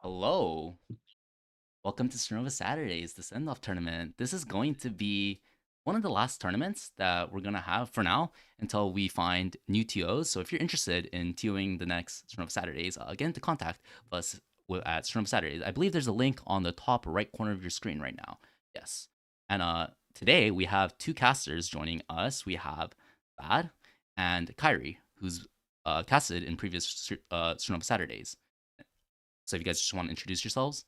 Hello. Welcome to Strinova Saturdays, the send-off tournament. This is going to be one of the last tournaments that we're going to have for now until we find new TOs. So if you're interested in TOing the next Strinova Saturdays, get into contact with us at Strinova Saturdays. I believe there's a link on the top right corner of your screen right now. Yes. And today we have two casters joining us. We have Bad and Kyrie, who's casted in previous Strinova Saturdays. So if you guys just want to introduce yourselves.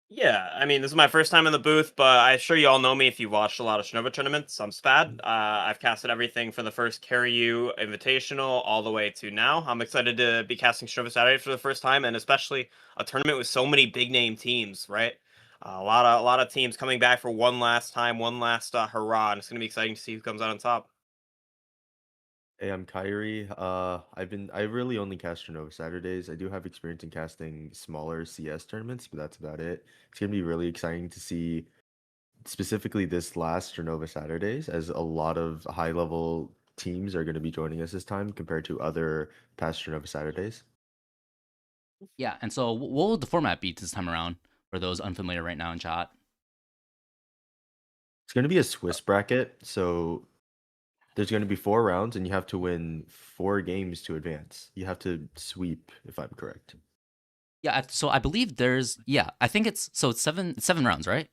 Yeah, I mean, this is my first time in the booth, but I'm sure you all know me if you've watched a lot of Shinobi tournaments. I'm Spad. I've casted everything from the first Carry You Invitational all the way to now. I'm excited to be casting Shinobi Saturday for the first time, and especially a tournament with so many big name teams, right? A lot of teams coming back for one last time, one last hurrah, and it's gonna be exciting to see who comes out on top. Hey, I'm Kyrie. I really only cast Strinova Saturdays. I do have experience in casting smaller CS tournaments, but that's about it. It's gonna be really exciting to see specifically this last Strinova Saturdays, as a lot of high level teams are gonna be joining us this time compared to other past Strinova Saturdays. Yeah, and so what will the format be this time around for those unfamiliar right now in chat? It's gonna be a Swiss bracket, so there's gonna be 4 rounds, and you have to win 4 games to advance. You have to sweep, if I'm correct. Yeah, so I believe I think it's seven rounds, right?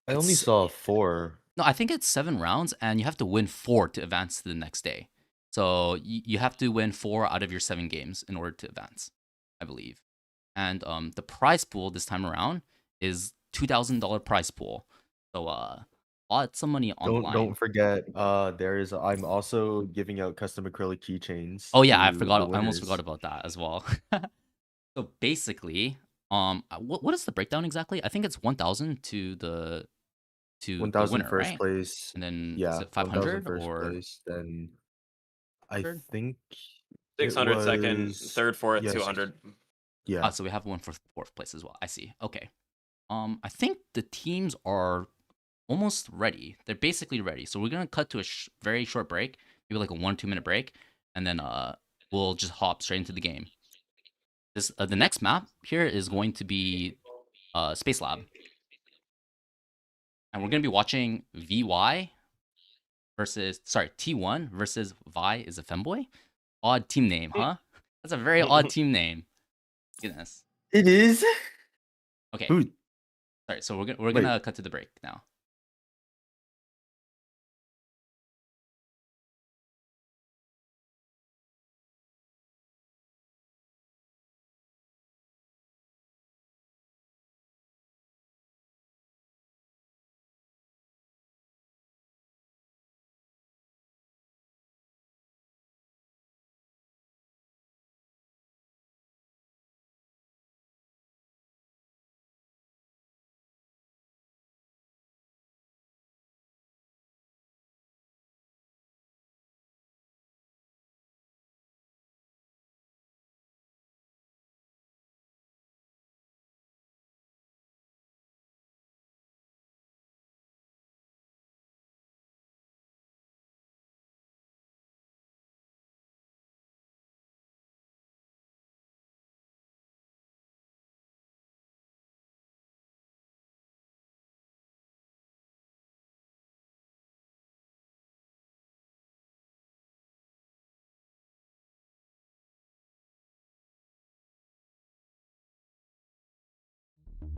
I only It's saw 4. no, I think it's 7 rounds, and you have to win four to advance to the next day. So you have to win four out of your 7 games in order to advance, I believe. And the prize pool this time around is $2,000 prize pool. So lots some money on the Don't line. forget, I'm also giving out custom acrylic keychains Oh yeah, I to the forgot. I almost forgot winners. about that as well. So basically, what is the breakdown exactly? I think it's 1,000 to the 1,000 winner, first right? place. And then is Yeah, it 1,000 500 first or place. Then I 100? think it 600 second, was third, fourth, yes, 200. Ah, yeah. so we have one for fourth place as well. I see. Okay. I think the teams are almost ready. They're basically ready. So we're gonna cut to a very short break, maybe like a 1 2 minute break, and then we'll just hop straight into the game. This the next map here is going to be Space Lab, and we're gonna be watching VY versus T1 versus Vi is a femboy. Odd team name, huh? That's a very odd team name. Goodness. It is. Okay, Who? sorry. So we're Wait, gonna cut to the break now.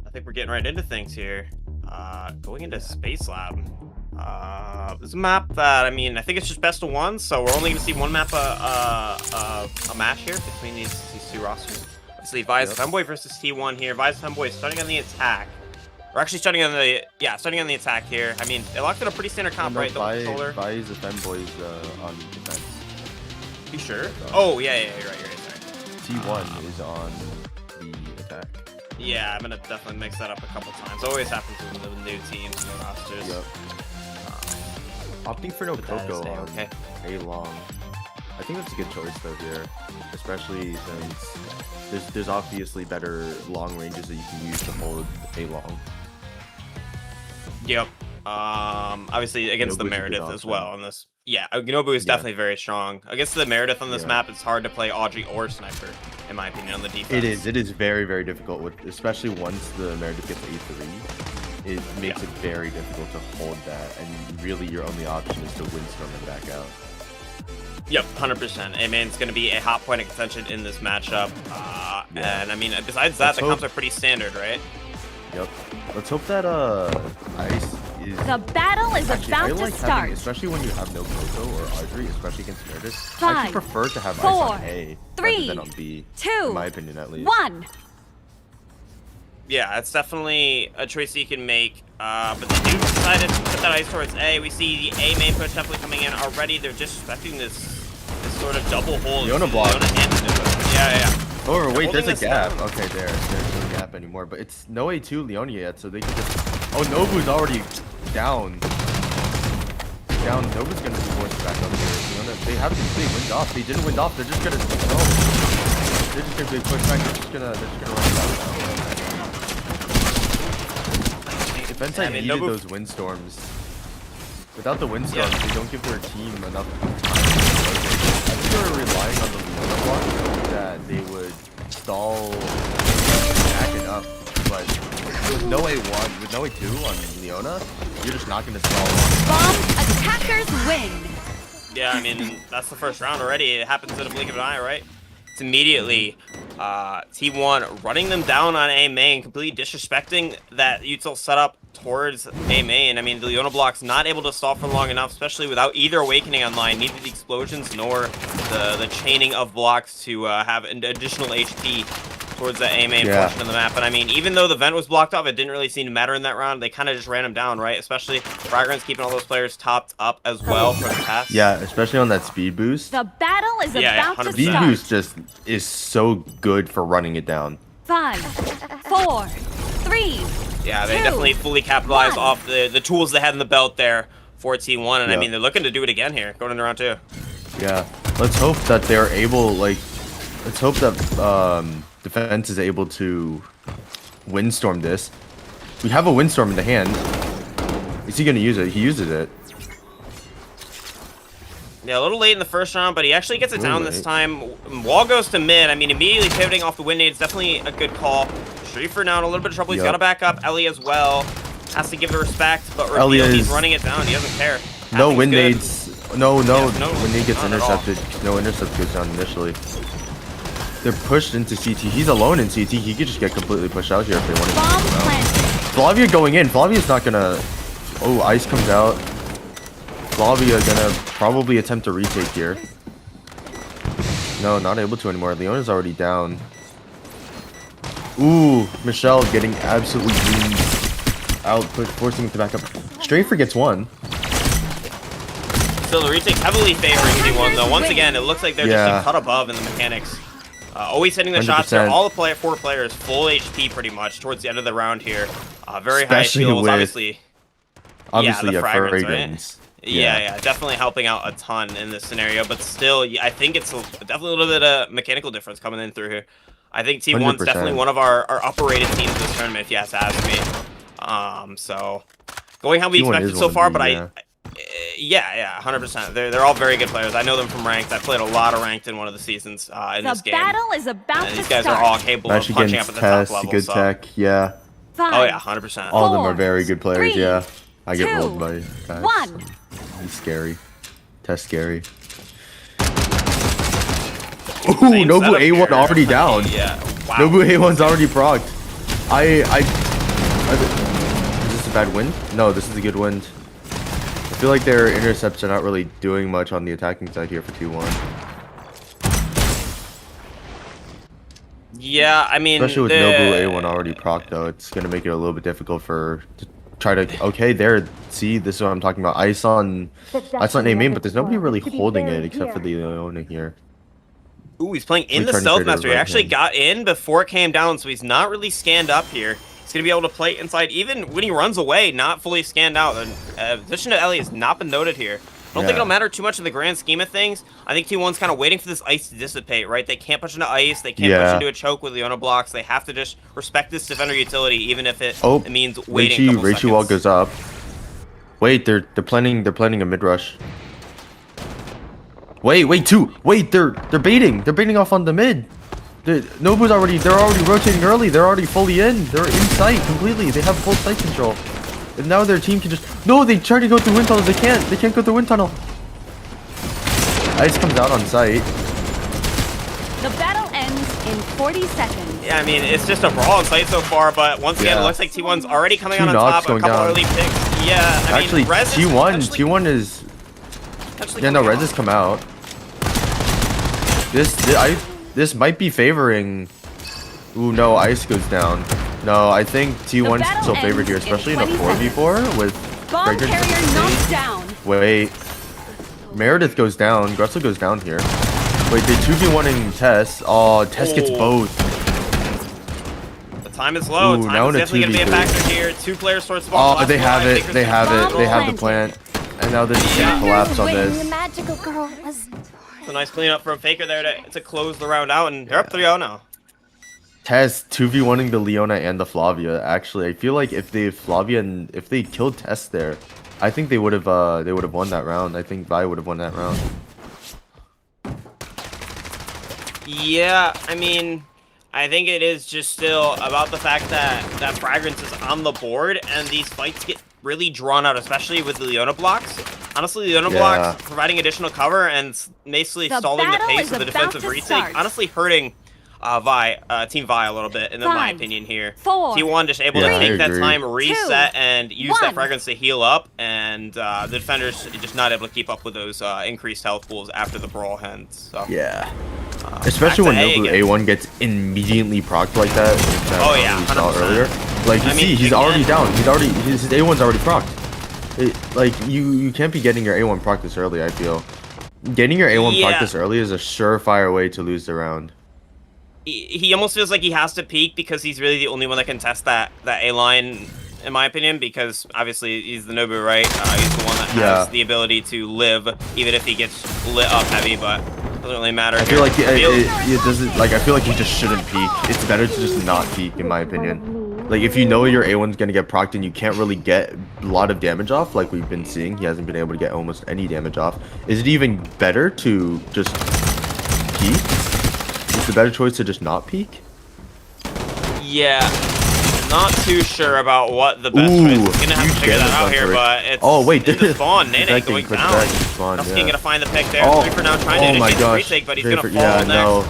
I think we're getting right into things here. Going into yeah. Space Lab. This is a map that, I mean, I think it's just best of one, so we're only going to see one map a match here between these two rosters. Obviously, Vi's Yep. Femboy versus T1 here. Vi's Femboy starting on the attack. We're actually starting on the attack here. I mean, they locked in a pretty standard Oh comp, no, right? Double controller. Vi is the femboys on defense. Be sure. That's Oh, yeah, you're right, sorry. T1 is on the attack. Yeah, I'm gonna definitely mix that up a couple times. Always happens with the new teams, new rosters. Yep. Opting for no But that is Coco on okay. A long. I think that's a good choice though here, especially since there's obviously better long ranges that you can use to hold A long. Yep. Obviously against the Nobu's a good Meredith as option. well on this. Yeah, Nobu is Yeah. definitely very strong. Against the Meredith on this Yeah. map, it's hard to play Audrey or Sniper, in my opinion, on the defense. It is very, very difficult, especially once the Meredith gets A3. It makes it very difficult to hold that, and really your only option is to windstorm and back out. Yep, 100%. A-Main's going to be a hot point of contention in this matchup. And I mean, besides that, Let's the hope- comps are pretty standard, right? Yep. Let's hope that Ice is. The battle is Actually, I about like to start. having, especially when you have no Coco or Audrey, especially against Meredith. I Five, actually prefer to have Ice four, on A three, rather than on B. 2, in my opinion, at least. 1. Yeah, it's definitely a choice you can make. But they do decided to put that ice towards A. We see the A main push definitely coming in already. They're just expecting this sort of double hold. Leona block. Yeah. Oh, wait, holding there's a this gap. down. Okay, there's no gap anymore, but it's no A2 Leona yet, so they can just. Oh, Nobu's already down. Nobu's gonna be forced back up here. Leona, they wind off. They didn't wind off. They're just gonna. No. They're just gonna be pushed back. They're just gonna run it out. Defense Yeah, I I mean, needed Nobu- those windstorms. Without the windstorms, Yeah. they don't give their team enough time. I think they were relying on the Leona block that they would stall back it up, but with no A1, with no A2 on Leona, you're just not going to stall. Bomb attackers win. Yeah, I mean, that's the first round already. It happens in a blink of an eye, right? It's immediately T1 running them down on A main, completely disrespecting that util setup towards A main. I mean, the Leona block's not able to stall for long enough, especially without either Awakening online. Neither the explosions nor the chaining of blocks to have an additional HP towards the A main portion of the map. And I mean, even though the vent was blocked off, it didn't really seem to matter in that round. They kind of just ran him down, right? Especially Fragrance keeping all those players topped up as well for the pass. Yeah, especially on that speed boost. The battle is Yeah, about to 100%. Speed start. boost just is so good for running it down. 5, 4, 3. Yeah, they 2, definitely fully capitalized 1. off the tools they had in the belt there for T1, and I Yeah. mean, they're looking to do it again here, going into round 2. Yeah, let's hope that they're able, let's hope that defense is able to windstorm this. We have a windstorm in the hand. Is he gonna use it? He uses it. Yeah, a little late in the first round, but he actually gets it Little down this late. time. Wall goes to mid. I mean, immediately pivoting off the wind nade is definitely a good call. Streefer now in a little bit of trouble. He's Yup. got to back up. Ellie as well. Has to give the respect, but Ellie Reveal, he's is- running it down. He doesn't care. No Tapping's wind good. nades. No, no, wind nade gets not at all. intercepted. No intercept goes down initially. They're pushed into CT. He's alone in CT. He could just get completely pushed out here if they want to. Bomb planted. Flavia going in. Flavia's not gonna. Oh, ice comes out. Flavia gonna probably attempt to retake here. No, not able to anymore. Leona's already down. Ooh, Michelle getting absolutely beamed out, forcing him to back up. Strafer gets one. So the retake's heavily favoring T1, though. Once again, it looks like they're Yeah. just a cut above in the mechanics. Always hitting the shots there. 100%. All the four players, full HP pretty much towards the end of the round here. Very Especially high shields, with- obviously. Obviously, the yeah, fragrance, fragrance. Yeah, definitely helping out a ton in this scenario, but still, I think it's definitely a little bit of mechanical difference coming in through here. I think T1's 100%. definitely one of our upper-rated teams this tournament, if you have to ask me. So going how we T1 expected is so one far, of but the, yeah, 100%. They're all very good players. I know them from ranked. I played a lot of ranked in one of the seasons in this The game. battle is about And to these guys start. are all capable of Match punching up against at the top Tess, level. good So. tech, yeah. 5, Oh yeah, 100%. All of them are 4, very good players, 3, yeah. I get 2, rolled by guys. 1. He's scary. Tess scary. Same Ooh, Nobu setup A1 here. already down. Yeah. Wow. Nobu A1's already procced. Is this a bad win? No, this is a good win. I feel like their intercepts are not really doing much on the attacking side here for T1. Yeah, I mean, Especially with Nobu A1 already procced though, it's gonna make it a little bit difficult to try to. Okay, there. See, this is what I'm talking about. Ice on A main, but there's nobody really holding it except for the Leona here. Ooh, he's playing in the Returning stealth traitor master. He right actually hand. got in before it came down, so he's not really scanned up here. He's going to be able to play inside, even when he runs away, not fully scanned out. The position of Ellie has not been noted here. I don't think Yeah. it'll matter too much in the grand scheme of things. I think T1's kind of waiting for this ice to dissipate, right? They can't push into ice. They can't push Yeah. into a choke with Leona blocks. They have to just respect this defender utility, even if it Oh, means waiting a couple Rachel wall seconds. goes up. Wait, they're planning a mid rush. Wait, two. Wait, they're baiting. They're baiting off on the mid. Nobu's already. They're already rotating early. They're already fully in. They're in sight completely. They have full sight control. And now their team can just. No, they try to go through wind tunnels. They can't. They can't go through wind tunnel. Ice comes out on sight. The battle ends in 40 seconds. Yeah, I mean, it's just a brawl in sight so far, but once again, it looks like T1's already coming out on knocks top. A going couple down. early picks. Yeah, I Actually, mean, Rez is T1 is. potentially Yeah, no, coming Rez out. has come out. This might be favoring. Ooh, no, Ice goes down. No, I think T1's battle still favored ends here, in especially in a 20 4v4 with Bomb Fragrance. carrier knocked down. Wait. Meredith goes down. Gressel goes down here. Wait, they 2v1ing Tess. Oh, Tess gets Oh. both. The time is low. Ooh, now Time in is a definitely going to be a 2v3. factor here. 2 players towards spawn. Oh, they have it. They have it. Bomb They have the planted. plant. And now they're just Yeah. gonna collapse on Wing. this. The magical girl was. It's a nice cleanup from Faker there to close the round out, and they're up 3-0 now. Tess 2v1ing the Leona and the Flavia. Actually, I feel like if they killed Tess there, I think they would have won that round. I think Vi would have won that round. Yeah, I mean, I think it is just still about the fact that Fragrance is on the board, and these fights get really drawn out, especially with the Leona blocks. Honestly, Leona Yeah. blocks providing additional cover and basically The stalling the battle pace is of the about defensive to retake. start. Honestly, hurting Team Vi a little bit, in my 5, opinion here. 4, T1 just able Yeah, to I take that agree. time, reset, and use that 1. Fragrance to heal up, and the defenders just not able to keep up with those increased health pools after the brawl ends. So. Yeah. Especially when back to A Nobu again. A1 gets immediately procced like that. Oh, yeah, we saw 100%. earlier. Like you I see, mean, he's again- already down. He's already his A1's already procced. Like you can't be getting your A1 proc this early. I feel getting your A1 proc Yeah. this early is a surefire way to lose the round. He almost feels like he has to peek because he's really the only one that can test that A line, in my opinion. Because obviously he's the Nobu, right? He's the one that has Yeah. the ability to live, even if he gets lit up heavy. But doesn't really matter. I feel like it doesn't. Like I feel like he just shouldn't peek. It's better to just not peek, in my opinion. Like if you know your A1's gonna get procced and you can't really get a lot of damage off, like we've been seeing, he hasn't been able to get almost any damage off. Is it even better to just peek? Is the better choice to just not peek? Yeah, not too sure about what the best Ooh, choice is. Gonna have to huge figure that damage out on here, turret. but it's Oh, wait, into spawn. Nene Protecting, going put down. back in spawn, Husky yeah. gonna find the pick there. Oh, 3 for now, trying oh to my get the gosh. retake, but he's Great gonna for- fall yeah, next. no.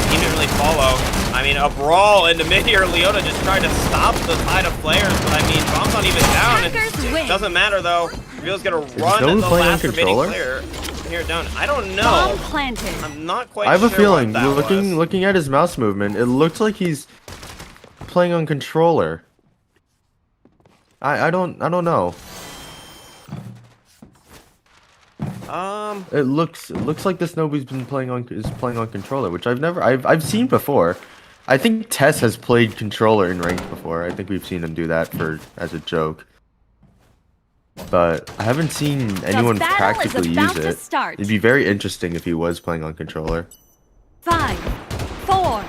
He didn't really follow. I mean, a brawl in the mid here. Leona just tried to stop the tide of players, but I mean, bomb's not even down. Attackers It win. doesn't matter though. Real's gonna run Nobu the playing on last remaining controller? player. Here down. I don't know. Bomb planted. I'm not quite I have a sure feeling, what that was. looking at his mouse movement, it looks like he's playing on controller. I don't know. It looks like this Nobu's been playing on controller, which I've seen before. I think Tess has played controller in ranked before. I think we've seen him do that as a joke. But I haven't seen anyone battle is practically about use to it. start. It'd be very interesting if he was playing on controller. 5, 4,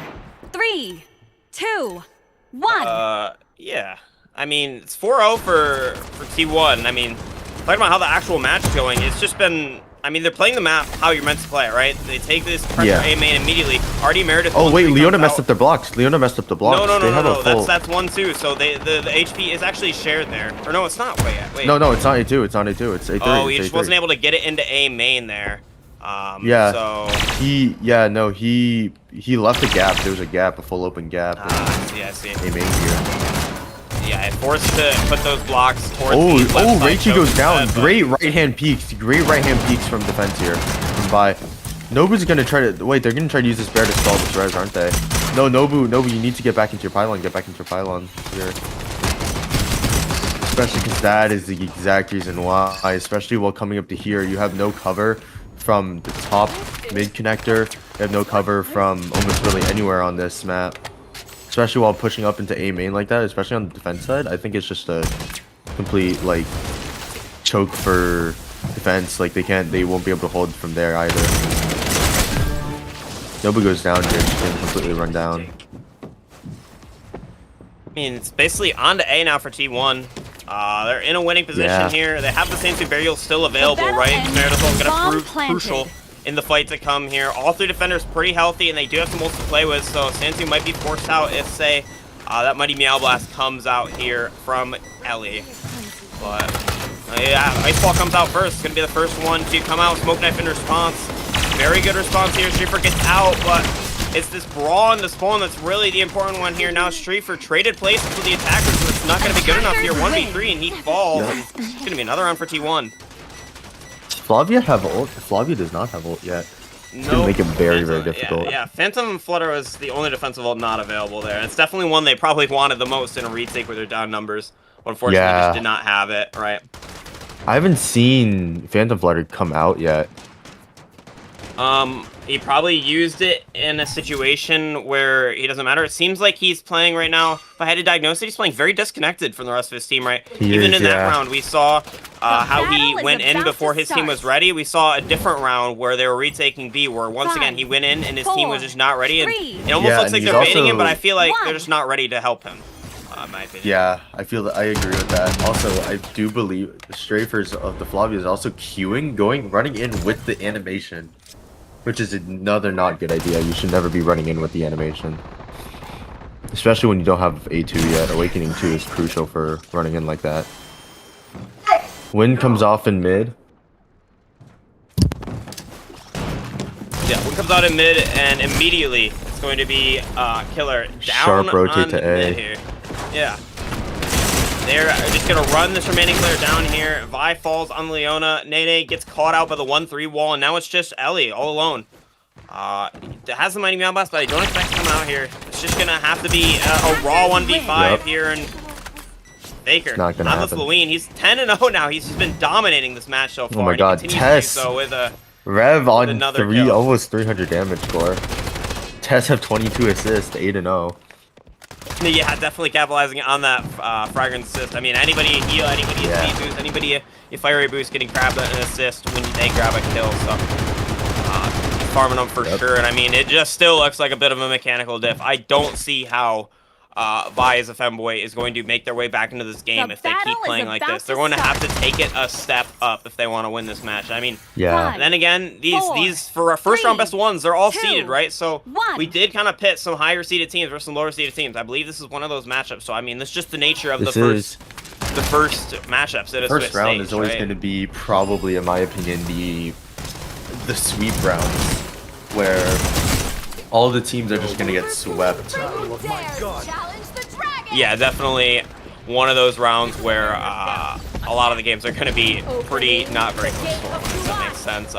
3, 2, 1. Yeah. I mean, it's 4-0 for T1. I mean, talking about how the actual match is going, it's just been... I mean, they're playing the map how you're meant to play it, right? They take this pressure Yeah. A main immediately. Already Meredith... Oh wait, 1-3 Leona comes messed out. up their blocks. Leona messed up the blocks. No, They have a full... that's 1 too. So the HP is actually shared there. Or no, it's not. Wait. No, it's not A2. It's not A2. It's A3. Oh, he it's just A3. wasn't able to get it into A main there. Yeah. So... He left a gap. There was a gap, a full open gap. I see. A main here. Yeah, forced to put those blocks towards Oh, the left side, Raichu so goes down. instead, but- Great right hand peeks. Great right hand peeks from defense here. From Vi. Nobu's gonna try to wait. They're gonna try to use this bear to stall this res, aren't they? No, Nobu, you need to get back into your pylon. Get back into your pylon here. Especially because that is the exact reason why. Especially while coming up to here, you have no cover from the top mid connector. You have no cover from almost really anywhere on this map. Especially while pushing up into A main like that, especially on the defense side. I think it's just a complete like choke for defense. Like they won't be able to hold from there either. Nobu goes down here, just gonna completely run down. I mean, it's basically on to A now for T1. They're in a winning position here. They have the Sansu Burial still available, battle right? ends Meredith is going bomb to prove planted. crucial in the fight to come here. All three defenders pretty healthy, and they do have some ults to play with, so Sansu might be forced out if, say, that Mighty Meow Blast comes out here from Ellie. But, yeah, Ice Ball comes out first. It's going to be the first one to come out. Smoke Knife in response. Very good response here. Streefer gets out, but it's this brawl and the spawn that's really the important one here. Now Streefer traded places with the attackers, but it's not going to be good enough here. 1v3, and he falls. And it's going to be another round for T1. Does Flavia have ult? Flavia does not have ult yet. It's going to make it very, very difficult. Yeah, Phantom Flutter was the only defensive ult not available there. And it's definitely one they probably wanted the most in a retake where they're down numbers. But unfortunately, just did not have it, right? I haven't seen Phantom Flutter come out yet. He probably used it in a situation where he doesn't matter. It seems like he's playing right now. If I had to diagnose it, he's playing very disconnected from the rest of his team, right? Even in that round, we saw how he went in before his team was ready. We saw a different round where they were retaking B, where once again he went in and his team was just not ready. And it almost looks like they're baiting him, but I feel like they're just not ready to help him. In my opinion. Yeah, I feel that I agree with that. Also, I do believe the strafers of the Flavia is also queuing, running in with the animation, which is another not good idea. You should never be running in with the animation, especially when you don't have A2 yet. Awakening 2 is crucial for running in like that. Wind comes off in mid. Yeah, one comes out in mid, and immediately it's going to be Killer down Sharp rotate on to A. mid here. Yeah. They're just going to run this remaining player down here. Vi falls on Leona. Nene gets caught out by the 1-3 wall, and now it's just Ellie all alone. It has the Mighty Meow Blast, but I don't expect to come out here. It's just going to have to be a raw 1v5 here, and Faker. Not gonna happen. Louine. He's 10-0 now. He's just been dominating this match so far. Oh my god, Tess. So with a Rev on another kill. almost 300 damage score. Tess have 22 assists, 8-0. Yeah, definitely capitalizing on that fragrance assist. I mean, anybody a heal, anybody a speed boost, anybody a fiery boost getting grabbed an assist when they grab a kill. So farming them for sure. And I mean, it just still looks like a bit of a mechanical diff. I don't see how Vi as a femboy is going to make their way back into this game if they keep playing like this. They're going to have to take it a step up if they want to win this match. I mean, then again, these for our first round best ones, they're all seeded, right? So we did kind of pit some higher seeded teams versus some lower seeded teams. I believe this is one of those matchups. So I mean, that's just the nature of the first matchups. The first round is always going to be probably, in my opinion, the sweep rounds where all the teams are just going to get swept. Yeah, definitely one of those rounds where a lot of the games are going to be pretty not very close scoring, if that makes sense. A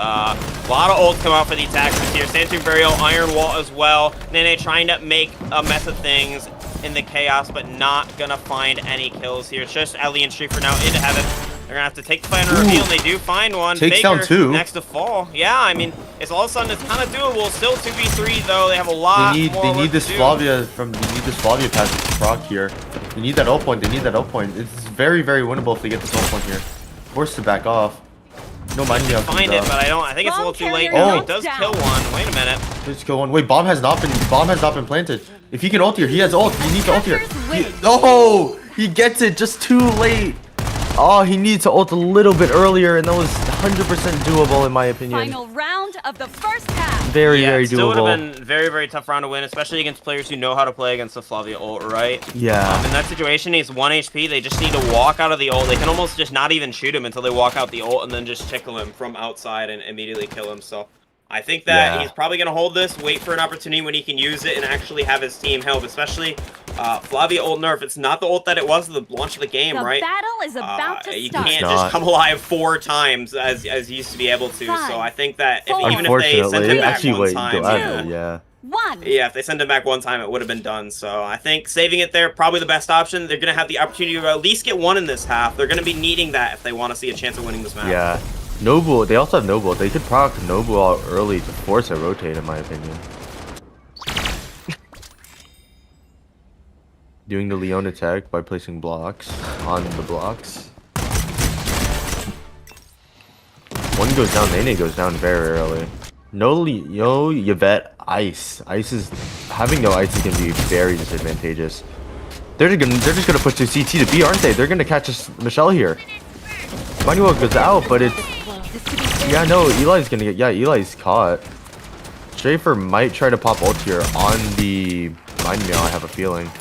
lot of ults come out for the attackers here. Sansu Burial, Iron Wall as well. Nene trying to make a mess of things in the chaos, but not going to find any kills here. It's just Ellie and Streefer now into heaven. They're going to have to take the fight on a reveal, and they do find one. Takes down two. Next to fall. Yeah, I mean, it's all of a sudden it's kind of doable. Still 2v3 though. They have a lot more They need this to do. Flavia pass to proc here. They need that ult point. They need that ult point. It's very, very winnable if they get this ult point here. Forced to back off. No mind me. Find it, but I think it's a little too late. Oh, He does kill one. Wait a minute. Let's kill one. Wait, bomb has not been planted. If he can ult here, he has ult. He needs to ult here. No, he gets it just too late. Oh, he needs to ult a little bit earlier, and that was 100% doable in my opinion. Final round of the first half. Very, very it still would doable. have been very, very tough round to win, especially against players who know how to play against the Flavia ult, right? Yeah. In that situation, he's 1 HP. They just need to walk out of the ult. They can almost just not even shoot him until they walk out the ult and then just tickle him from outside and immediately kill him. So I think that he's probably going to hold this, wait for an opportunity when he can use it and actually have his team help, especially Flavia ult nerf. It's not the ult that it was at the launch of the game, The right? battle is about to You start. can't just come alive 4 times as you used to be able to. So I think that even if they send him back one time, if they send him back one time, it would have been done. So I think saving it there, probably the best option. They're going to have the opportunity to at least get one in this half. They're going to be needing that if they want to see a chance of winning this match. Yeah. Noble, they also have Noble. They could proc Noble out early to force a rotate, in my opinion. Doing the Leon attack by placing blocks on the blocks. One goes down, Nene goes down very early. No Yvette Ice. Ice is having no ice is gonna be very disadvantageous. They're just gonna put to CT to B, aren't they? They're gonna catch us, Michelle here. Manuel goes out, but it's yeah, no, Eli's gonna get Eli's caught. Strafer might try to pop ult here on the mine mail, I have a feeling.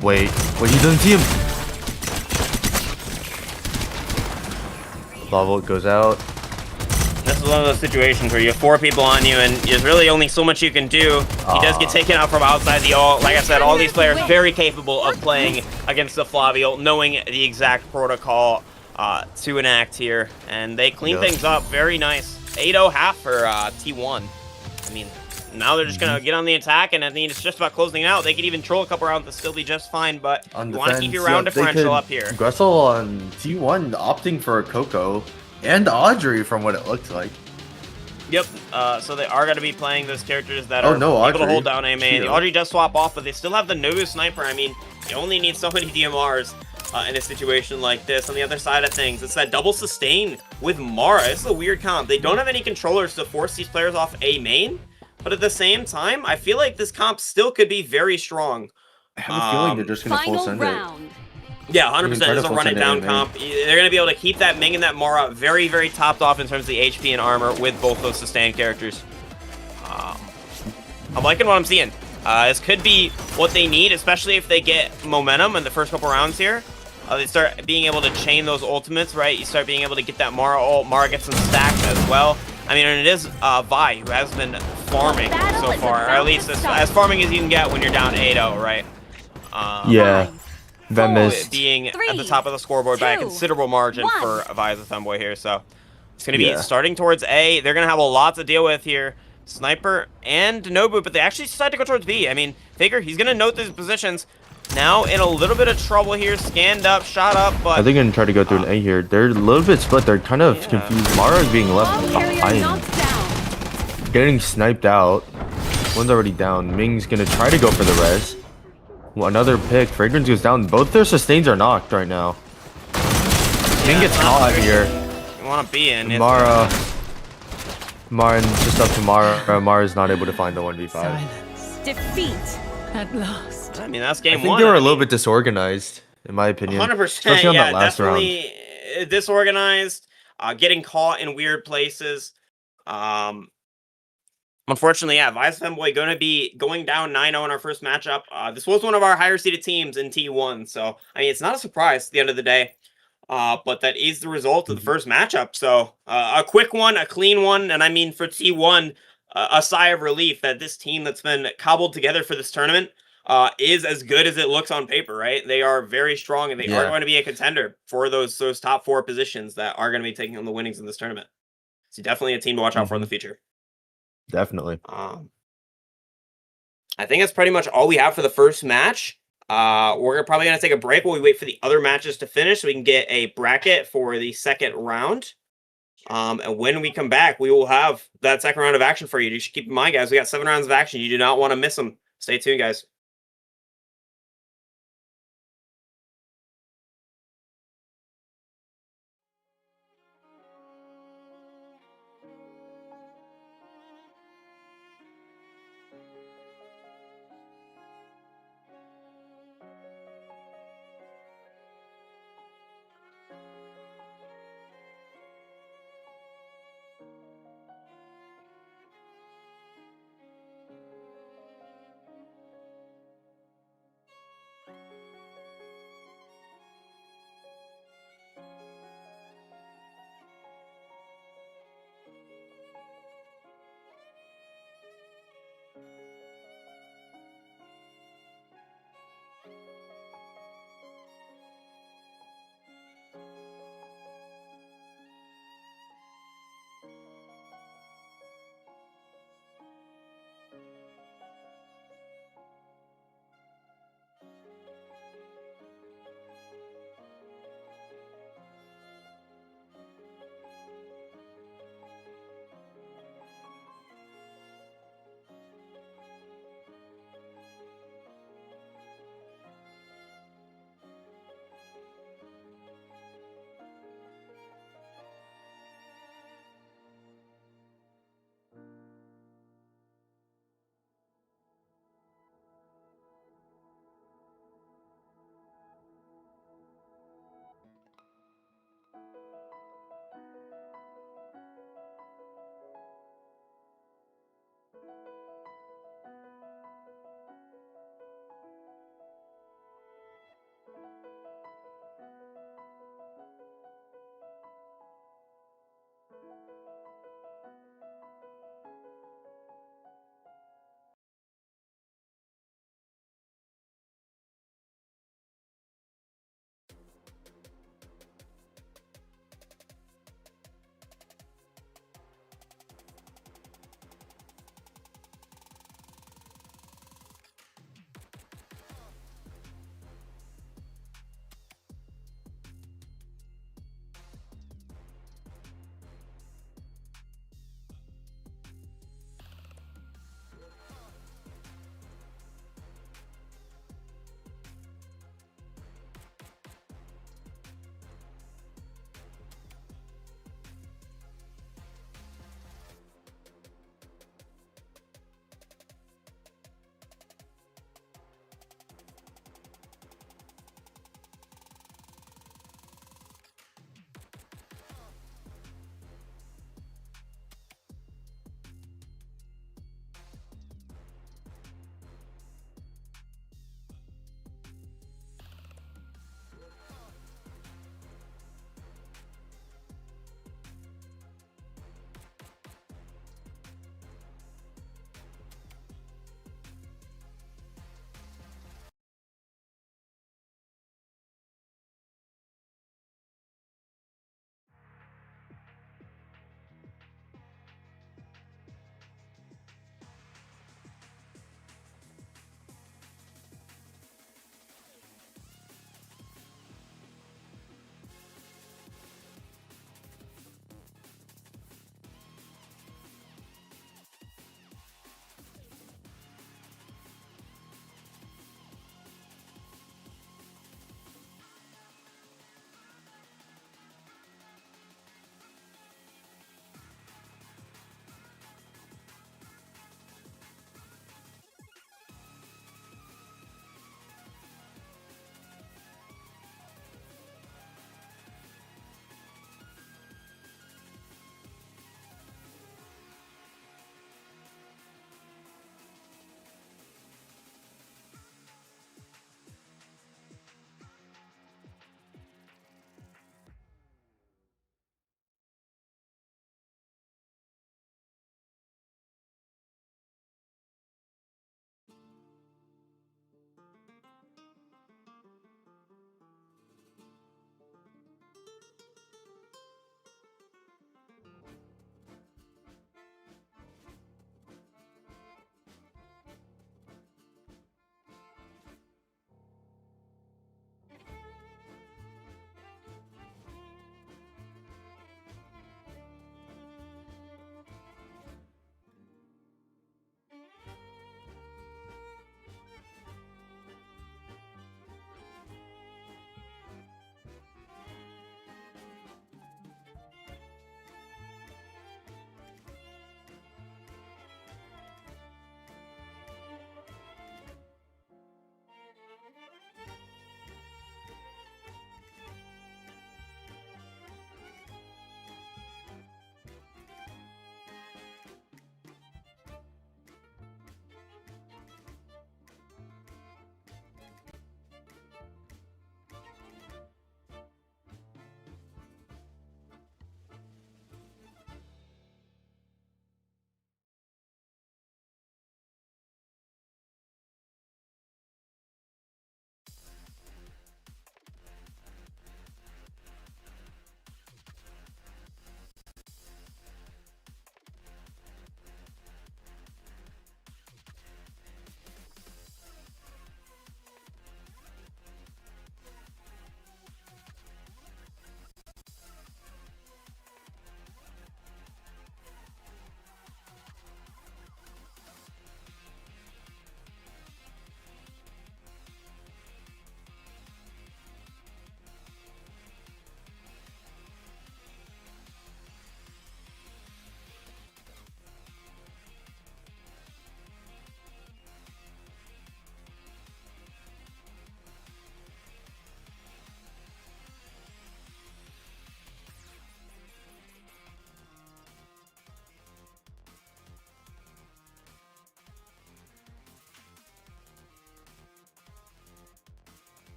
Wait, he doesn't see him. Lava ult goes out. This is one of those situations where you have 4 people on you, and there's really only so much you can do. He does get taken out from outside the ult. Like I said, all these players very capable of playing against the Flavi ult, knowing the exact protocol to enact here, and they clean things up. Very nice. 8-0 half for T1. I mean, now they're just gonna get on the attack, and I mean, it's just about closing it out. They could even troll a couple rounds and still be just fine, but you want to keep your round differential up here. Gressel on T1 opting for a Coco and Audrey from what it looks like. Yep, so they are going to be playing those characters that are no, able to hold down A main. Chill. The Audrey does swap off, but they still have the Nobu Sniper. I mean, you only need so many DMRs in a situation like this. On the other side of things, it's that double sustain with Mara. This is a weird comp. They don't have any controllers to force these players off A main, but at the same time, I feel like this comp still could be very strong. I have a feeling they're just gonna full Final send round. Yeah, 100%. It's a full run it send down A main. comp. They're going to be able to keep that Ming and that Mara very, very topped off in terms of the HP and armor with both those sustained characters. I'm liking what I'm seeing. This could be what they need, especially if they get momentum in the first couple rounds here. They start being able to chain those ultimates, right? You start being able to get that Mara ult. Mara gets some stacks as well. I mean, and it is Vi who has been farming so far, or at least as farming as you can get when you're down 8-0, right? Yeah. That missed. Being at the top of the scoreboard by a considerable margin for Vi as a femboy here, so it's going to be starting towards A. They're going to have a lot to deal with here. Sniper and Nobu, but they actually decide to go towards B. I mean, Faker, he's going to note these positions. Now in a little bit of trouble here, scanned up, shot up, but... I think I'm going to try to go through an A here. They're a little bit split. They're kind of confused. Mara is being left behind. Getting sniped out. One's already down. Ming's going to try to go for the res. Well, another pick. Fragrance goes down. Both their sustains are knocked right now. Ming gets caught here. You want to be in. Mara just up to Mara. Mara's not able to find the 1v5. Defeat at last. I mean, that's game 1. I think they were a little bit disorganized, in my opinion. 100%. Especially on that last definitely round. Disorganized, getting caught in weird places. Unfortunately, Vice Femboy going to be going down 9-0 in our first matchup. This was one of our higher seeded teams in T1, so I mean, it's not a surprise at the end of the day. But that is the result of the first matchup. So a quick one, a clean one, and I mean for T1, a sigh of relief that this team that's been cobbled together for this tournament is as good as it looks on paper, right? They are very strong, and they are going to be a contender for those top 4 positions that are going to be taking on the winnings in this tournament. So definitely a team to watch out for in the future. Definitely. I think that's pretty much all we have for the first match. We're probably going to take a break while we wait for the other matches to finish so we can get a bracket for the second round. And when we come back, we will have that second round of action for you. You should keep in mind, guys, we got 7 rounds of action. You do not want to miss them. Stay tuned, guys.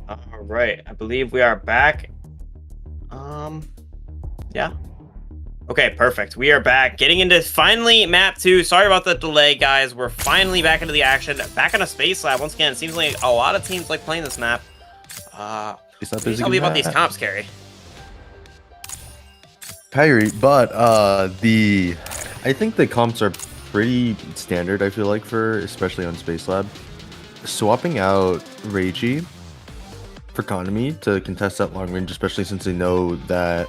All right, I believe we are back. Yeah. Okay, perfect. We are back. Getting into finally map 2. Sorry about the delay, guys. We're finally back into the action. Back on a space lab. Once again, it seems like a lot of teams like playing this map. Tell me about these comps, Carrie. Kyrie, but I think the comps are pretty standard, I feel like, for especially on Space Lab. Swapping out Reiji for Konami to contest that long range, especially since they know that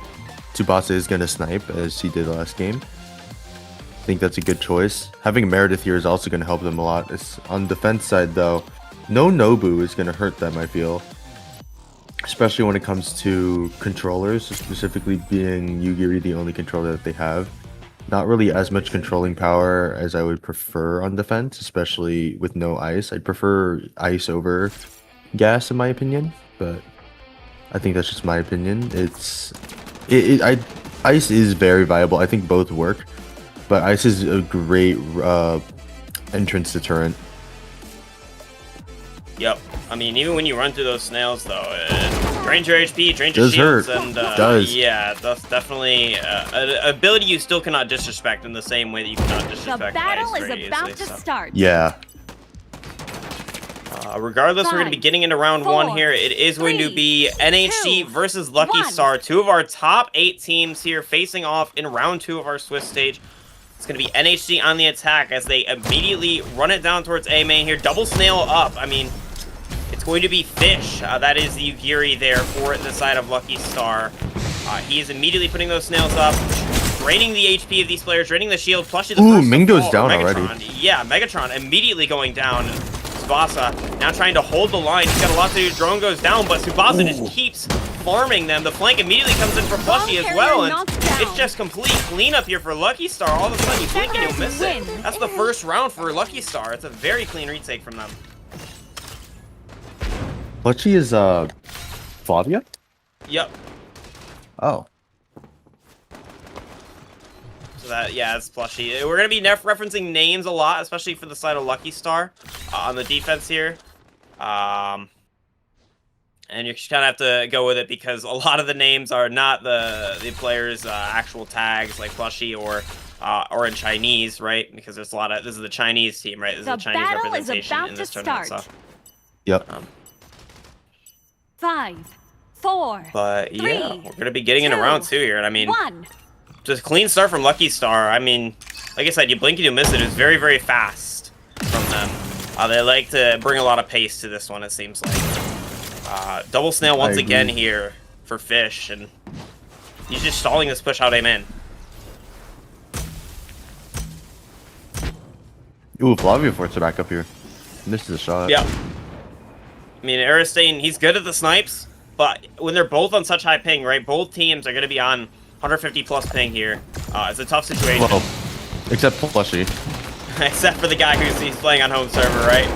Tsubasa is going to snipe as he did last game. I think that's a good choice. Having Meredith here is also going to help them a lot. On the defense side, though, no Nobu is going to hurt them, I feel. Especially when it comes to controllers, specifically being Yugiri the only controller that they have. Not really as much controlling power as I would prefer on defense, especially with no ice. I'd prefer ice over gas in my opinion, but I think that's just my opinion. Ice is very viable. I think both work, but ice is a great entrance deterrent. Yep. I mean, even when you run through those snails, though, it drains your HP, drains your shields, hurt. and Does. yeah, that's definitely an ability you still cannot disrespect in the same way that you cannot disrespect The battle ice is very about easily, to so. start. Yeah. Regardless, we're going to be getting into round 1 here. It is going to be NHC versus Lucky 1. Star, 2 of our top 8 teams here facing off in round 2 of our Swiss stage. It's going to be NHC on the attack as they immediately run it down towards A main here. Double snail up. I mean, it's going to be Fish. That is the Yugiri there for the side of Lucky Star. He is immediately putting those snails up, draining the HP of these players, draining the shield. Plushie the Ooh, first to Mingdo's fall, down Megatron. already. Yeah, Megatron immediately going down. Tsubasa now trying to hold the line. He's got a lot to do. Drone goes down, but Tsubasa just keeps farming them. The flank immediately comes in for Plushie as well, and it's just complete cleanup here for Lucky Star. All of a sudden, you blink and you'll miss it. That's the first round for Lucky Star. It's a very clean retake from them. Plushie is Flavia? Yep. Oh. So that, yeah, it's Plushie. We're going to be referencing names a lot, especially for the side of Lucky Star on the defense here. And you just kind of have to go with it because a lot of the names are not the players' actual tags like Plushie or in Chinese, right? Because there's a lot of, this is the Chinese team, right? This is the Chinese representation in this tournament. So. Yep. 5, 4. But three, yeah, we're going to be getting into round 2 here. And I mean, 1. just clean start from Lucky Star. I mean, like I said, you blink and you miss it. It's very, very fast from them. They like to bring a lot of pace to this one, it seems like. Double snail once again here for Fish, and he's just stalling this push out amen. Ooh, Flavia forced it back up here. Misses a shot. Yeah. I mean, Aristane, he's good at the snipes, but when they're both on such high ping, right, both teams are going to be on 150 plus ping here. It's a tough situation. Well, except Plushie. Except for the guy he's playing on home server, right?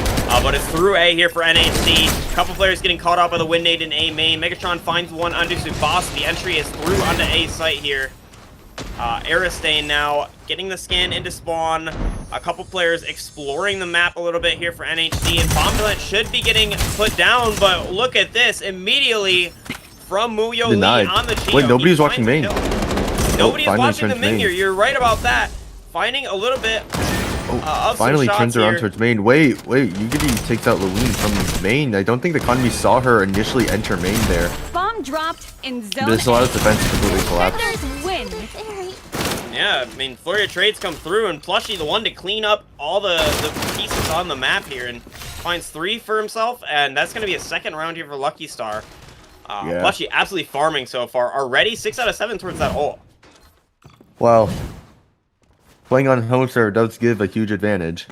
But it's through A here for NHC. A couple players getting caught out by the wind nade in A main. Megatron finds one under Tsubasa. The entry is through onto A site here. Aristane now getting the scan into spawn. A couple players exploring the map a little bit here for NHC. And Bombulant should be getting put down, but look at this. Immediately from Muyo Lee on the Chio. Wait, nobody's watching main. Nobody is watching the main here. You're right about that. Finding a little bit of finally some turns shots around here. towards main. Wait, Yugiri takes out Lewin from main. I don't think the Konami saw her initially enter main there. Bomb dropped in zone. This allows defense to completely collapse. Defenders win. Yeah, I mean, flurry of trades come through, and Plushie, the one to clean up all the pieces on the map here, and finds 3 for himself, and that's going to be a second round here for Lucky Star. Yeah. Plushie absolutely farming so far. Already 6 out of 7 towards that ult. Well, playing on home server does give a huge advantage.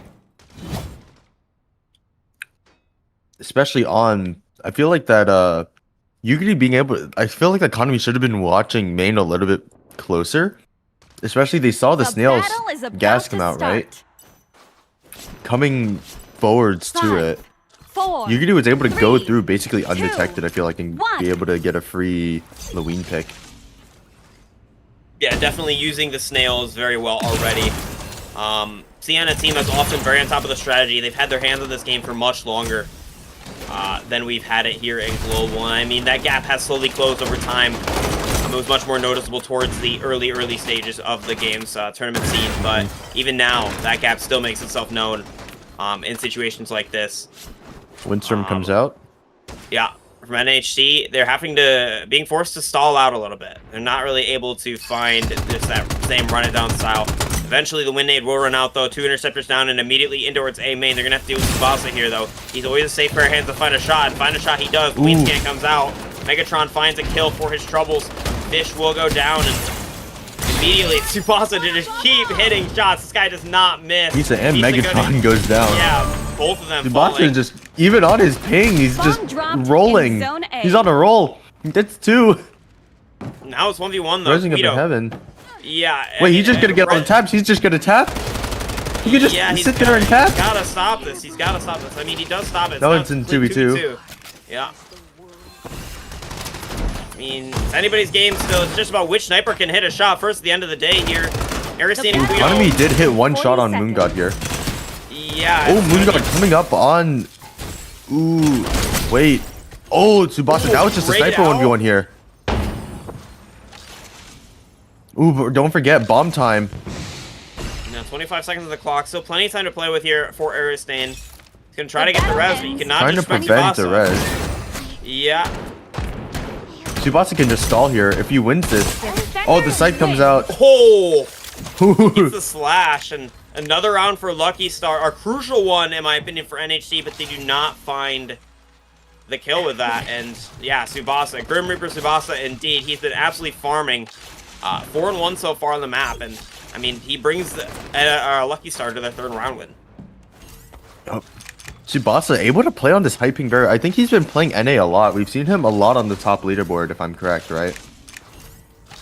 Especially on, I feel like that, Yugiri being able, I feel like the Konami should have been watching main a little bit closer. Especially they saw the snails gas come out, right? Coming forwards to it. 4. Yugiri was able to go 3, through basically 2, undetected, I feel like, and 1. be able to get a free Lewin pick. Yeah, definitely using the snails very well already. Sienna team is often very on top of the strategy. They've had their hands on this game for much longer. than we've had it here in Global. And I mean, that gap has slowly closed over time. It was much more noticeable towards the early stages of the game's tournament scene, but even now, that gap still makes itself known in situations like this. Windstorm comes out. Yeah, from NHC, they're being forced to stall out a little bit. They're not really able to find just that same run-it-down style. Eventually, the Wind Nade will run out, though. 2 interceptors down and immediately in towards A main. They're going to have to deal with Tsubasa here, though. He's always a safe pair of hands to find a shot, and find a shot he does. Queen Scan comes out. Megatron finds a kill for his troubles. Fish will go down, and immediately Tsubasa to just keep hitting shots. This guy does not miss. And Megatron goes down. Yeah, both of them Tsubasa is just, even on his ping, he's just rolling. He's on a roll. That's 2. Now it's 1v1, though. Rising up in heaven. Yeah. Wait, he's just gonna get on taps. He's just gonna tap. He could just sit there and tap. He's gotta stop this. He's gotta stop this. I mean, he does stop it. No, it's in 2v2. Yeah. I mean, it's anybody's game still. It's just about which sniper can hit a shot first at the end of the day here. Aristane and Guido. Enemy did hit 1 shot on Moon God here. Yeah. Oh, Moon God coming up on. Ooh, wait. Oh, Tsubasa. That was just a sniper 1v1 here. Ooh, but don't forget bomb time. Now 25 seconds of the clock. Still plenty of time to play with here for Aristane. He's gonna try to get the res, but you cannot Trying to prevent the res. Yeah. Tsubasa can just stall here if he wins this. Oh, the sight comes out. Oh! Gets the slash, and another round for Lucky Star. A crucial one, in my opinion, for NHC, but they do not find the kill with that. And yeah, Tsubasa, Grim Reaper Tsubasa, indeed. He's been absolutely farming. 4-1 so far on the map, and I mean, he brings Lucky Star to their 3rd round win. Tsubasa able to play on this hyping very. I think he's been playing NA a lot. We've seen him a lot on the top leaderboard, if I'm correct, right?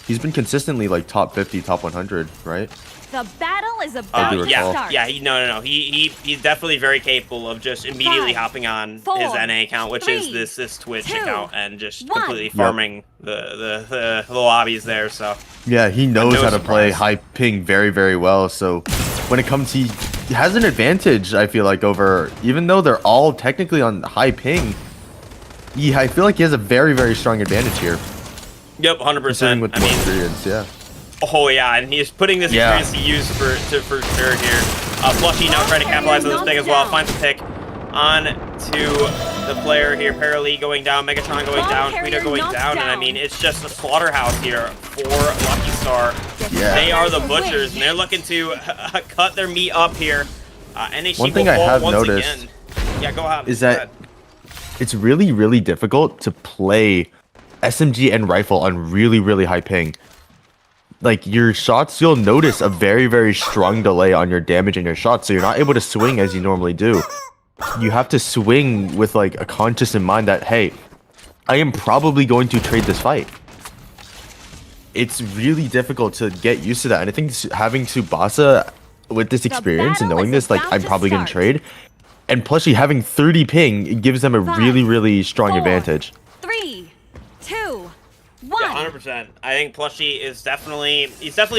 He's been consistently like top 50, top 100, right? The battle is about to start. Yeah, no. He's definitely very capable of just immediately hopping on his NA account, which is this Twitch account, and just completely farming the lobbies there. So yeah, he knows how to play high ping very, very well. So when it comes, he has an advantage. I feel like over, even though they're all technically on high ping, I feel like he has a very, very strong advantage here. Yep, 100%. With more experience, yeah. Oh yeah, and he's putting this experience to use for sure here. Flushy now trying to capitalize on this pick as well. Finds a pick on to the player here. Paralee going down, Megatron going down, Guido going down, and I mean, it's just a slaughterhouse here for Lucky Star. Yeah. They are the butchers, and they're looking to cut their meat up here. NHC one thing I have noticed again. Yeah, go ahead. Is that it's really, really difficult to play SMG and rifle on really, really high ping. Like, your shots, you'll notice a very, very strong delay on your damage and your shots, so you're not able to swing as you normally do. You have to swing with, like, a conscious in mind that, hey, I am probably going to trade this fight. It's really difficult to get used to that, and I think having Tsubasa with this experience and knowing this, like, I'm probably going to trade, and plus having 30 ping, it gives them a really, really strong advantage. 3, 2, 1. Yeah, 100%. I think Plushy is definitely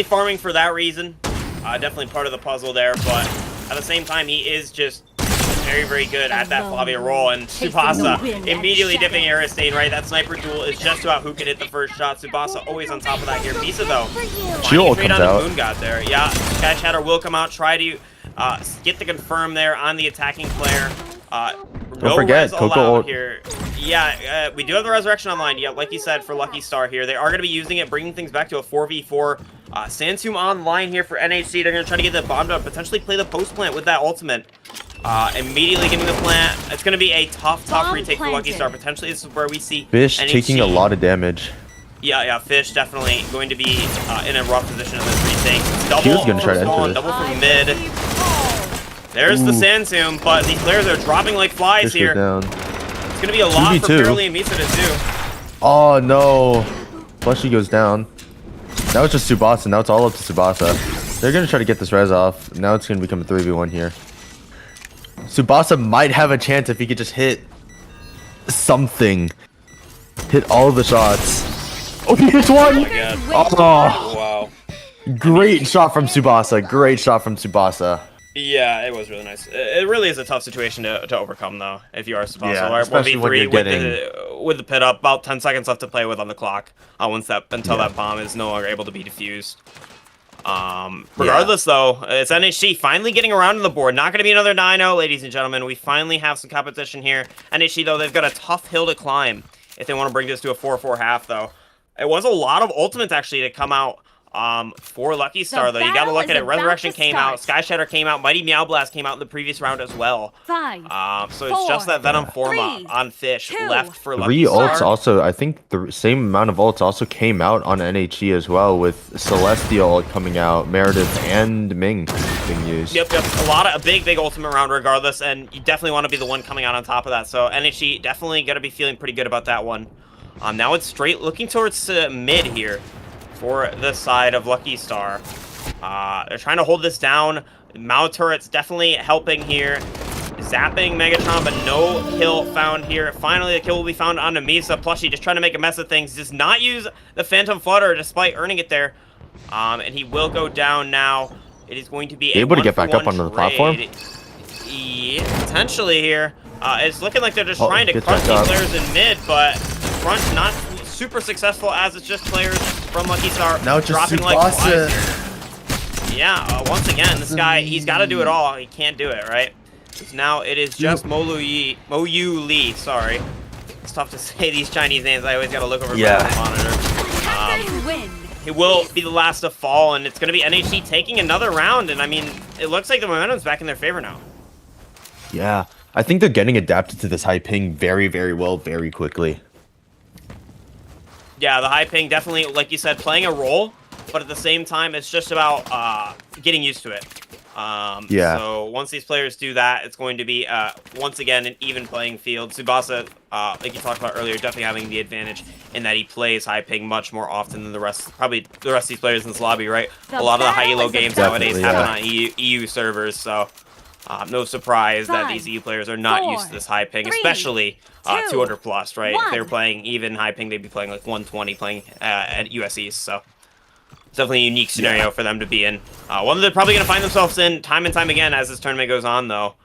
farming for that reason. Definitely part of the puzzle there, but at the same time, he is just very, very good at that Flavia roll. And Tsubasa immediately dipping Aristane, right? That sniper duel is just about who can hit the first shot. Tsubasa always on top of that here. Misa, though, Shield comes on out. The Moon God there. Yeah, Sky Chatter will come out, try to get the confirm there on the attacking player. Don't forget, Coco here. Yeah, we do have the Resurrection online. Yeah, like you said, for Lucky Star here. They are going to be using it, bringing things back to a 4v4. Sandsum online here for NHC. They're going to try to get the bomb to potentially play the post plant with that ultimate. Immediately getting the plant. It's going to be a tough retake for Lucky Star. Potentially, this is where we see Fish NHC taking a lot of damage. Yeah, Fish definitely going to be in a rough position in this retake. He was going to try to enter double from mid. There's the Sandsum, but these players are dropping like flies Fish here. Down. It's going to be a lot for Paralee and Misa to do. Oh, no. Flushy goes down. Now it's just Tsubasa. Now it's all up to Tsubasa. They're going to try to get this res off. Now it's going to become a 3v1 here. Tsubasa might have a chance if he could just hit something. Hit all the shots. Oh, he hits one! Oh, oh, wow. Great shot from Tsubasa. Great shot from Tsubasa. Yeah, it was really nice. It really is a tough situation to overcome, though, if you are Tsubasa. Yeah, Or especially when 1v3 you're getting with the pit up, about 10 seconds left to play with on the clock. Until Yeah. that bomb is no longer able to be defused. Yeah. Regardless, though, it's NHG finally getting around to the board. Not going to be another 9-0, ladies and gentlemen. We finally have some competition here. NHG, though, they've got a tough hill to climb if they want to bring this to a 4-4 half, though. It was a lot of ultimates, actually, to come out for Lucky Star, though. You got to look at it. Resurrection came out. Sky Shatter came out. Mighty Meow Blast came out in the previous round as well. 5, So it's just that Venom form 3, on Fish 2, left for 3 Lucky ults Star. also, I think the same amount of ults also came out on NHE as well, with Celestial ult coming out, Meredith and Ming being used. Yep. A big ultimate round regardless, and you definitely want to be the one coming out on top of that. So NHG definitely going to be feeling pretty good about that one. Now it's straight looking towards mid here for the side of Lucky Star. They're trying to hold this down. Mao turret's definitely helping here. Zapping Megatron, but no kill found here. Finally, the kill will be found on Misa. Plushie just trying to make a mess of things. Does not use the Phantom Flutter despite earning it there. And he will go down now. It is going to be able to get back up onto the platform? Yeah, potentially here. It's looking like they're just trying to get crush back these up. players in mid, but crunch not super successful as it's just players from Lucky Star Now it's just dropping like Tsubasa. flies here. Yeah, once again, this guy, he's got to do it all. He can't do it, right? Now it is just Mo Yu Lee, sorry. It's tough to say these Chinese names. I always got to look over Yeah. my monitor. Attackers win. He will be the last to fall, and it's going to be NHC taking another round, and I mean, it looks like the momentum's back in their favor now. Yeah, I think they're getting adapted to this high ping very, very well, very quickly. Yeah, the high ping definitely, like you said, playing a role, but at the same time, it's just about getting used to it. Yeah. So once these players do that, it's going to be, once again, an even playing field. Tsubasa, like you talked about earlier, definitely having the advantage in that he plays high ping much more often than the rest, probably the rest of these players in this lobby, right? The A lot of the battle high-elo is games about nowadays to happen start. on EU servers, so no surprise that these 5, EU players are not used to 4, this high ping, 3, especially 2, 200 plus, right? If they were 1. playing even high ping, they'd be playing like 120 playing at US East, so it's definitely a unique scenario for them to be in. One that they're probably going to find themselves in time and time again as this tournament goes on, though.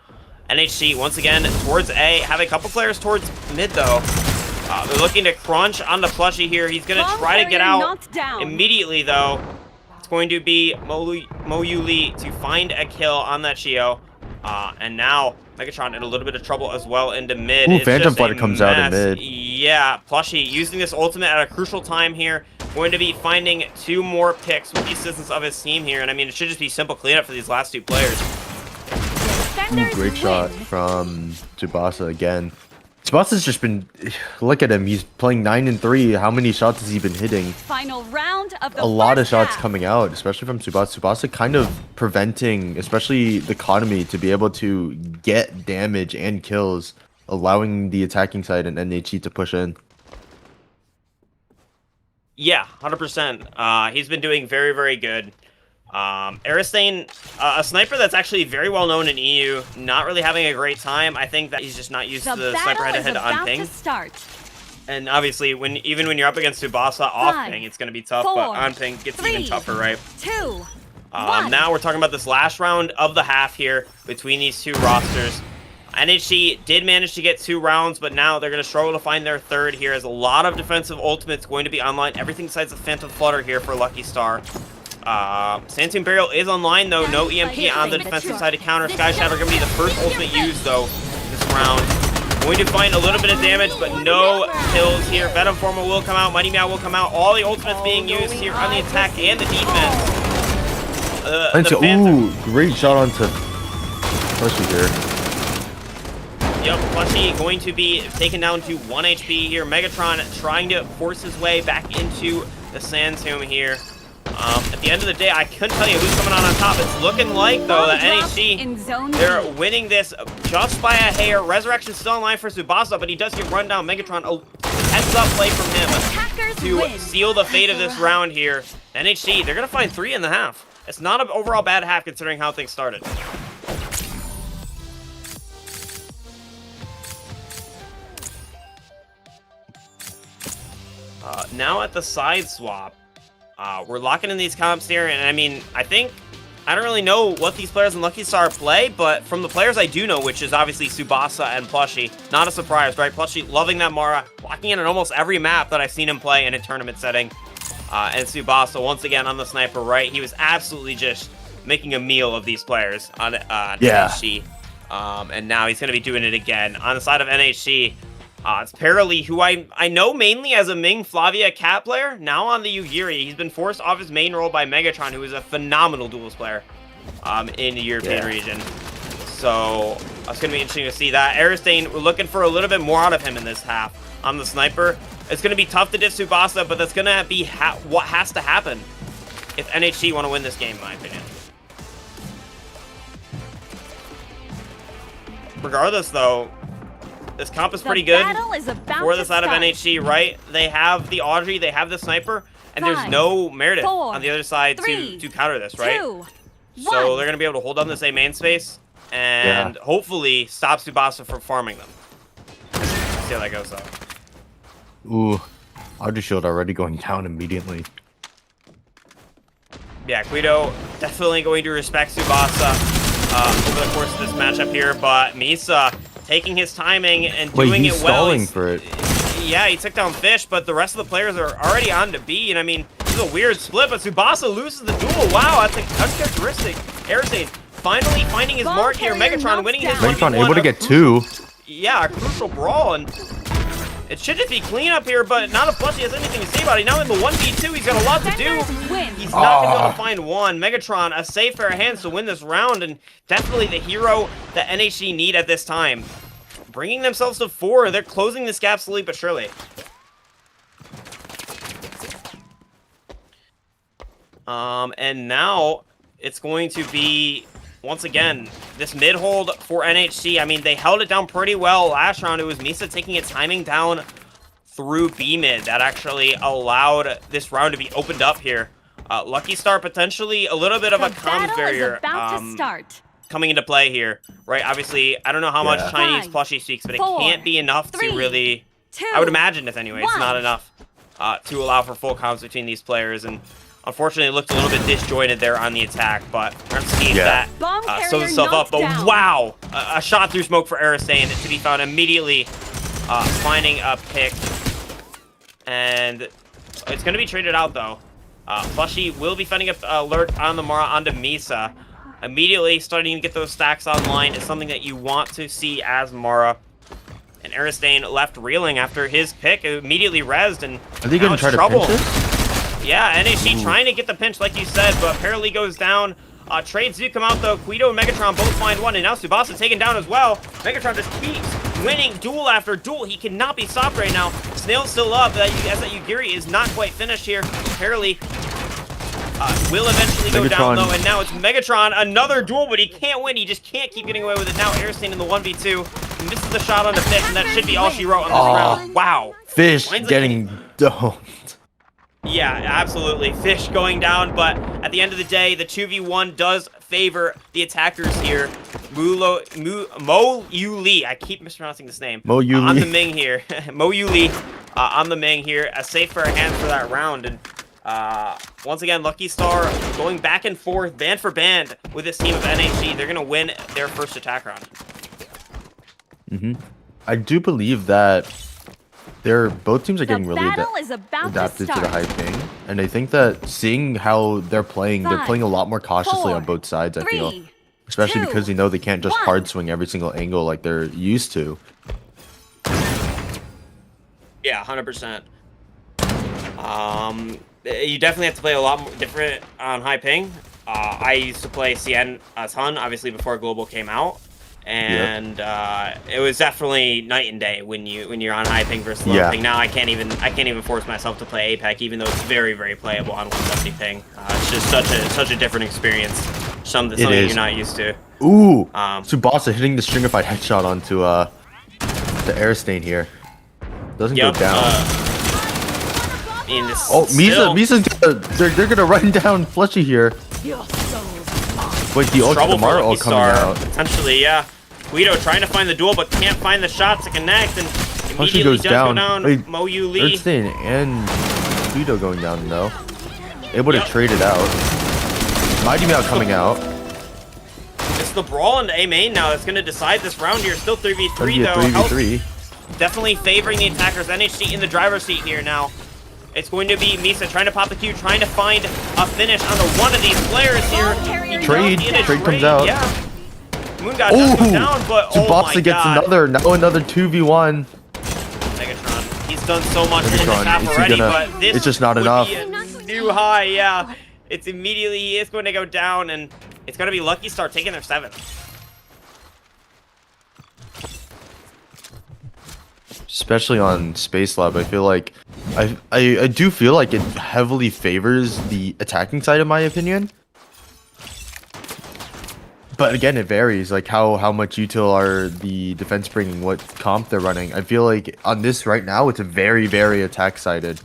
NHC, once again, towards A. Have a couple players towards mid, though. They're looking to crunch on the Plushie here. He's going to Bomb try to get carrier out knocked down. immediately, though. It's going to be Mo Yu Lee to find a kill on that Chio. And now Megatron in a little bit of trouble as well into mid. Ooh, It's Phantom just a Flutter comes out in mess. mid. Yeah, Plushie using this ultimate at a crucial time here. Going to be finding 2 more picks with the assistance of his team here. And I mean, it should just be simple cleanup for these last 2 players. Defenders Great shot win. from Tsubasa again. Tsubasa's just been, look at him, he's playing 9 and 3. How many shots has he been hitting? Final round of the A lot of first shots half. coming out, especially from Tsubasa. Tsubasa kind of preventing, especially the economy, to be able to get damage and kills, allowing the attacking side and NHE to push in. Yeah, 100%. He's been doing very, very good. Aristane, a sniper that's actually very well known in EU, not really having a great time. I think that he's just not used The to the sniper battle is head-to-head on about ping. to start. And obviously, even when you're up against Tsubasa off 5, ping, it's going to be tough, but 4, on ping gets 3, even tougher, right? 2, 1. Now we're talking about this last round of the half here between these 2 rosters. NHC did manage to get 2 rounds, but now they're going to struggle to find their third here as a lot of defensive ultimates going to be online. Everything besides the Phantom Flutter here for Lucky Star. Santoon Burial is online, though. No EMP on the defensive side to counter. Sky Shadow going to be the first ultimate used, though, this round. Going to find a little bit of damage, but no kills here. Venom Former will come out. Mighty Meow will come out. All the ultimates being used here on the attack and the defense. The Phantom. Ooh, great shot onto Plushie here. Yep, Plushie going to be taken down to 1 HP here. Megatron trying to force his way back into the Sand Tomb here. At the end of the day, I couldn't tell you who's coming on top. It's looking like, though, that Bomb drop NHC, in zone they're B. winning this just by a hair. Resurrection's still in line for Tsubasa, but he does get run down. Megatron, a heads-up play from him Attackers to win. seal the fate of this round here. NHC, they're going to find 3 in the half. It's not an overall bad half considering how things started. Now at the side swap, we're locking in these comps here, and I mean, I think I don't really know what these players in Lucky Star play, but from the players I do know, which is obviously Tsubasa and Plushie, not a surprise, right? Plushie loving that Mara, locking in on almost every map that I've seen him play in a tournament setting. And Tsubasa, once again, on the sniper, right? He was absolutely just making a meal of these players on NHC. And now he's going to be doing it again. On the side of NHC, it's Paralee, who I know mainly as a Ming Flavia Cat player. Now on the Yugiri, he's been forced off his main role by Megatron, who is a phenomenal duelist player in the European region. So it's going to be interesting to see that. Aristain, we're looking for a little bit more out of him in this half. On the sniper, it's going to be tough to diff Tsubasa, but that's going to be what has to happen if NHC want to win this game, in my opinion. Regardless, though, this comp is pretty good for the side of NHC, right? They have the Audrey, they have the sniper, and there's no Meredith on the other side to counter this, right? So they're going to be able to hold on this A main space and hopefully stop Tsubasa from farming them. Let's see how that goes, though. Ooh, Audrey shield already going down immediately. Yeah, Guido definitely going to respect Tsubasa over the course of this matchup here, but Misa taking his timing and doing it well. Stalling for it. Yeah, he took down Fish, but the rest of the players are already on to B, and I mean, this is a weird split, but Tsubasa loses the duel. Wow, that's uncharacteristic. Aristain finally finding his mark here. Megatron winning his 1v1. Megatron able to get 2. Yeah, a crucial brawl, and it should just be clean up here, but not if Plushie has anything to say about it. Now in the 1v2, he's got a lot to do. He's not going to be able to find one. Megatron, a safe pair of hands to win this round, and definitely the hero that NHC need at this time. Bringing themselves to 4. They're closing this gap slowly but surely. And now it's going to be, once again, this mid hold for NHC. I mean, they held it down pretty well last round. It was Misa taking its timing down through B mid that actually allowed this round to be opened up here. Lucky Star potentially a little bit of a comms barrier coming into play here, right? Obviously, I don't know how much Chinese Plushie speaks, but it can't be enough to really, I would imagine this anyway, it's not enough to allow for full comms between these players, and unfortunately it looked a little bit disjointed there on the attack, but we're going to see if that sews itself up. But wow, a shot through smoke for Aristain to be found immediately, finding a pick, and it's going to be traded out though. Plushie will be finding an alert on the Mara onto Misa. Immediately starting to get those stacks online is something that you want to see as Mara. And Aristain left reeling after his pick, immediately rezzed, and are they going to try to pinch this? Yeah, NHC trying to get the pinch like you said, but Paralee goes down. Trades do come out though. Guido and Megatron both find one, and now Tsubasa taken down as well. Megatron just keeps winning duel after duel. He cannot be stopped right now. Snail's still up, as that Yugiri is not quite finished here. Paralee will eventually go down though, and now it's Megatron, another duel, but he can't win. He just can't keep getting away with it. Now Aristain in the 1v2 misses the shot on the Fish, and that should be all she wrote on this round. Wow. Fish getting domed. Yeah, absolutely. Fish going down, but at the end of the day, the 2v1 does favor the attackers here. Mo Yuli, I keep mispronouncing this name. Mo Yuli. On the Ming here. Mo Yuli on the Ming here. A safe pair of hands for that round. And once again, Lucky Star going back and forth, band for band with this team of NHG. They're going to win their first attack round. I do believe that both teams are getting really adapted to the high ping, and I think that seeing how they're playing a lot more cautiously on both sides, I feel. Especially because they know they can't just hard swing every single angle like they're used to. Yeah, 100%. You definitely have to play a lot more different on high ping. I used to play CN a ton, obviously before Global came out. And it was definitely night and day when you're on high ping versus low ping. Now I can't even force myself to play APEC, even though it's very, very playable on 170 ping. It's just such a different experience, something you're not used to. Ooh, Tsubasa hitting the stringified headshot onto the Aristain here. Doesn't go down. Misa's they're gonna run down Fletchy here. Wait, the ultra Mara all coming out. Potentially, yeah. Guido trying to find the duel, but can't find the shot to connect, and immediately goes down. Wait, Mo Yuli. Aristain and Guido going down though. Able to trade it out. Mighty Meow coming out. It's the brawl into A main now that's going to decide this round here. Still 3v3 Gonna be a though. 3v3. Health definitely favoring the attackers. NHC in the driver's seat here now. It's going to be Misa trying to pop the Q, trying to find a finish on the one of these players here. Trade comes out. Yeah. Moon God does go down, but oh my Tsubasa gets god. another 2v1. Megatron. He's done so much in this Megatron, half is he already, gonna- but this it's just not would enough. be a new high, yeah. It's immediately, he is going to go down, and it's going to be Lucky Star taking their 7th. Especially on Space Lab, I feel like I do feel like it heavily favors the attacking side, in my opinion. But again, it varies, like how much util are the defense bringing, what comp they're running. I feel like on this right now, it's very, very attack sided.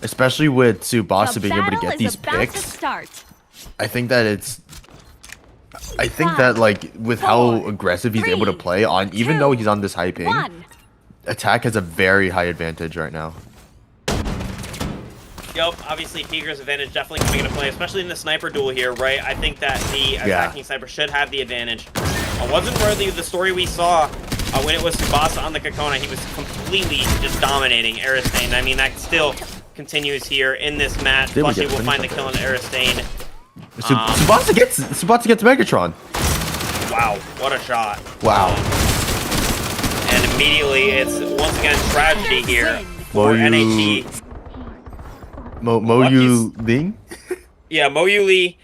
Especially with Tsubasa being able to get these picks. I think that like with how aggressive he's able to play on, even though he's on this high ping, attack has a very high advantage right now. Yup, obviously Tiger's advantage definitely coming into play, especially in the sniper duel here, right? I think that the attacking sniper should have the advantage. I wasn't worthy of the story we saw when it was Tsubasa on the Kakona. He was completely just dominating Aristane. I mean, that still continues here in this match. Flushy will find the kill on Aristane. Tsubasa gets Megatron. Wow, what a shot. Wow. And immediately it's once again tragedy here for NHE. Mo Yu Ling? Yeah, Mo Yu Lee.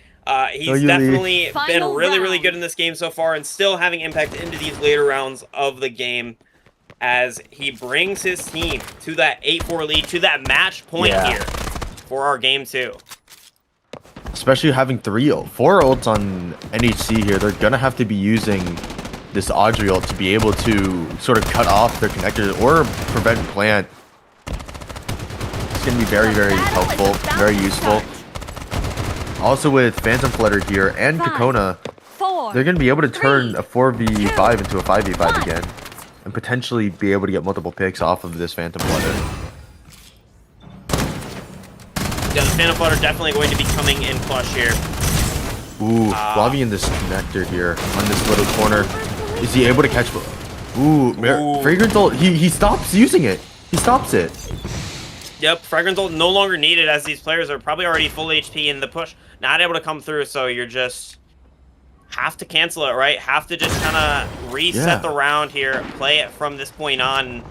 He's definitely been Final really round. good in this game so far and still having impact into these later rounds of the game as he brings his team to that 8-4 lead, to that match point here for our game 2. Especially having 4 ults on NHC here, they're gonna have to be using this Audrey ult to be able to sort of cut off their connectors or prevent plant. It's gonna be very, very helpful, very useful. Also with Phantom Flutter here and Kakona, they're gonna be able to turn a 4v5 into a 5v5 again, and potentially be able to get multiple picks off of this Phantom Flutter. Yeah, the Phantom Flutter definitely going to be coming in clutch here. Ooh, Flavi in this connector here on this little corner. Is he able to catch? Ooh, Fragrance ult. He stops using it. He stops it. Yep, Fragrance ult no longer needed as these players are probably already full HP in the push, not able to come through, so you're just have to cancel it, right? Have to just kind of reset the round here, play it from this point on.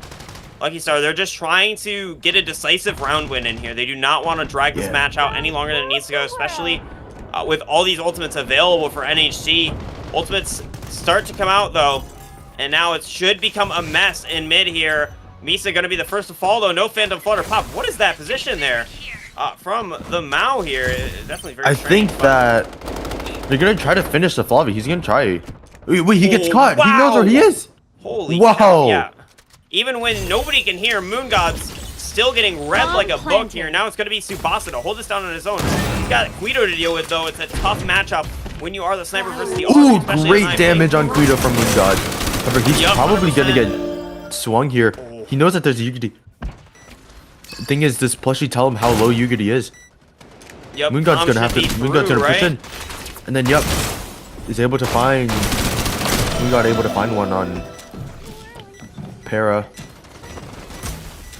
Lucky Star, they're just trying to get a decisive round win in here. They do not want to drag this match out any longer than it needs to go, especially with all these ultimates available for NHC. Ultimates start to come out, though, and now it should become a mess in mid here. Misa going to be the first to fall, though. No Phantom Flutter pop. What is that position there from the Mao here? Definitely very strange, think that they're going to try to finish the Flavi. He's going to try. Wait, he gets caught. Wow. He knows where he is. Holy Whoa. cow, yeah. Even when nobody can hear, Moon God's still getting read like a book here. Now it's going to be Tsubasa to hold this down on his own. He's got Guido to deal with, though. It's a tough matchup when you are the sniper versus the Ooh, especially great damage on Guido from Moon God. However, he's probably going to get swung here. He knows that there's a Yugiri. The thing is, does Plushie tell him how low Yugiri is? Yep, Moon God's gonna have to. Moon God's gonna push in, and then is able to find. Moon God able to find one on Para.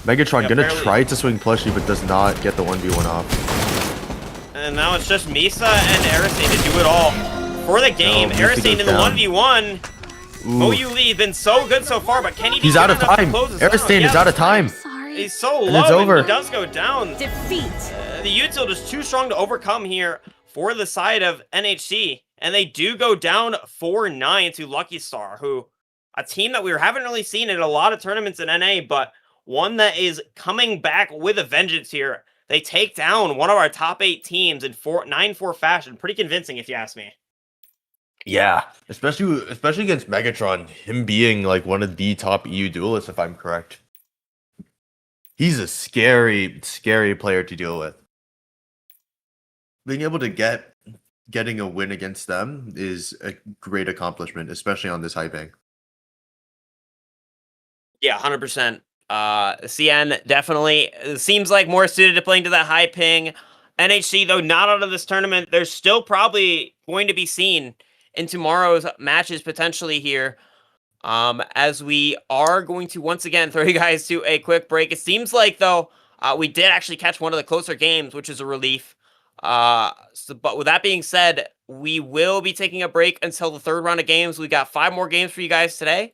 Megatron gonna try to swing Plushie, but does not get the 1v1 off. And now it's just Misa and Aristane to do it all for the game. Aristane in the 1v1. Mo Yu Lee been so good so far, but can he? He's out of time. Aristane is out of time. He's so low, and it's over. He does go down. Defeat. The util is too strong to overcome here for the side of NHC, and they do go down 4-9 to Lucky Star, who a team that we haven't really seen in a lot of tournaments in NA, but one that is coming back with a vengeance here. They take down one of our top 8 teams in 9-4 fashion. Pretty convincing, if you ask me. Yeah, especially against Megatron, him being like one of the top EU duelists, if I'm correct. He's a scary player to deal with. Being able to getting a win against them is a great accomplishment, especially on this high ping. Yeah, 100%. CN definitely seems like more suited to playing to that high ping. NHC, though not out of this tournament, they're still probably going to be seen in tomorrow's matches potentially here. As we are going to once again throw you guys to a quick break. It seems like, though, we did actually catch one of the closer games, which is a relief. But with that being said, we will be taking a break until the third round of games. We got 5 more games for you guys today.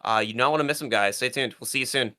You don't want to miss them, guys. Stay tuned. We'll see you soon.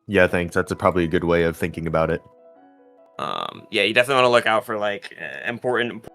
Yeah, thanks. That's probably a good way of thinking about it. Yeah, you definitely want to look out for like important.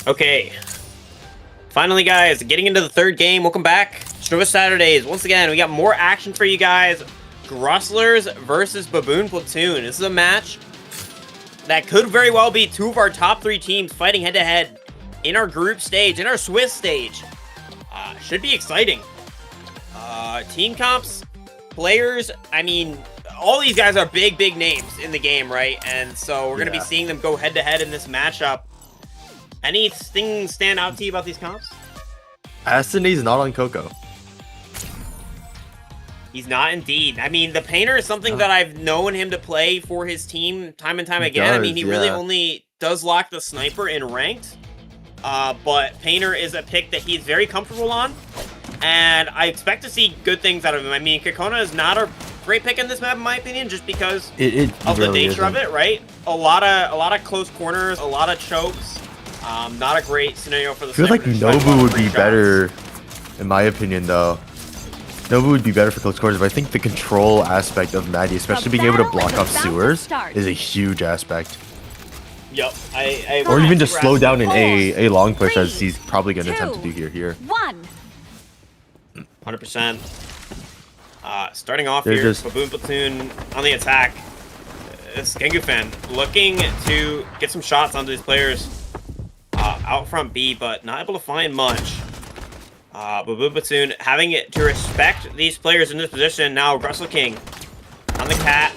Okay. Finally, guys, getting into the third game. Welcome back. Strinova Saturdays. Once again, we got more action for you guys. Grusslers versus Baboon Platoon. This is a match that could very well be two of our top 3 teams fighting head-to-head in our group stage, in our Swiss stage. Should be exciting. Team comps, players, I mean, all these guys are big names in the game, right? And so we're going to be seeing them go head-to-head in this matchup. Anything stand out to you about these comps? Astane's not on Coco. He's not indeed. I mean, the Painter is something that I've known him to play for his team time and time again. I mean, he really only does lock the sniper in ranked. But Painter is a pick that he's very comfortable on. And I expect to see good things out of him. I mean, Kokona is not a great pick in this map, in my opinion, just because of the nature of it, right? A lot of close corners, a lot of chokes. Not a great scenario for the I feel like Nobu would be better, in my opinion, though. Nobu would be better for close quarters, but I think the control aspect of Maddie, especially being able to block off sewers, is a huge aspect. Yep. Or even just slow down an A long push, as he's probably going to attempt to do here. 100%. Starting off here, Baboon Platoon on the attack. Xinghui fan looking to get some shots onto these players out front B, but not able to find much. Baboon Platoon having it to respect these players in this position. Now Russell King on the cat,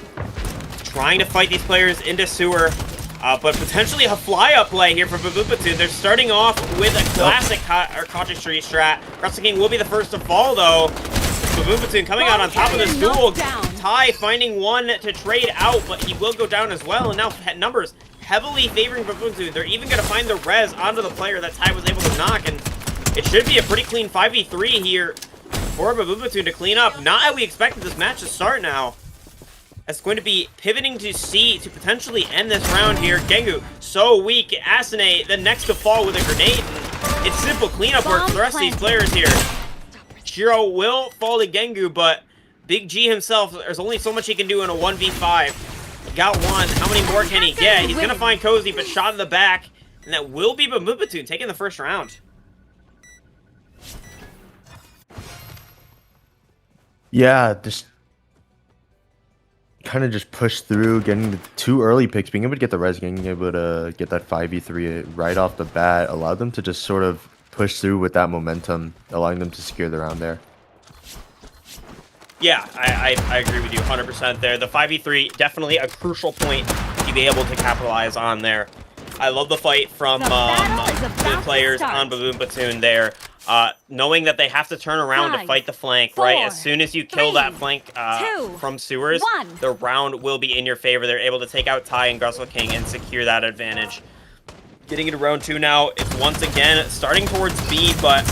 trying to fight these players into sewer, but potentially a fly-up play here for Baboon Platoon. They're starting off with a classic Cottage Street strat. Russell King will be the first to fall, though. Baboon Platoon coming out on top of this duel. Ty finding one to trade out, but he will go down as well. And now numbers heavily favoring Baboon Platoon. They're even going to find the res onto the player that Ty was able to knock, and it should be a pretty clean 5v3 here for Baboon Platoon to clean up. Not how we expected this match to start now. It's going to be pivoting to C to potentially end this round here. Gengu, so weak. Asane, the next to fall with a grenade. And it's simple cleanup work for the rest of these players here. Shiro will fall to Gengu, but Big G himself, there's only so much he can do in a 1v5. Got one. How many more can he get? He's going to find Cozy, but shot in the back. And that will be Baboon Platoon taking the first round. Yeah, just kind of just push through, getting the 2 early picks, being able to get the res, being able to get that 5v3 right off the bat, allowed them to just sort of push through with that momentum, allowing them to secure the round there. Yeah, I agree with you 100% there. The 5v3, definitely a crucial point to be able to capitalize on there. I love the fight from the players on Baboon Platoon there. Knowing that they have to turn around to fight the flank, right? As soon as you kill that flank from sewers, the round will be in your favor. They're able to take out Ty and Grussel King and secure that advantage. Getting into round 2 now, it's once again starting towards B, but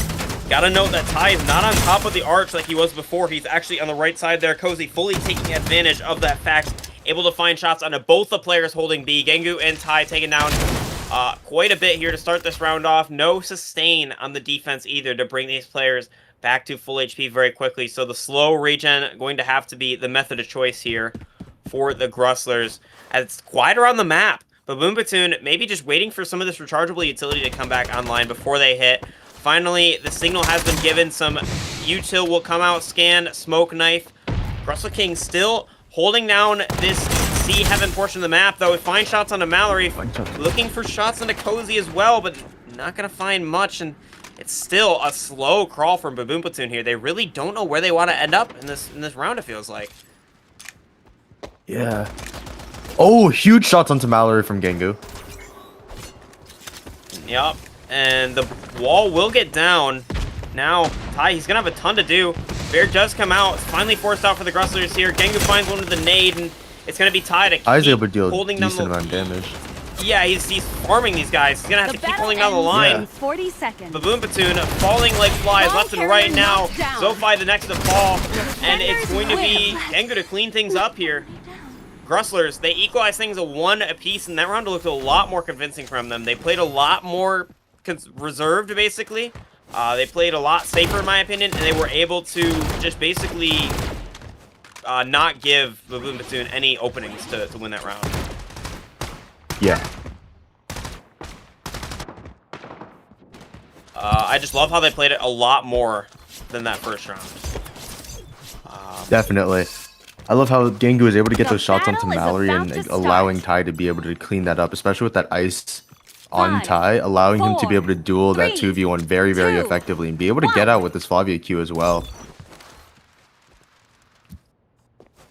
gotta note that Ty is not on top of the arch like he was before. He's actually on the right side there. Cozy fully taking advantage of that fact. Able to find shots onto both the players holding B. Gengu and Ty taking down quite a bit here to start this round off. No sustain on the defense either to bring these players back to full HP very quickly. So the slow regen going to have to be the method of choice here for the Grusslers. As it's quieter on the map. Baboon Platoon maybe just waiting for some of this rechargeable utility to come back online before they hit. Finally, the signal has been given. Some util will come out, scan, smoke knife. Grussel King still holding down this Sea Heaven portion of the map, though. We find shots onto Mallory. Looking for shots onto Cozy as well, but not going to find much. And it's still a slow crawl from Baboon Platoon here. They really don't know where they want to end up in this round, it feels like. Yeah. Oh, huge shots onto Mallory from Gengu. Yep. And the wall will get down. Now, Tai, he's going to have a ton to do. Bear does come out, finally forced out for the Grustlers here. Gengu finds one with the nade, and it's going to be Tai to Tai's keep able to deal holding them. decent amount of damage. Yeah, he's farming these guys. He's going to have The to keep battle holding down the ends line. in 40 seconds. Baboon Platoon falling like flies Long left and right carrier now. knocked down. Zophai the next to fall, and it's Defenders going to be win. Gengu to clean things up here. Grustlers, they equalized things a 1 apiece, and that round looked a lot more convincing from them. They played a lot more reserved, basically. They played a lot safer, in my opinion, and they were able to just basically not give Baboon Platoon any openings to win that round. Yeah. I just love how they played it a lot more than that first round. Definitely. I love how Gengu was able to get The those shots onto battle is Mallory about and to allowing start. Tai to be able to clean that up, especially with that ice on 5, Tai, allowing him to be 4, able to duel that 3, 2v1 very, very 2, effectively and be able to get 1. out with this Flavia Q as well.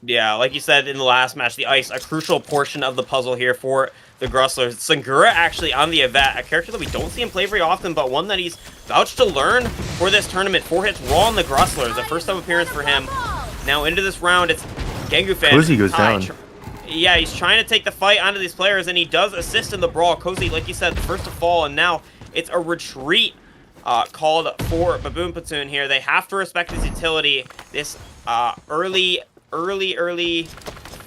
Yeah, like you said in the last match, the ice, a crucial portion of the puzzle here for the Grustlers. Sangura actually on the Yvette, a character that we don't see him play very often, but one that he's vouched to learn for this tournament. 4 hits raw on the Grustlers, the first time appearance for him. Now into this round, it's Gengu fan. Cozy goes Tai down. Yeah, he's trying to take the fight onto these players, and he does assist in the brawl. Cozy, like you said, the first to fall, and now it's a retreat called for Baboon Platoon here. They have to respect his utility. This early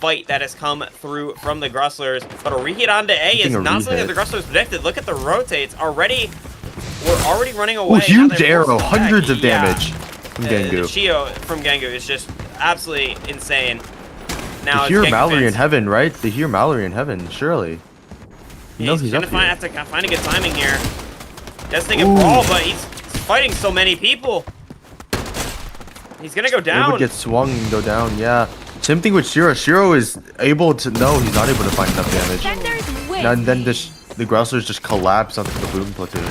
fight that has come through from the Grustlers, but a reheat onto A is not something that the Grustlers predicted. Look at the rotates already. We're already running away. Oh, Now huge they're arrow, forced back. hundreds of Yeah. damage from The Gengu. Chio from Gengu is just absolutely insane. Now They it's hear Gengu Mallory in fans. heaven, right? They hear Mallory in heaven, surely. You know He's he's gonna up here. have to find a good timing here. Does take a Ooh. brawl, but he's fighting so many people. He's gonna go Able down. to get swung and go down, yeah. Same thing with Shiro. Shiro is able to... No, he's not able to find enough damage. Defenders win. And then the Grustlers just collapse onto the Baboon Platoon.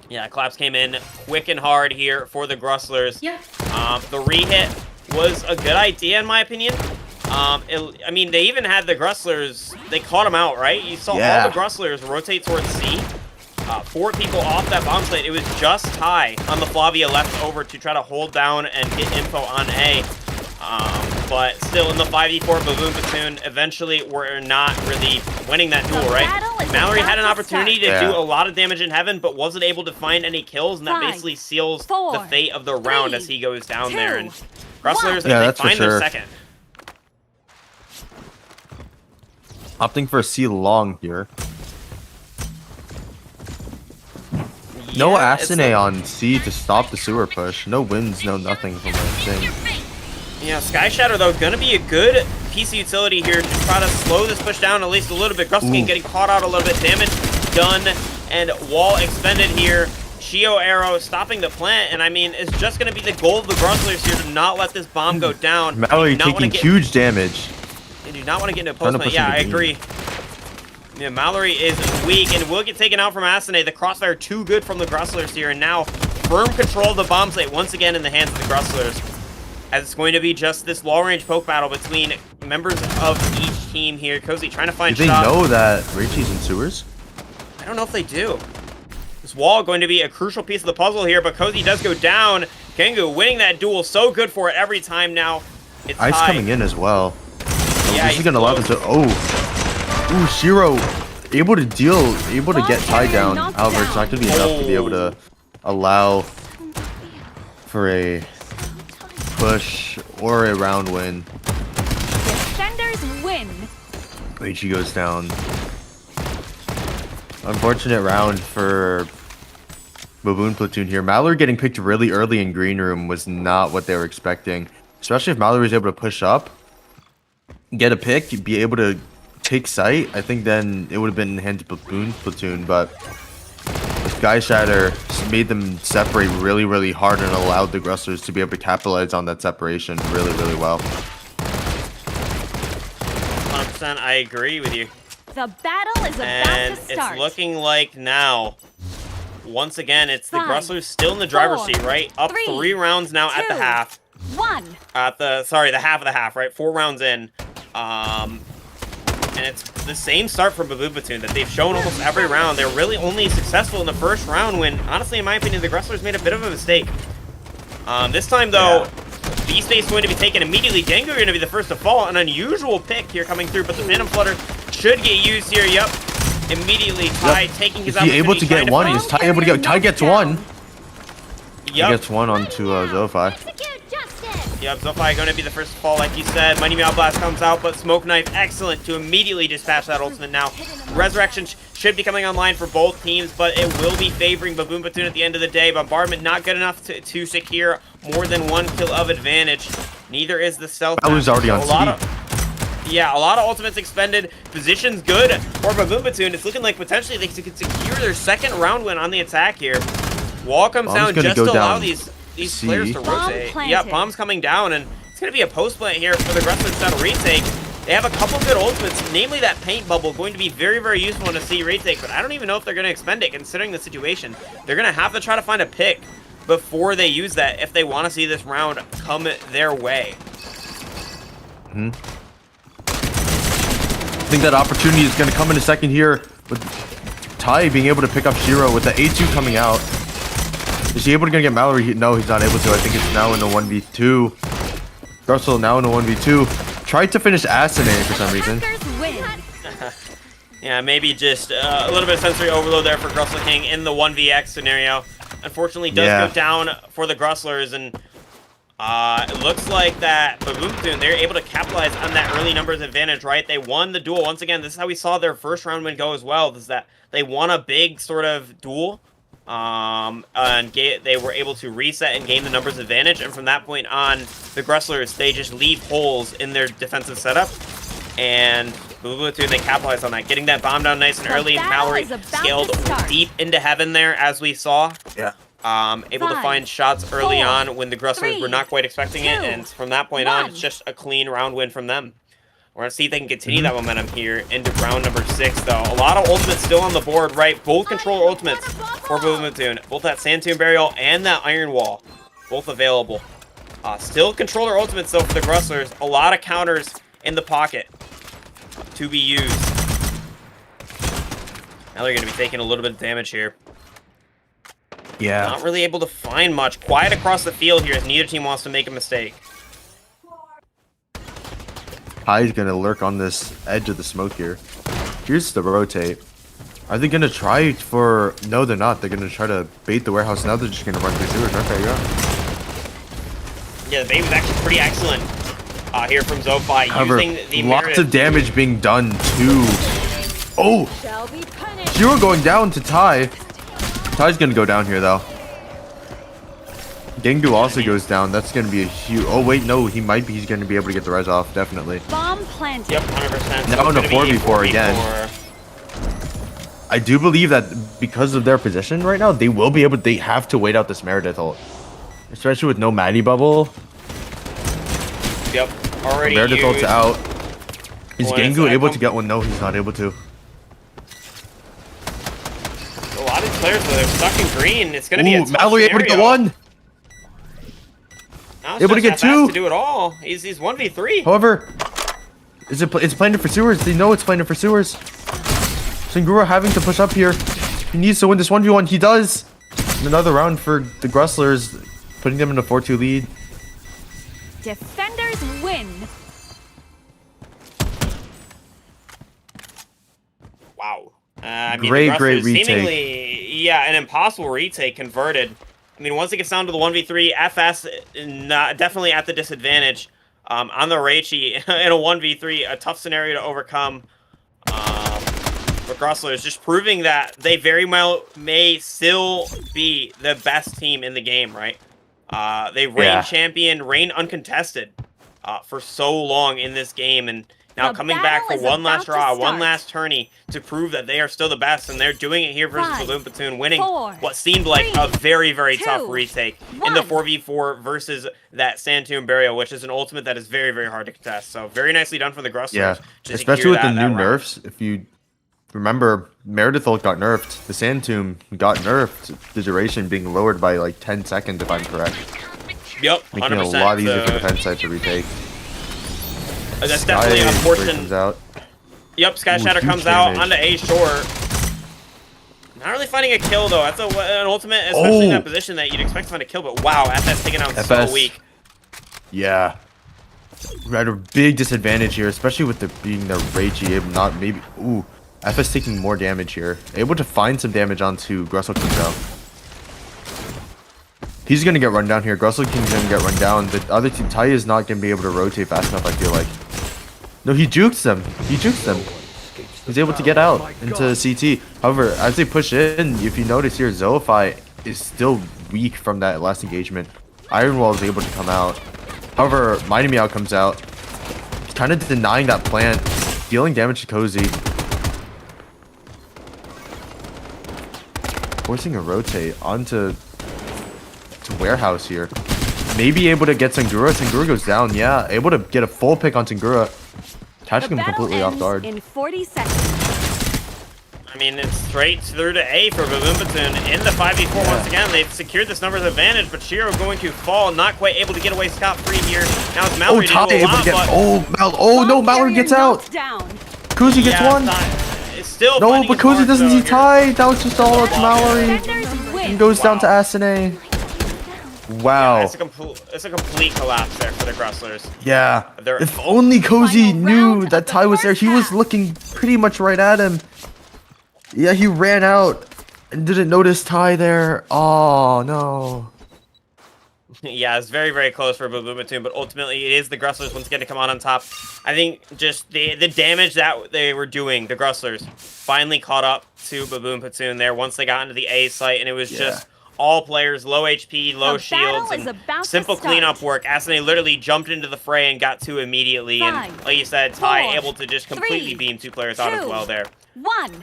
Yeah, claps came in quick and hard here for the Grustlers. Yeah. The re-hit was a good idea in my opinion. I mean, they even had the Grustlers, they caught them out, right? You saw Yeah. all the Grustlers rotate towards C. 4 people off that bomb slate. It was just Tai on the Flavia left over to try to hold down and get info on A. But still in the 5v4 Baboon Platoon, eventually we're not really winning that duel, The right? battle is Mallory about had an to opportunity to start. do Yeah. a lot of damage in heaven, but wasn't able to find any kills, and that 5, basically seals 4, the fate of the round as 3, he goes down 2, there. And Grustlers, Yeah, they that's for find their sure. second. Opting for a C long here. No Yeah, it's Asune on C to stop the sewer push. No wins, no nothing from what I'm saying. Yeah, Sky Shatter, though, going to be a good piece of utility here to try to slow this push down at least a little bit. Gruskin Ooh. getting caught out a little bit. Damage done and wall expended here. Shio Arrow stopping the plant, and I mean, it's just going to be the goal of the Grustlers here to not let this bomb go down. Mallory They do not wanna taking get- huge damage. They do not want to get into a Trying to post push plant. Yeah, into I B. agree. Yeah, Mallory is weak and will get taken out from Asune. The crossfire too good from the Grustlers here, and now firm control of the bomb slate once again in the hands of the Grustlers. As it's going to be just this long-range poke battle between members of each team here. Cozy trying to find Do they shots. know that Reichi's in sewers? I don't know if they do. This wall going to be a crucial piece of the puzzle here, but Cozy does go down. Gengu winning that duel, so good for it every time now. It's Ice tied. coming in as well. Yeah, This is he's gonna allow them close. to... Oh! Ooh, Shiro able to deal, able to get tied down. However, it's not gonna be enough to be able to allow for a push or a round win. Defenders win. Reichi goes down. Unfortunate round for Baboon Platoon here. Mallory getting picked really early in green room was not what they were expecting. Especially if Mallory was able to push up, get a pick, be able to take sight. I think then it would have been in the hands of Baboon Platoon, but the Sky Shatter made them separate really, really hard and allowed the Grustlers to be able to capitalize on that separation really, really well. 100%, I agree with you. The battle is about And to start. it's looking like now, once again, it's the 5, Grustlers still in the driver's 4, seat, right? Up 3, 3 rounds now at the 2, half. 1. The half of the half, right? 4 rounds in. And it's the same start from Baboon Platoon that they've shown almost every round. They're really only successful in the first round when, honestly, in my opinion, the Grustlers made a bit of a mistake. This time, though, B-Space is going to be taken immediately. Xinghui going to be the first to fall. An unusual pick here coming through, but the Phantom Flutter should get used here. Yep. Immediately, Ty taking his opportunity. Is he able to get one? Is Ty able to get? Ty gets one. Yep. He gets one onto Zophai. Yep, Zophai going to be the first to fall, like you said. Mighty Meow Blast comes out, but Smoke Knife, excellent to immediately dispatch that ultimate now. Resurrection should be coming online for both teams, but it will be favoring Baboon Platoon at the end of the day. Bombardment not good enough to secure more than 1 kill of advantage. Neither is the Stealth. That was already on speed. Yeah, a lot of ultimates expended. Position's good for Baboon Platoon. It's looking like potentially they could secure their second round win on the attack here. Wall comes down just to allow these players to rotate. Yeah, bomb's coming down, and it's going to be a post plant here for the Grustlers to retake. They have a couple good ultimates, namely that paint bubble, going to be very, very useful to see retake, but I don't even know if they're going to expend it considering the situation. They're going to have to try to find a pick before they use that if they want to see this round come their way. I think that opportunity is going to come in a second here with Ty being able to pick up Shiro with the A2 coming out. Is he able to get Mallory? No, he's not able to. I think it's now in a 1v2. Grussel now in a 1v2. Tried to finish Assassinating for some reason. Yeah, maybe just a little bit of sensory overload there for Grussel King in the 1vx scenario. Unfortunately, does go down for the Grustlers, and it looks like that Baboon Platoon, they're able to capitalize on that early numbers advantage, right? They won the duel. Once again, this is how we saw their first round win go as well, is that they won a big sort of duel. And they were able to reset and gain the numbers advantage, and from that point on, the Grustlers, they just leave holes in their defensive setup, and Baboon Platoon, they capitalize on that, getting that bomb down nice and early. Mallory scaled deep into heaven there, as we saw. Yeah. Able to find shots early on when the Grustlers were not quite expecting it, and from that point on, it's just a clean round win from them. We're going to see if they can continue that momentum here into round number 6, though. A lot of ultimates still on the board, right? Both controller ultimates for Baboon Platoon. Both that Sand Tomb Burial and that Iron Wall. Both available. Still controller ultimates, though, for the Grustlers. A lot of counters in the pocket to be used. Now they're going to be taking a little bit of damage here. Yeah. Not really able to find much. Quiet across the field here as neither team wants to make a mistake. Ty's gonna lurk on this edge of the smoke here. Here's the rotate. Are they gonna try for... No, they're not. They're gonna try to bait the warehouse. Now they're just gonna run through sewers. Okay, yeah. Yeah, the bait was actually pretty excellent here from Zophai. However, using the lots of damage being done to... Oh! Shiro going down to Ty. Ty's gonna go down here, though. Xinghui also goes down. That's going to be a huge... Oh, wait, no. He might be. He's going to be able to get the res off, definitely. Bomb planted. Yep, 100%. Now in a 4v4 again. I do believe that because of their position right now, they will be able... They have to wait out this Meredith ult. Especially with no Maddie bubble. Yep, already Meredith ult's out. Is Xinghui able to get one? No, he's not able to. A lot of these players, though, they're stuck in green. It's going to be a tough Mallory able to get one! Able to get two. To do it all. He's 1v3. However, it's planted for sewers. They know it's planted for sewers. Xinghui having to push up here. He needs to win this 1v1. He does. Another round for the Grustlers, putting them in a 4-2 lead. Defenders win. Wow. I mean, great retake. Seemingly, yeah, an impossible retake converted. I mean, once it gets down to the 1v3, FS definitely at the disadvantage on the Reichi in a 1v3, a tough scenario to overcome. But Grustlers just proving that they very well may still be the best team in the game, right? They reign champion, reign uncontested for so long in this game, and now coming back for one last draw, one last tourney to prove that they are still the best, and they're doing it here versus Baboon Platoon, winning what seemed like a very, very tough retake in the 4v4 versus that Sand Tomb Burial, which is an ultimate that is very, very hard to contest. So very nicely done for the Grustlers. Yeah, especially with the new nerfs. If you remember, Meredith ult got nerfed. The Sand Tomb got nerfed. The duration being lowered by like 10 seconds, if I'm correct. Yep, 100%. Making it a lot easier for the defense side to retake. That's definitely a portion. Yep, Sky Ooh, Shatter huge comes out damage. onto A short. Not really finding a kill though. That's an ultimate, especially in that position that you'd expect to find a kill. But wow, FS taking out so FS. weak. Yeah. We're at a big disadvantage here, especially with the being the Ragey, able not maybe. Ooh, FS taking more damage here. Able to find some damage onto Grussel King though. He's gonna get run down here. Grussel King's gonna get run down. The other team, Tai is not gonna be able to rotate fast enough, I feel like. No, he jukes them. He jukes them. He's able to get out into CT. However, as they push in, if you notice here, Zoify is still weak from that last engagement. Ironwall is able to come out. However, Mighty Meow comes out. He's kind of denying that plant, dealing damage to Cozy. Forcing a rotate onto Warehouse here. Maybe able to get Sangura. Sangura goes down, yeah. Able to get a full pick on Sangura. Catching him completely off guard. In 40 seconds. I mean, it's straight through to A for Baboon in the 5v4 once again. They've secured this numbers advantage, but Shiro going to fall, not quite able to get away scot-free here. Now it's Mallory to do a lot, but no, Mallory gets out. Down. Cozy gets one. It's still No, finding but his Cozy mark, doesn't though, see here. Tai. That was just all up to Mallory. Defenders win. And goes down to Asane. Wow. It's a complete collapse there for the Grustlers. Yeah. They're- If only Cozy Final knew round that of the Tai was there. first He was half. looking pretty much right at him. Yeah, he ran out and didn't notice Tai there. Oh, no. Yeah, it's very, very close for Baboon, but ultimately it is the Grustlers once again to come on top. I think just the damage that they were doing, the Grustlers, finally caught up to Baboon Platoon there once they got into the A site, and it was just all players, low HP, low The shields, battle is and about to simple start. cleanup work. Asane literally jumped into the fray and got two immediately, and 5, like you said, Tai 4, able to just completely 3, beam two players out as 2, well there. 1.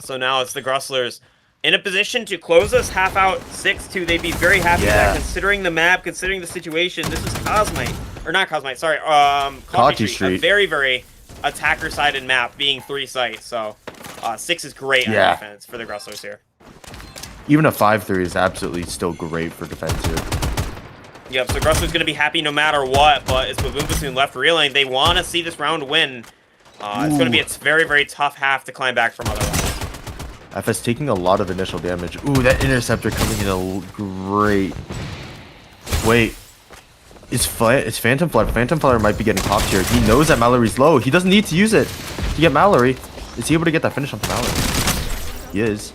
So now it's the Grustlers in a position to close this half out 6-2. They'd be very happy with that, considering the map, considering the situation. This is Cosmite, or not Cosmite, sorry, Coffee Street. A very, very attacker-sided map, being 3 sites. So 6 is great on defense for the Grustlers here. Even a 5-3 is absolutely still great for defense here. Yep, so Grustlers going to be happy no matter what, but it's Baboon Platoon left reeling. They want to see this round win. It's going to be a very, very tough half to climb back from otherwise. FS taking a lot of initial damage. Ooh, that interceptor coming in great. Wait. It's Phantom Flare. Phantom Flare might be getting popped here. He knows that Mallory's low. He doesn't need to use it to get Mallory. Is he able to get that finish onto Mallory? He is.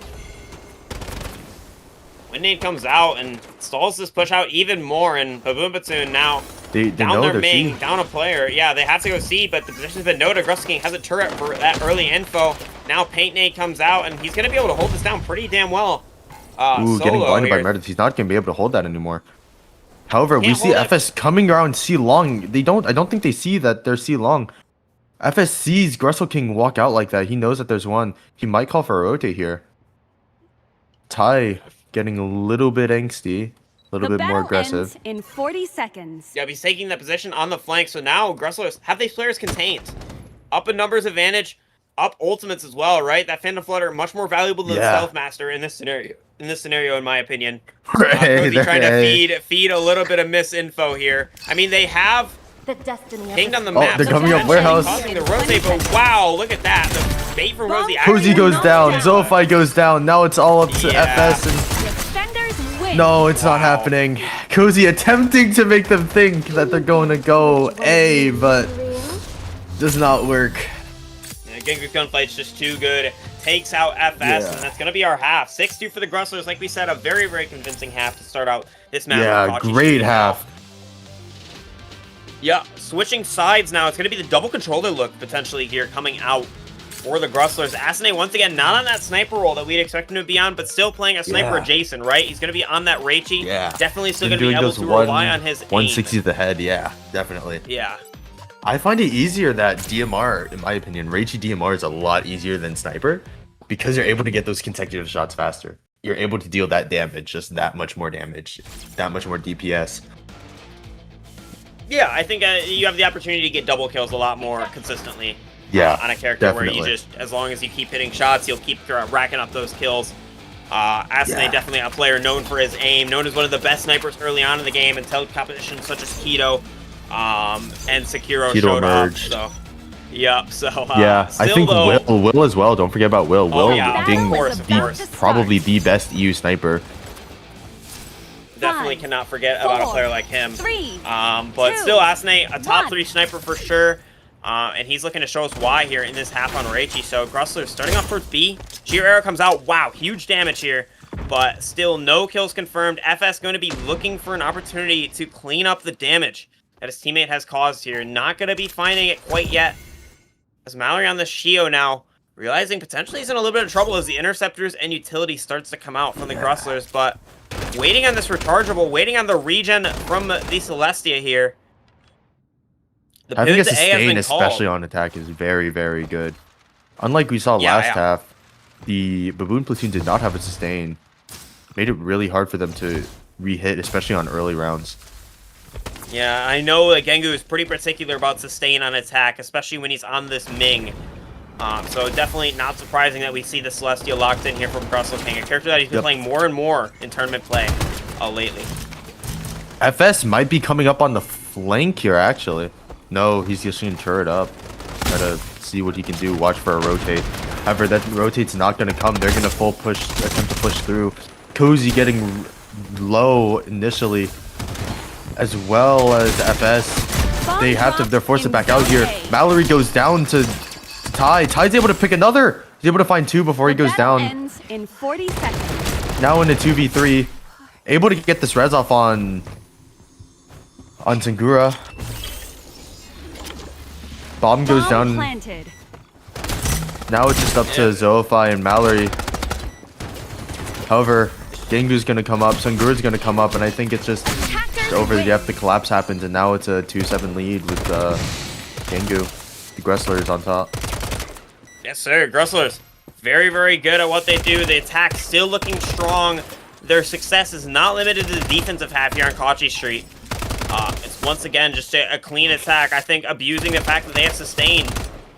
Windnade comes out and stalls this push out even more, and Baboon Platoon now They down know their they're main, C. down a player. Yeah, they have to go C, but the position's been noted. Grustle King has a turret for that early info. Now Paint Nade comes out, and he's going to be able to hold this down pretty damn well. Ooh, getting solo blinded by here. Meredith. He's not gonna be able to hold that anymore. However, we Can't see hold it. FS coming around C long. I don't think they see that they're C long. FS sees Grustle King walk out like that. He knows that there's one. He might call for a rotate here. Tai getting a little bit angsty, a little The bit more battle aggressive. ends in 40 seconds. Yeah, he's taking that position on the flank, so now Grustlers have these players contained. Up in numbers advantage, up ultimates as well, right? That Phantom Flutter much more valuable than the Stealth Master in this scenario. In my opinion. Cozy trying to feed a little bit of misinfo here. I mean, they have The destiny pinged on the Oh, map. they're so coming up potentially warehouse. causing the rotate, but wow, look at that. The bait from Rosie. Cozy goes down. Zoify goes down. Now it's all up to FS and Defenders win. no, it's not happening. Cozy attempting to make them think that they're going to go A, but does not work. Genghis Gunfight's just too good. Takes out FS, and that's going to be our half. 6-2 for the Grustlers. Like we said, a very, very convincing half to start out this map. Yeah, great half. Yeah, switching sides now. It's going to be the double controller look potentially here coming out for the Grustlers. Asane, once again, not on that sniper role that we'd expect him to be on, but still playing a sniper adjacent, right? He's going to be on that Reichi. Yeah. Definitely still Been going to be doing able those to rely on his aim. 160 to the head, yeah, definitely. Yeah. I find it easier that DMR, in my opinion, Reichi DMR is a lot easier than Sniper because you're able to get those consecutive shots faster. You're able to deal that damage, just that much more damage, that much more DPS. Yeah, I think you have the opportunity to get double kills a lot more consistently. Yeah, On a character where you definitely. just, as long as you keep hitting shots, you'll keep racking up those kills. Asane, definitely a player known for his aim, known as one of the best snipers early on in the game until competitions such as Keto and Sekiro Keto showed emerged. up. So Yep. So Yeah, I still, think though, Will as well. Don't forget about Will. Oh, Will yeah, being of course. probably the best EU sniper. definitely 5, cannot forget about a 4, player like him. 3, But 2, still, Asne, a top 1. 3 sniper for sure. And he's looking to show us why here in this half on Reichi. So Grussler starting off towards B. Sheer Arrow comes out. Wow, huge damage here. But still no kills confirmed. FS going to be looking for an opportunity to clean up the damage that his teammate has caused here. Not going to be finding it quite yet. As Mallory on the Shio now, realizing potentially he's in a little bit of trouble as the interceptors and utility starts to come out from the Grusslers. But waiting on this rechargeable, waiting on the regen from the Celestia here. The Having a pivot to A has sustain, been especially called. on attack, is very, very good. Unlike we saw Yeah, last yeah. half, the Baboon platoon did not have a sustain. Made it really hard for them to re-hit, especially on early rounds. Yeah, I know that Gengu is pretty particular about sustain on attack, especially when he's on this Ming. So definitely not surprising that we see the Celestia locked in here from Grussel King, a character that he's been playing more and more in tournament play lately. FS might be coming up on the flank here, actually. No, he's just going to turret up. Try to see what he can do. Watch for a rotate. However, that rotate's not going to come. They're going to full push, attempt to push through. Cozy getting low initially, as well as FS. They have to, they're forced to back out here. Mallory goes down to Ty. Ty's able to pick another. He's able to find 2 before he goes down. Ends in 40 seconds. Now in a 2v3. Able to get this res off on Sangura. Bomb goes down. Planted. Now it's just up to Zoify and Mallory. However, Gengu's gonna come up, Sangura's gonna come up, and I think it's just over. Yep, the collapse happens, and now it's a 2-7 lead with Gengu. The Grusslers on top. Yes, sir. Grusslers, very, very good at what they do. The attack still looking strong. Their success is not limited to the defensive half here on Kachi Street. It's once again just a clean attack. I think abusing the fact that they have sustained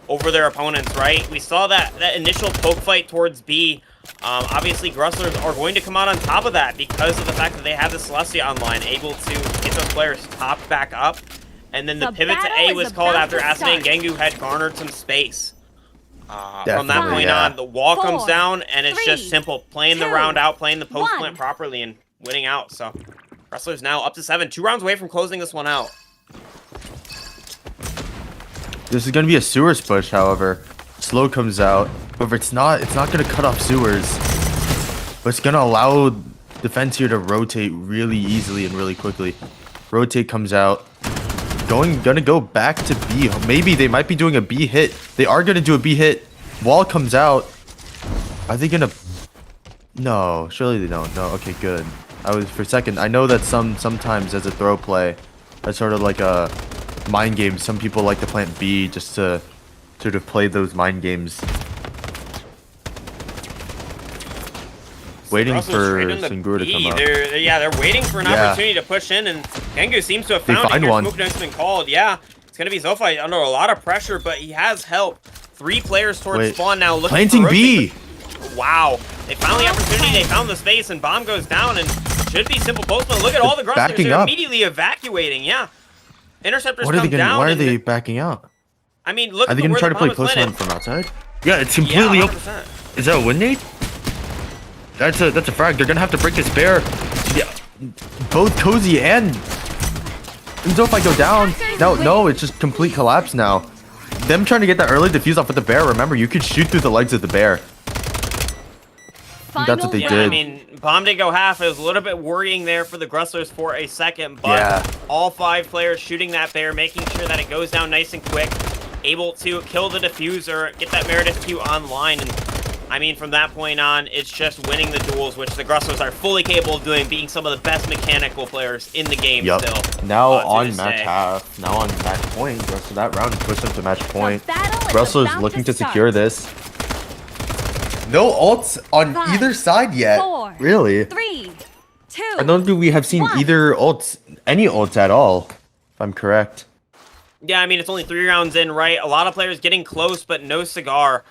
over their opponents, right? We saw that initial poke fight towards B. Obviously, Grusslers are going to come out on top of that because of the fact that they have the Celestia online, able to get those players topped back up. And then the pivot to A was called after Asne and Gengu had garnered some space. From that point on, the wall comes down, and it's just simple. Playing the round out, playing the post plant properly, and winning out. So, Grusslers now up to 7. 2 rounds away from closing this one out. This is gonna be a sewers push, however. Slow comes out. However, it's not gonna cut off sewers. But it's gonna allow defense here to rotate really easily and really quickly. Rotate comes out. Gonna go back to B. Maybe they might be doing a B hit. They are gonna do a B hit. Wall comes out. Are they gonna? No, surely they don't. No. Okay, good. I was for a second. I know that sometimes as a throw play, that's sort of like a mind game. Some people like to plant B just to sort of play those mind games. Waiting for Sangura to come up. They're waiting for an opportunity to push in, and Gengu seems to have found it. Smoke Dunk's been called. Yeah, it's going to be Zoify under a lot of pressure, but he has help. 3 players towards spawn now looking planting for B. Wow. They found the opportunity, they found the space, and bomb goes down, and should be simple postman. Look at all the Grusslers. They're immediately evacuating. Yeah. Interceptors come down. Why are they backing out? I mean, look at the Are they going to try to play postman from outside? Yeah, it's completely open. Is that a win nade? That's a frag. They're gonna have to break this bear. Yeah, both Cozy and Zoify go down. No, it's just complete collapse now. Them trying to get that early defuse off with the bear. Remember, you could shoot through the legs of the bear. That's what they did. I mean, bomb did go half. It was a little bit worrying there for the Grusslers for a second, but all 5 players shooting that bear, making sure that it goes down nice and quick, able to kill the diffuser, get that Meredith Q online, and I mean, from that point on, it's just winning the duels, which the Grusslers are fully capable of doing, being some of the best mechanical players in the game still. Now on match half, now on match point, the rest of that round push them to match point. Grusslers looking to secure this. No ults on either side yet. 4, really? 3, 2. I don't think we have seen either ults, any ults at all, if I'm correct. Yeah, I mean, it's only 3 rounds in, right? A lot of players getting close, but no cigar.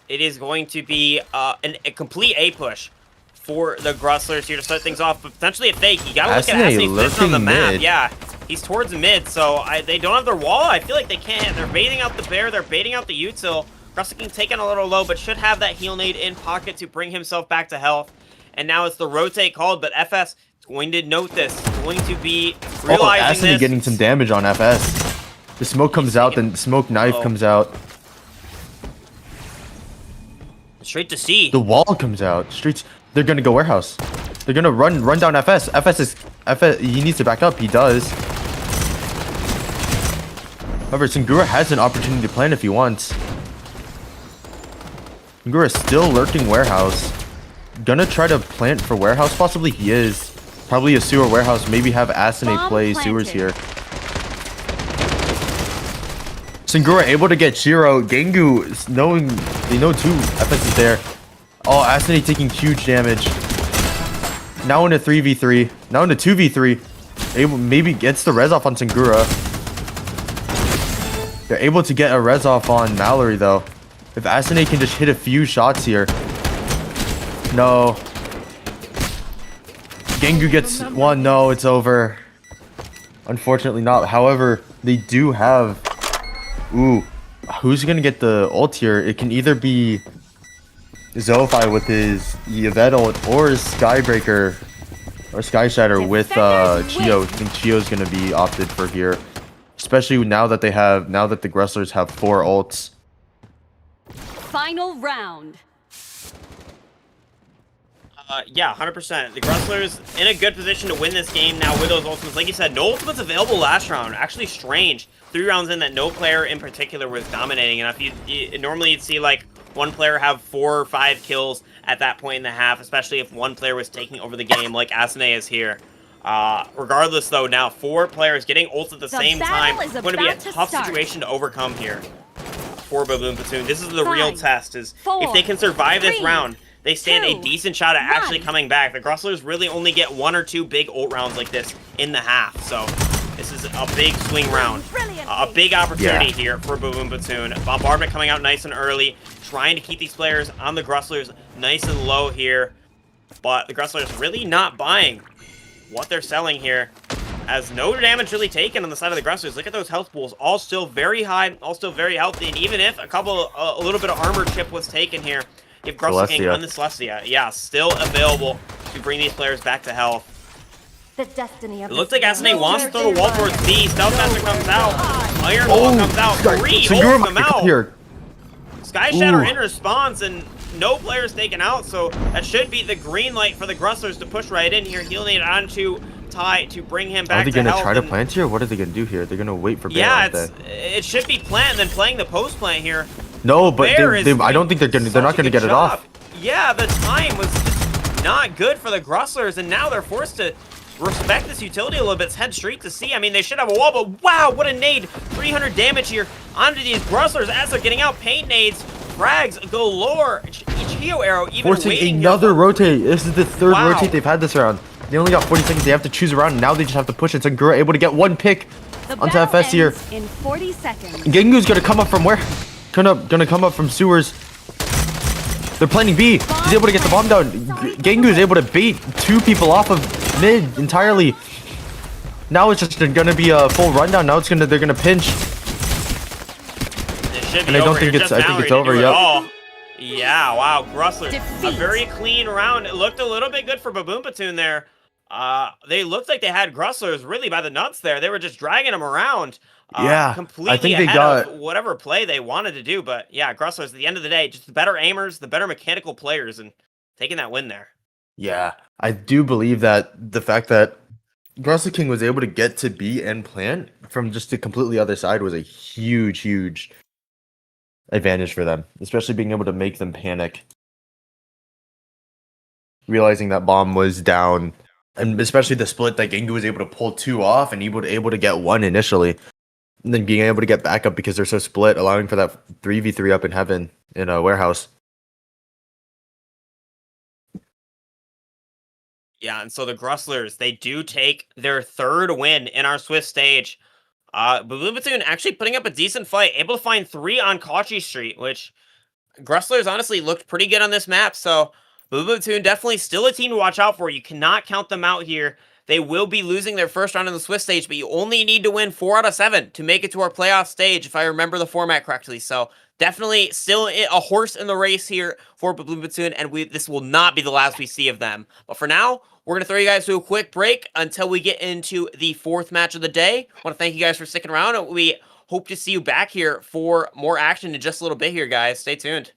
It is going to be a complete A push for the Grusslers here to start things off, but potentially a fake. You gotta look at Asne's position on the map. Yeah, He's towards mid, so they don't have their wall. I feel like they can't. They're baiting out the bear. They're baiting out the util. Grusler King taking a little low, but should have that heal nade in pocket to bring himself back to health. And now it's the rotate called, but FS is going to note this. Going to be realizing this. Getting some damage on FS. The smoke comes out, then the smoke knife comes out. Straight to C. The wall comes out. Streets. They're gonna go warehouse. They're gonna run down FS. FS. He needs to back up. He does. However, Xinghui has an opportunity to plant if he wants. Xinghui is still lurking warehouse. Gonna try to plant for warehouse. Possibly he is. Probably a sewer warehouse. Maybe have Asane play sewers here. Xinghui able to get Shiro. Gengu knowing they know too. FS is there. Oh, Asane taking huge damage. Now in a 3v3. Now in a 2v3. Able maybe gets the res off on Xinghui. They're able to get a res off on Mallory though. If Asane can just hit a few shots here. No. Gengu gets one. No, it's over. Unfortunately not. However, they do have... Ooh. Who's gonna get the ult here? It can either be Zophai with his Yvette ult or Skybreaker or Sky Shatter with Chio. I think Chio's gonna be opted for here. Especially now that the Grustlers have 4 ults. Final round. Yeah, 100%. The Grustlers in a good position to win this game now with those ultimates. Like you said, no ultimates available last round. Actually strange. 3 rounds in that no player in particular was dominating. And if normally you'd see like one player have 4 or 5 kills at that point in the half, especially if one player was taking over the game like Asane is here. Regardless though, now 4 players getting ults at the same time. It's going to be a tough situation to overcome here for Baboon Platoon. This is the real test, is if they can survive this round, they stand a decent shot at actually coming back. The Grustlers really only get 1 or 2 big ult rounds like this in the half. So this is a big swing round. A big opportunity here for Baboon Platoon. Bombardment coming out nice and early, trying to keep these players on the Grustlers nice and low here. But the Grustlers really not buying what they're selling here, as no damage really taken on the side of the Grustlers. Look at those health pools, all still very high, all still very healthy. And even if a little bit of armor chip was taken here, if Grustle King on the Celestia, yeah, still available to bring these players back to health. The destiny of it looks like Asane wants to throw the wall towards B. Stealth Master comes out. Iron Wall comes out. 3 holds them out. Here. Sky Shatter in response, and no players taken out, so that should be the green light for the Grustlers to push right in here. Heal nade onto Ty to bring him back to health. Are they going to try to plant here? What are they going to do here? They're going to wait for Bear. Yeah, it should be plant and then playing the post plant here. No, but I don't think they're not going to get it off. Yeah, the time was just not good for the Grustlers, and now they're forced to respect this utility a little bit. It's head straight to C. I mean, they should have a wall, but wow, what a nade. 300 damage here onto these Grustlers as they're getting out. Paint nades, frags galore. Chio arrow even forcing another rotate. This is the 3rd rotate they've had this round. They only got 40 seconds. They have to choose a round, and now they just have to push it. So Xinghui able to get 1 pick onto FS here. In 40 seconds. Gengu's gonna come up from where? Gonna come up from sewers. They're planning B. He's able to get the bomb down. Gengu's able to bait 2 people off of mid entirely. Now it's just gonna be a full rundown. Now they're gonna pinch. And I think it's over. Yep. Yeah, wow, Grustlers, a very clean round. It looked a little bit good for Baboon Platoon there. They looked like they had Grustlers really by the nuts there. They were just dragging them around. Yeah, completely I think ahead of whatever play they wanted to do. But yeah, Grustlers, at the end of the day, just the better aimers, the better mechanical players, and taking that win there. Yeah, I do believe that the fact that Grustle King was able to get to B and plant from just the completely other side was a huge advantage for them, especially being able to make them panic, realizing that bomb was down, and especially the split that Xinghui was able to pull 2 off and able to get 1 initially, and then being able to get back up because they're so split, allowing for that 3v3 up in heaven in a warehouse. Yeah, and so the Grustlers, they do take their 3rd win in our Swift stage. Baboon Platoon actually putting up a decent fight, able to find 3 on Kachi Street, which Grustlers honestly looked pretty good on this map. So Baboon Platoon definitely still a team to watch out for. You cannot count them out here. they will be losing their first round in the Swiss stage, but you only need to win 4 out of 7 to make it to our playoff stage, if I remember the format correctly. So definitely still a horse in the race here for Blue Platoon, and this will not be the last we see of them. But for now, we're going to throw you guys to a quick break until we get into the 4th match of the day. I want to thank you guys for sticking around, and we hope to see you back here for more action in just a little bit here, guys. Stay tuned.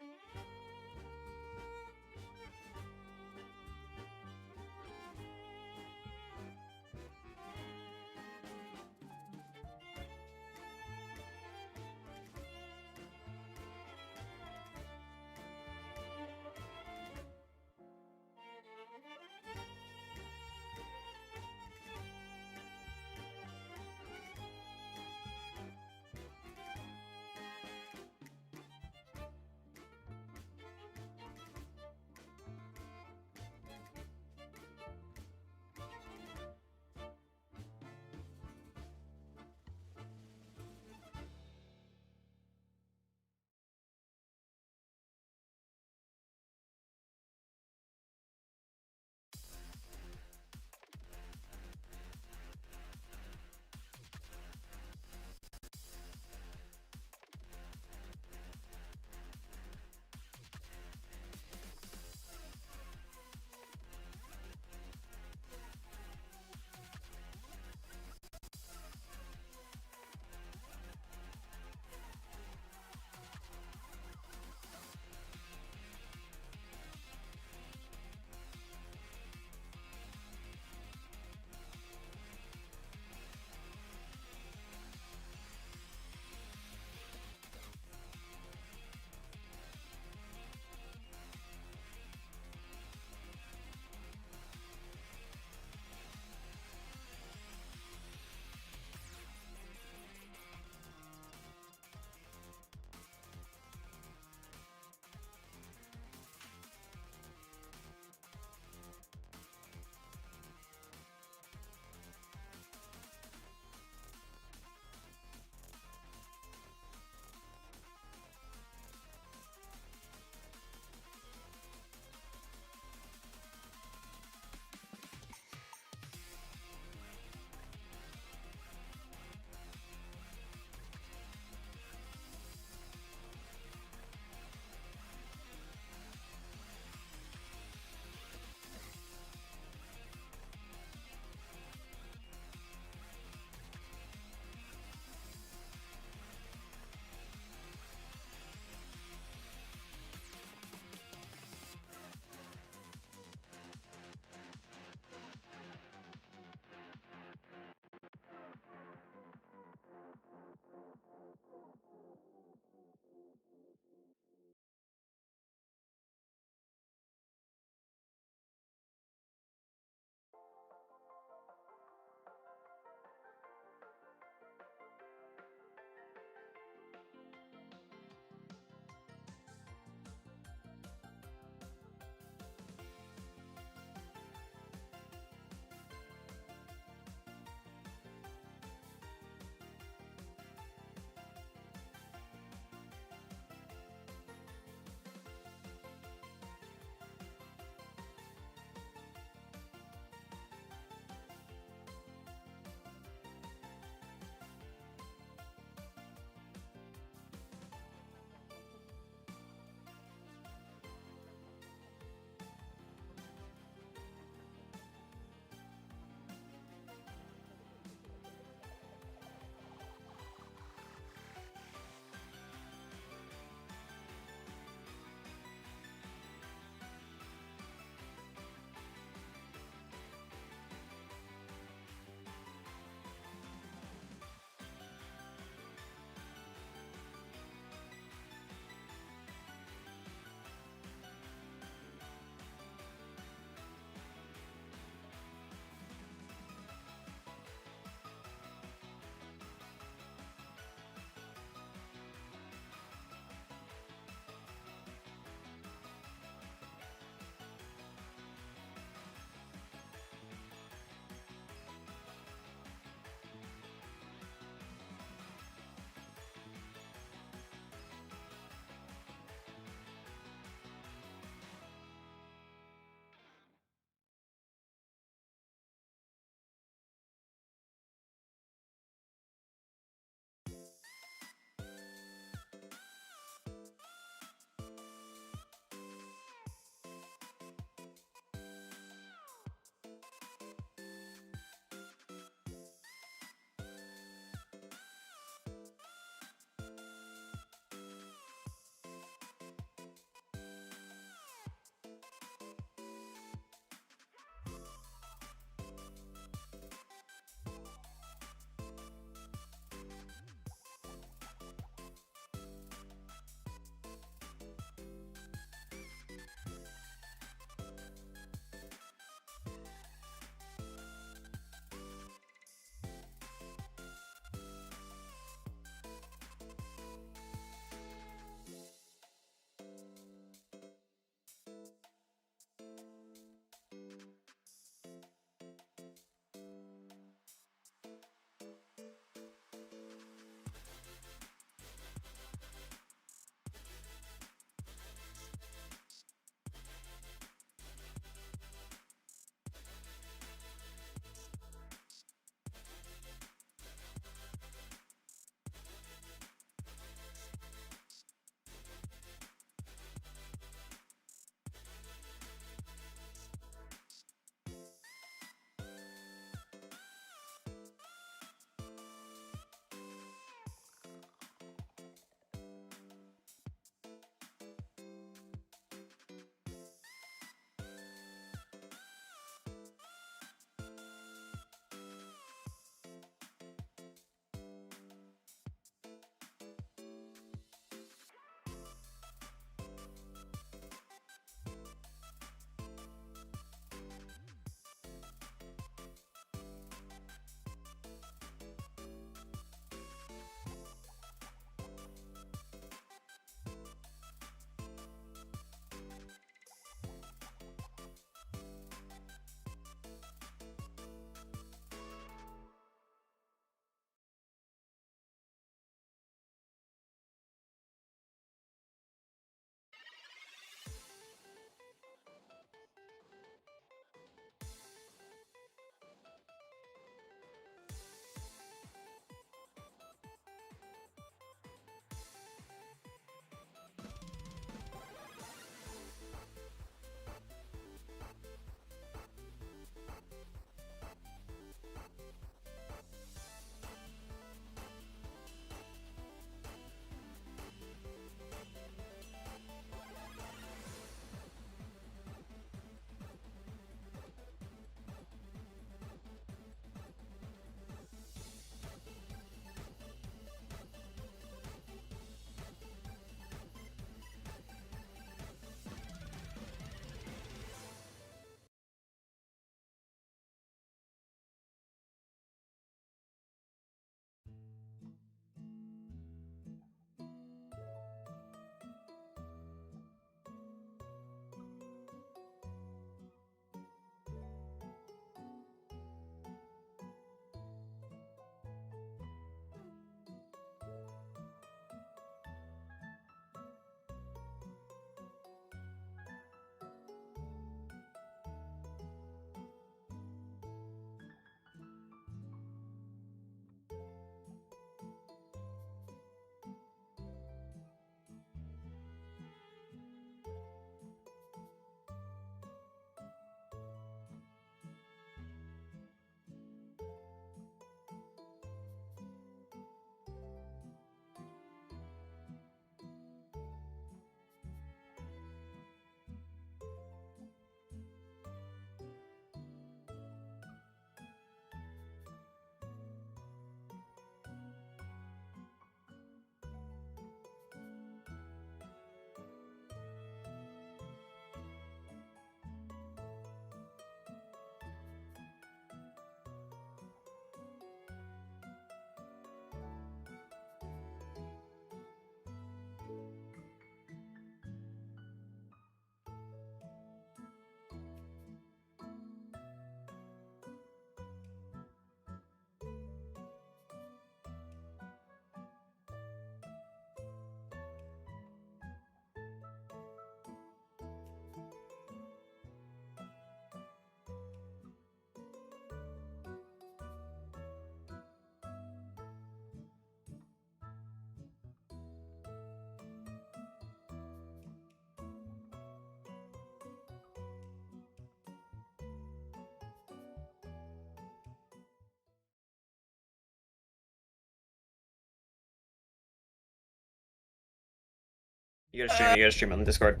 You gotta stream on the Discord.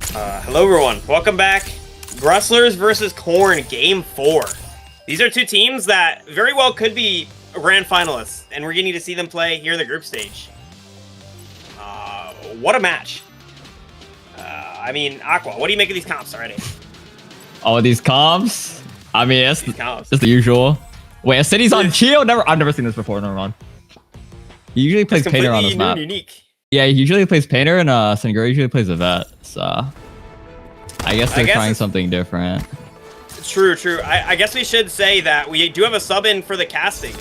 Hello everyone, welcome back. Grustlers versus Korn, Game 4. These are two teams that very well could be grand finalists, and we're getting to see them play here in the group stage. What a match. I mean, Aqua, what do you make of these comps already? Oh, these comps? I mean, it's the usual. Wait, a city's on Chio? I've never seen this before, never mind. He usually plays Painter on this map. Unique. Yeah, he usually plays Painter, and Xinghui usually plays a vet, so... I guess they're trying something different. True. I guess we should say that we do have a sub in for the casting.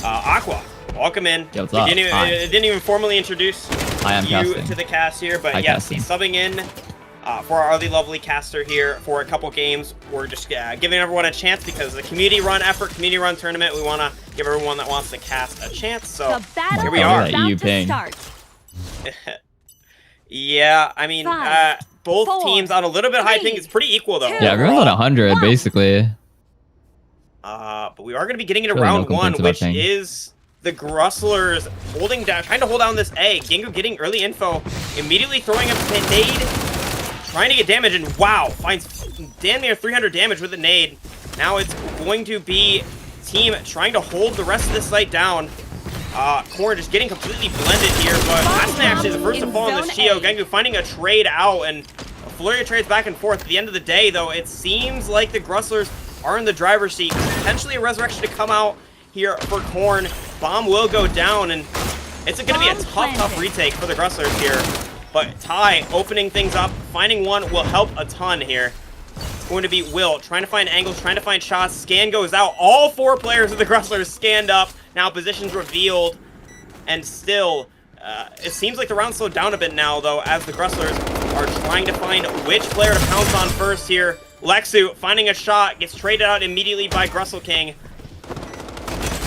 Aqua, welcome in. Yo, what's up? Didn't even formally introduce you to the cast here, but yes, he's subbing in for our lovely caster here for a couple games. We're just giving everyone a chance because the community run effort, community run tournament, we want to give everyone that wants to cast a chance. So here we are. Yeah, I mean, both teams on a little bit high ping. It's pretty equal though. Yeah, everyone's on 100 basically. But we are going to be getting into round 1, which is the Grustlers holding down, trying to hold down this A. Xinghui getting early info, immediately throwing up a nade, trying to get damage, and wow, finds damn near 300 damage with a nade. Now it's going to be team trying to hold the rest of this site down. Korn just getting completely blended here, but that's actually the first to fall on this Chio. Xinghui finding a trade out, and a flurry of trades back and forth. At the end of the day, though, it seems like the Grustlers are in the driver's seat. Potentially a resurrection to come out here for Korn. Bomb will go down, and it's going to be a tough retake for the Grustlers here. But Ty opening things up, finding one will help a ton here. It's going to be Will trying to find angles, trying to find shots. Scan goes out. All 4 players of the Grustlers scanned up. Now positions revealed, and still, it seems like the round slowed down a bit now, though, as the Grustlers are trying to find which player to pounce on first here. Lexu finding a shot, gets traded out immediately by Grustle King.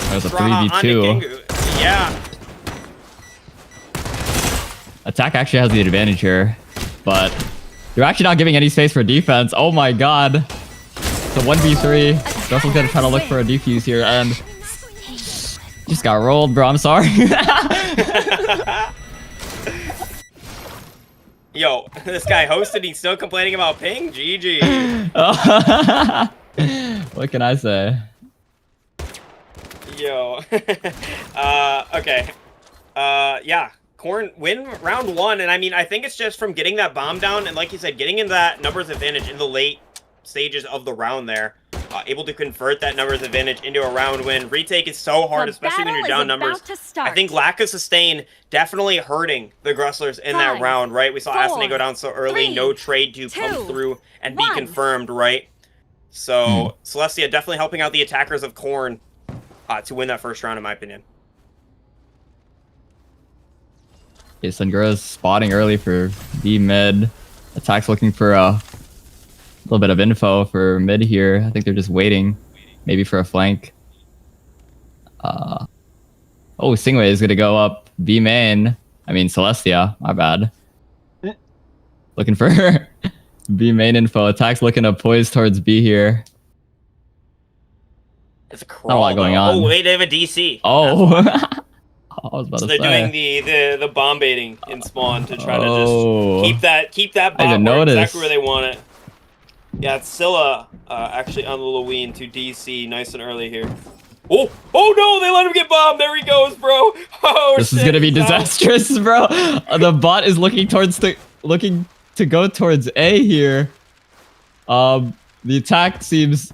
There's a 3v2. Yeah. Attack actually has the advantage here, but you're actually not giving any space for defense. Oh my god. It's a 1v3. Grussle's gonna try to look for a defuse here, and just got rolled, bro. I'm sorry. Yo, this guy hosted, he's still complaining about ping? GG. What can I say? Yo. Okay. Yeah. Korn win round 1, and I mean, I think it's just from getting that bomb down, and like you said, getting in that numbers advantage in the late stages of the round there. Able to convert that numbers advantage into a round win. Retake is so hard, especially when you're down numbers. I think lack of sustain definitely hurting the Grustlers in that round, right? We saw Asane go down so early, no trade to come through and be confirmed, right? So Celestia definitely helping out the attackers of Korn to win that first round, in my opinion. Okay, Sungura's spotting early for B mid. Attack's looking for a little bit of info for mid here. I think they're just waiting, maybe for a flank. Oh, Xinghui is gonna go up B main. I mean Celestia, my bad. Looking for B main info. Attack's looking to poise towards B here. It's a crawl. Not a lot going on. Oh wait, they have a DC. Oh. I was about so to they're say. doing the bomb baiting in spawn to try to just keep that bomb exactly where they want it. Yeah, it's Scylla actually on Liloween to DC nice and early here. Oh no, they let him get bombed. There he goes, bro. Oh, this is gonna be disastrous, bro. The bot is looking to go towards A here. The attack seems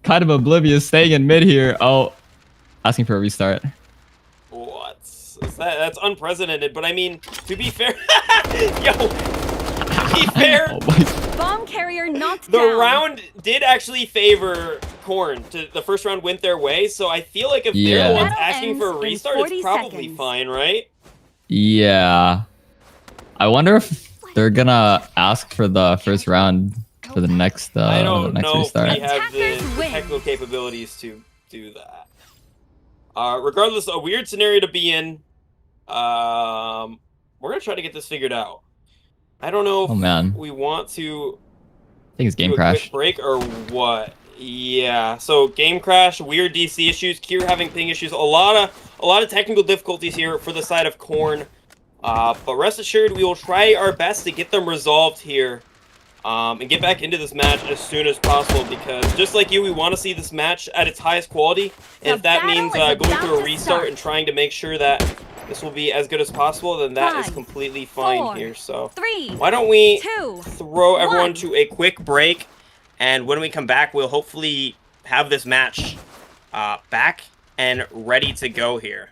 kind of oblivious, staying in mid here. Oh, asking for a restart. What? That's unprecedented, but I mean, to be fair, yo, to be fair, bomb carrier knocked the down. round did actually favor Korn. The first round went their way, so I feel like if they're the ones asking for a restart, it's probably fine, right? Yeah. I wonder if they're gonna ask for the first round for the next I don't know restart. if we have the technical capabilities to do that. Regardless, a weird scenario to be in. We're gonna try to get this figured out. I don't know if we want to I think it's game crash. Break or what? Yeah. So game crash, weird DC issues, Kier having ping issues, a lot of a lot of technical difficulties here for the side of Corn. But rest assured, we will try our best to get them resolved here. And get back into this match as soon as possible, because just like you, we want to see this match at its highest quality. And if that means going through a restart and trying to make sure that this will be as good as possible, then that is completely fine here. So why don't we throw everyone to a quick break, and when we come back, we'll hopefully have this match back and ready to go here.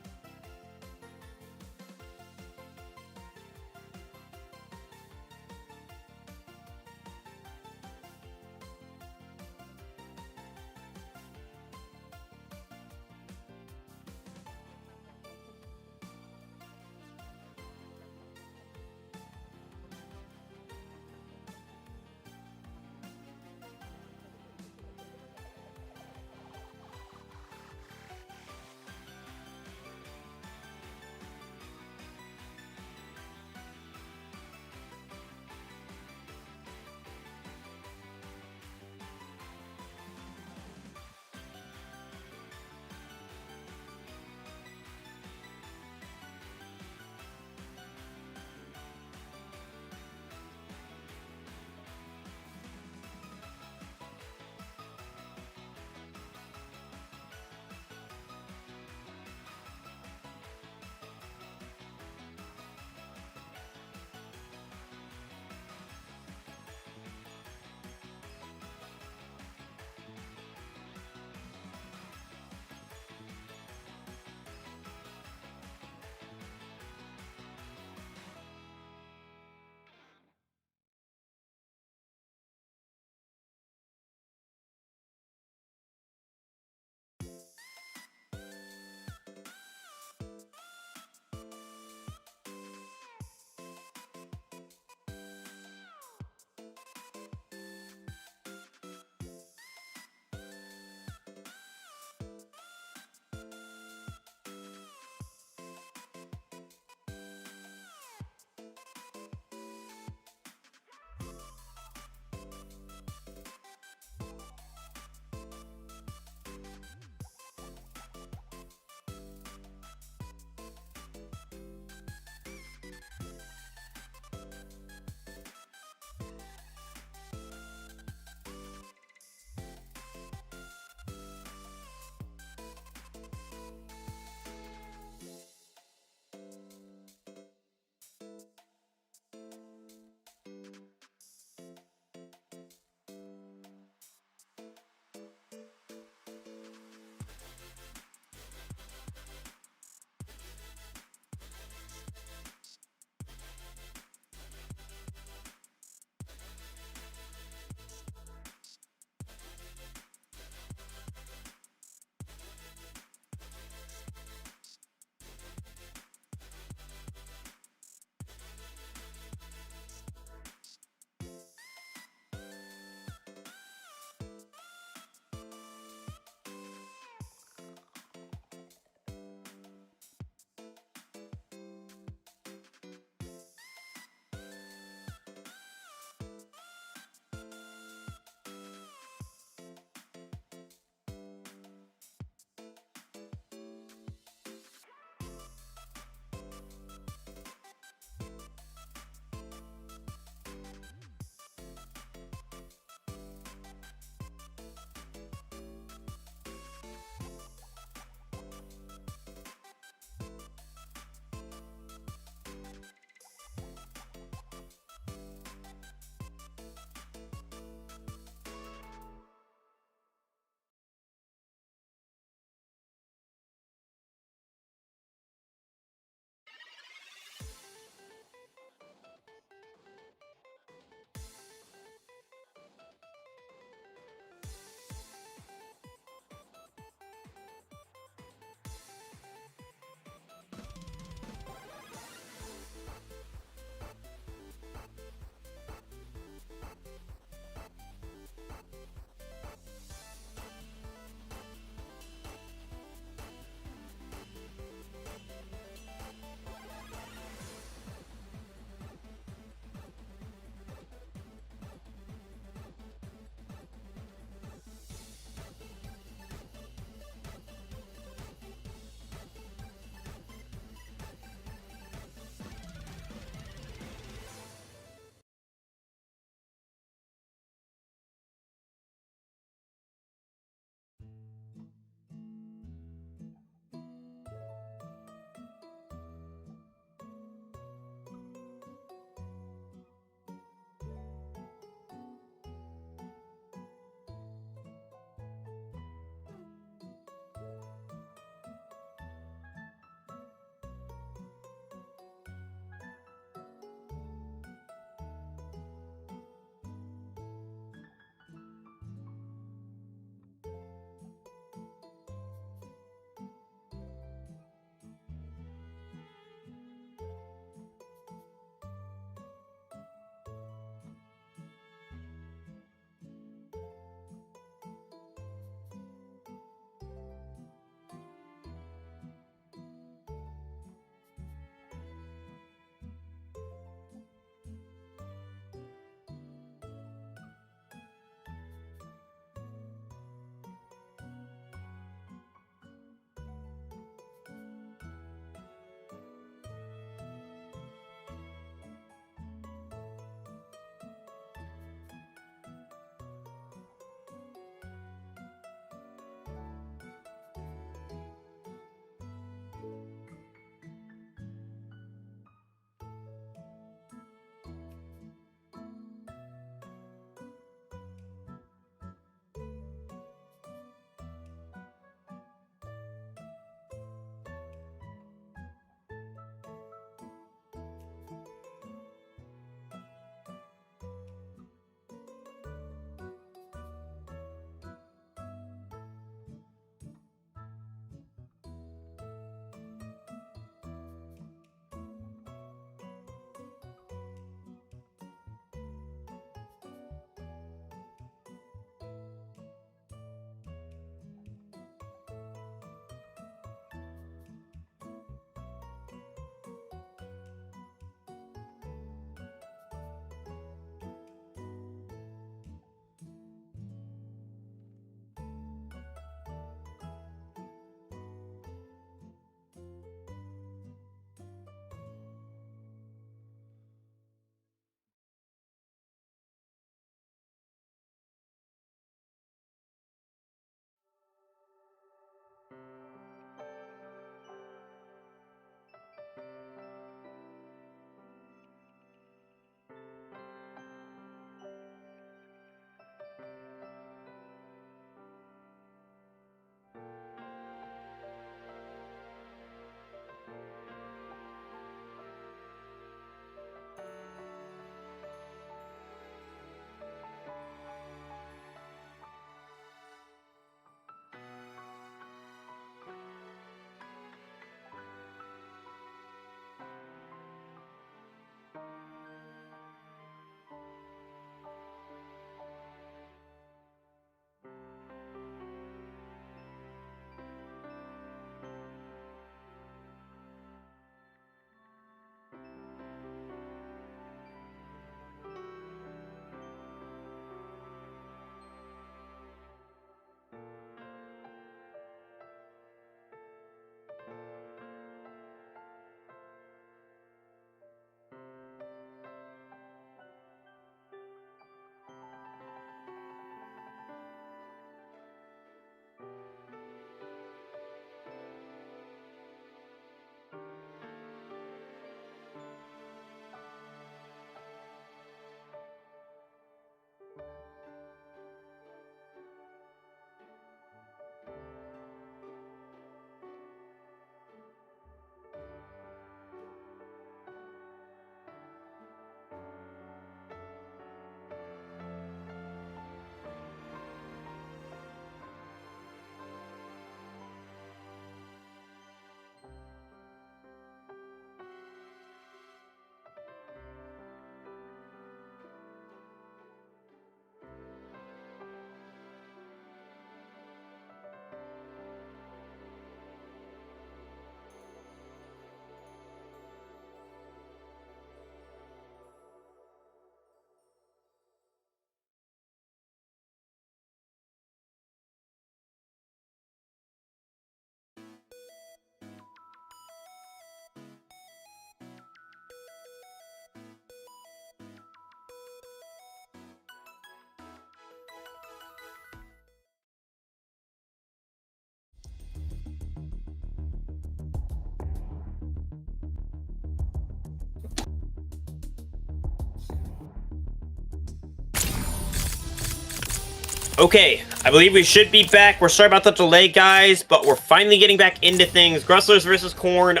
Okay, I believe we should be back. We're sorry about the delay, guys, but we're finally getting back into things. Grustlers versus Corn,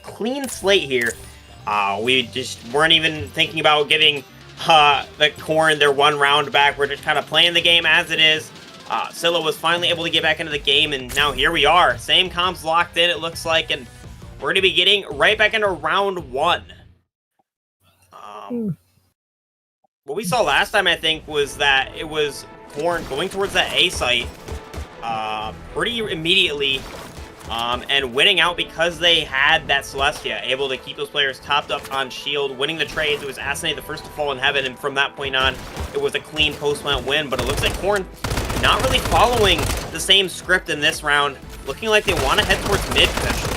clean slate here. We just weren't even thinking about giving the Corn their one round back. We're just kind of playing the game as it is. Scylla was finally able to get back into the game, and now here we are. Same comps locked in, it looks like, and we're going to be getting right back into round 1. What we saw last time, I think, was that it was Corn going towards that A site pretty immediately and winning out because they had that Celestia, able to keep those players topped up on shield, winning the trades. It was Asinate the first to fall in heaven, and from that point on, it was a clean post-plant win, but it looks like Corn not really following the same script in this round, looking like they want to head towards mid potentially.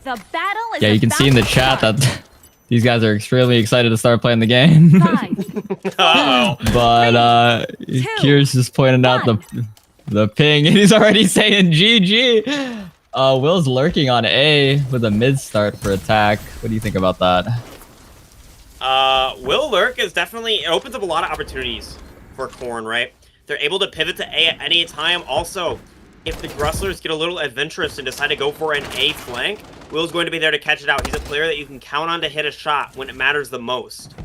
The battle is Yeah, you can see in the chat that these guys are extremely excited to start playing the game. 5, Uh-oh. But Kier's just pointing out the ping, and he's already saying GG. Will's lurking on A with a mid start for attack. What do you think about that? Will lurk is definitely, it opens up a lot of opportunities for Corn, right? They're able to pivot to A at any time. Also, if the Grustlers get a little adventurous and decide to go for an A flank, Will's going to be there to catch it out. He's a player that you can count on to hit a shot when it matters the most.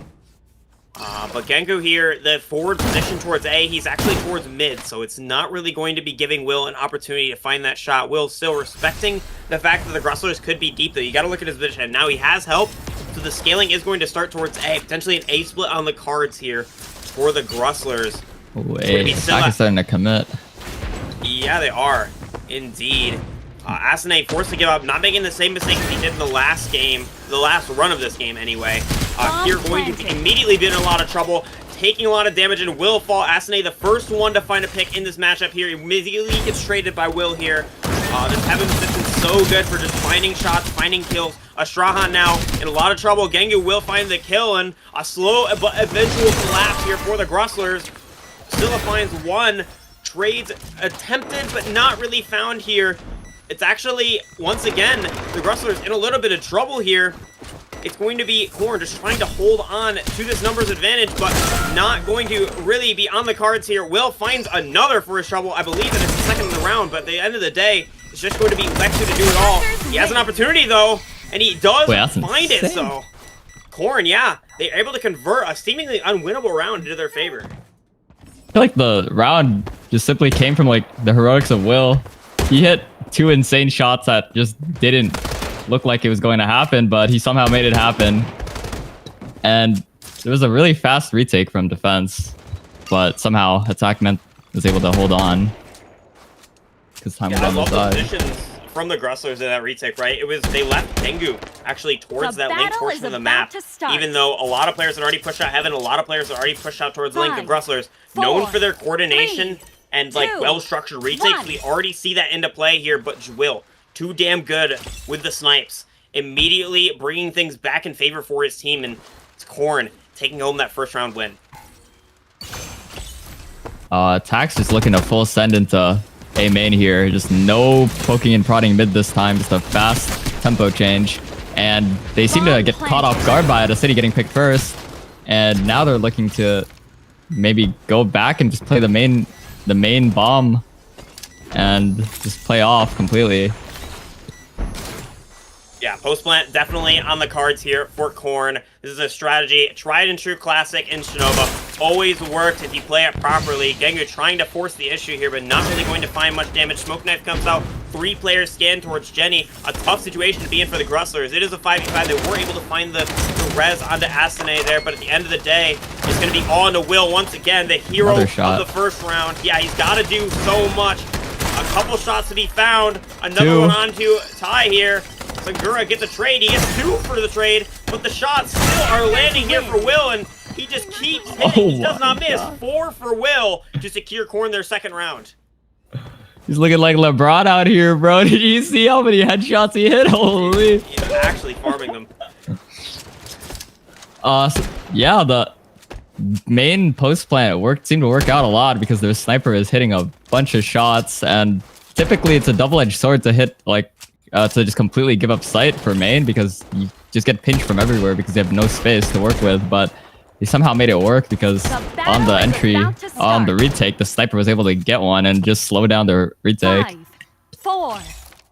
But Gengu here, the forward position towards A, he's actually towards mid, so it's not really going to be giving Will an opportunity to find that shot. Will still respecting the fact that the Grustlers could be deep, though. You got to look at his position. Now he has help, so the scaling is going to start towards A. Potentially an A split on the cards here for the Grustlers. Wait, attack is starting to commit. Yeah, they are. Indeed. Asinate forced to give up, not making the same mistakes he did in the last game, the last run of this game anyway. Here going to immediately be in a lot of trouble, taking a lot of damage, and will fall. Asinate, the first one to find a pick in this matchup here, immediately gets traded by Will here. This heaven position so good for just finding shots, finding kills. Astrahan now in a lot of trouble. Gengu will find the kill, and a slow but eventual collapse here for the Grustlers. Scylla finds one. Trades attempted, but not really found here. It's actually, once again, the Grustlers in a little bit of trouble here. It's going to be Corn just trying to hold on to this numbers advantage, but not going to really be on the cards here. Will finds another for his trouble. I believe that it's the second in the round, but at the end of the day, it's just going to be Lexu to do it all. He has an opportunity, though, and he does find it, so... Corn, yeah, they're able to convert a seemingly unwinnable round into their favor. I feel like the round just simply came from like the heroics of Will. He hit 2 insane shots that just didn't look like it was going to happen, but he somehow made it happen. And it was a really fast retake from defense, but somehow attack was able to hold on because time was on the side. Positions from the Grustlers in that retake, right? It was, they left Tengu actually towards that link portion of the map, even though a lot of players had already pushed out Heaven, a lot of players had already pushed out towards link. The Grustlers, known for their coordination and like well-structured retakes, we already see that into play here, but Will, too damn good with the snipes, immediately bringing things back in favor for his team, and it's Corn taking home that first round win. Tax just looking to full send into A main here. Just no poking and prodding mid this time. Just a fast tempo change. And they seem to get caught off guard by it. A city getting picked first. And now they're looking to maybe go back and just play the main bomb and just play off completely. Yeah, post plant definitely on the cards here for Corn. This is a strategy, tried and true classic in Strinova. Always works if you play it properly. Gengu trying to force the issue here, but not really going to find much damage. Smoke Knife comes out. 3 players scan towards Jenny. A tough situation to be in for the Grustlers. It is a 5v5. They were able to find the res onto Asane there, but at the end of the day, it's going to be all into Will once again, the hero of the first round. Yeah, he's got to do so much. A couple shots to be found. Another one onto Ty here. Segura gets a trade. He gets 2 for the trade, but the shots still are landing here for Will, and he just keeps hitting. He does not miss. 4 for Will to secure Corn their second round. He's looking like LeBron out here, bro. Did you see how many headshots he hit? Holy. He's actually farming them. So, yeah, the main post plant seemed to work out a lot because their sniper is hitting a bunch of shots, and typically it's a double-edged sword to hit like to just completely give up sight for main because you just get pinched from everywhere because you have no space to work with. But They somehow made it work because on the entry, on the retake, the sniper was able to get one and just slow down the retake. 5, 4,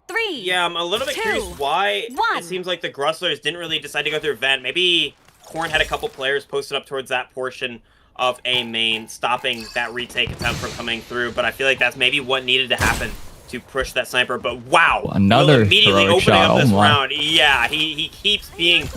3. Yeah, I'm a little bit curious why 1. it seems like the Grustlers didn't really decide to go through vent. Maybe Corn had a couple players posted up towards that portion of A main, stopping that retake attempt from coming through. But I feel like that's maybe what needed to happen to push that sniper. But wow, another Will immediately heroic opening shot. up this Oh my. round. Yeah, he keeps being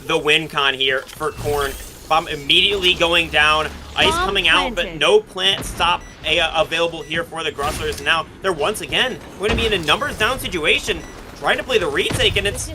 the win con here for Corn. Bomb immediately going down. Ice Bomb coming out, but planted. no plant stop available here for the Grustlers. Now they're once again going to be in a numbers down situation, trying to play the retake, and it's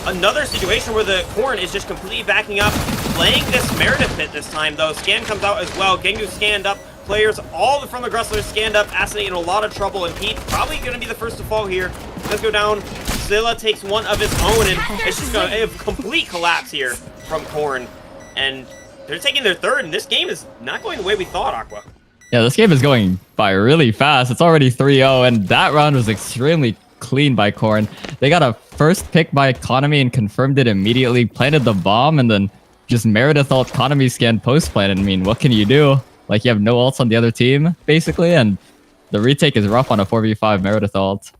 another situation where the Corn is just completely backing up, playing this Meredith pit this time though. Scan comes out as well. Gengu scanned up. Players all from the Grustlers scanned up. Asane in a lot of trouble, and Pete probably going to be the first to fall here. Let's go down. Zilla takes one of his own, and it's just going to a complete collapse here from Corn. And they're taking their third, and this game is not going the way we thought, Aqua. Yeah, this game is going by really fast. It's already 3-0, and that round was extremely clean by Corn. They got a first pick by Economy and confirmed it immediately, planted the bomb, and then just Meredith ult Economy scan post planted. I mean, what can you do? Like, you have no ults on the other team, basically, and the retake is rough on a 4v5 Meredith ult.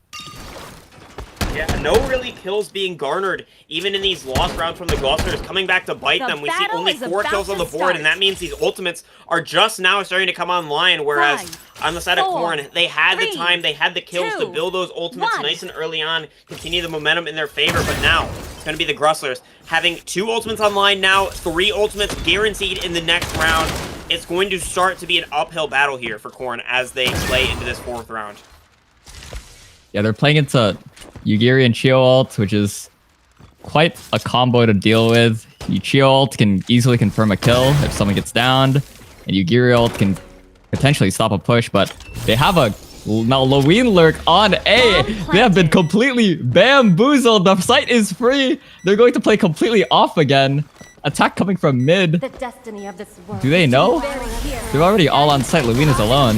Yeah, no really kills being garnered, even in these lost rounds from the Grustlers. Coming back to bite them, we see only 4 kills on the board, and that means these ultimates are just now starting to come online, whereas 5, on the side of 4, Corn, they had the 3, time, they had the kills to 2, build those ultimates 1. nice and early on, continue the momentum in their favor, but now it's going to be the Grustlers having 2 ultimates online now, 3 ultimates guaranteed in the next round. It's going to start to be an uphill battle here for Corn as they play into this 4th round. Yeah, they're playing into Yugiri and Chio ult, which is quite a combo to deal with. Chio ult can easily confirm a kill if someone gets downed, and Yugiri ult can potentially stop a push, but they have a now Loween lurk on A. They have been completely bamboozled. The site is free. They're going to play completely off again. Attack coming from mid. The destiny of this world. Do they know? They're already all on site. Loween is alone.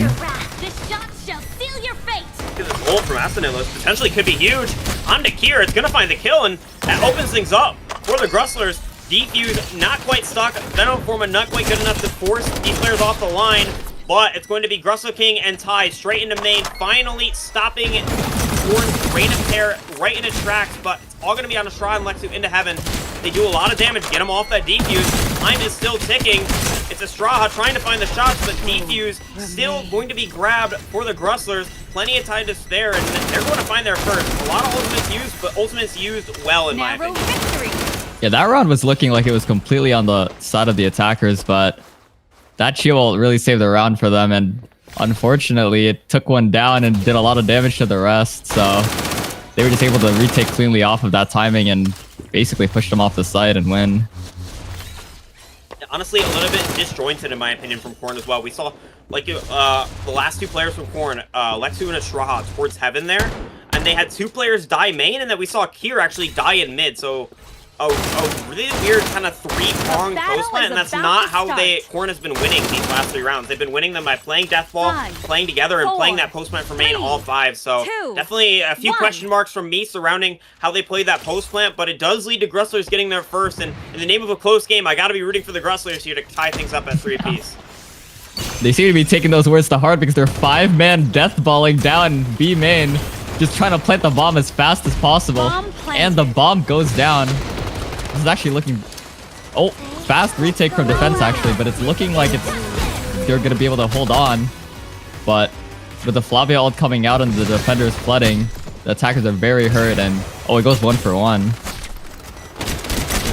This shot shall seal your fate. This ult from Asanelos potentially could be huge. On to Kier, it's going to find the kill, and that opens things up for the Grustlers. Defuse not quite stuck. Venom Forma not quite good enough to force these players off the line, but it's going to be Grustle King and Ty straight into main, finally stopping Corn's random tear right in its tracks, but it's all going to be on Astra and Lexu into heaven. They do a lot of damage, get him off that defuse. Time is still ticking. It's Estraha trying to find the shots, but defuse still going to be grabbed for the Grustlers. Plenty of time to spare, and they're going to find their first. A lot of ultimates used, but ultimates used well in my Narrow opinion. victory. Yeah, that round was looking like it was completely on the side of the attackers, but that shield really saved the round for them, and unfortunately, it took one down and did a lot of damage to the rest, so they were just able to retake cleanly off of that timing and basically push them off the side and win. Honestly, a little bit disjointed in my opinion from Corn as well. We saw like the last 2 players from Corn, Lexu and Estraha towards heaven there, and they had 2 players die main, and then we saw Kier actually die in mid, so a really weird kind of 3-pronged post plant, and that's not how Corn has been winning these last 3 rounds. They've been winning them by playing Deathball, 5, playing together, and 4, playing that post plant for main 3, all 5. So 2, definitely a few 1. question marks from me surrounding how they play that post plant, but it does lead to Grustlers getting there first. And in the name of a close game, I got to be rooting for the Grustlers here to tie things up at 3 apiece. They seem to be taking those words to heart because they're 5-man deathballing down B main, just trying to plant the bomb as fast as possible. Bomb planted. And the bomb goes down. This is actually looking... Oh, fast retake from defense actually, but it's looking like they're going to be able to hold on. But with the Flavia ult coming out and the defenders flooding, the attackers are very hurt, and oh, it goes 1 for 1.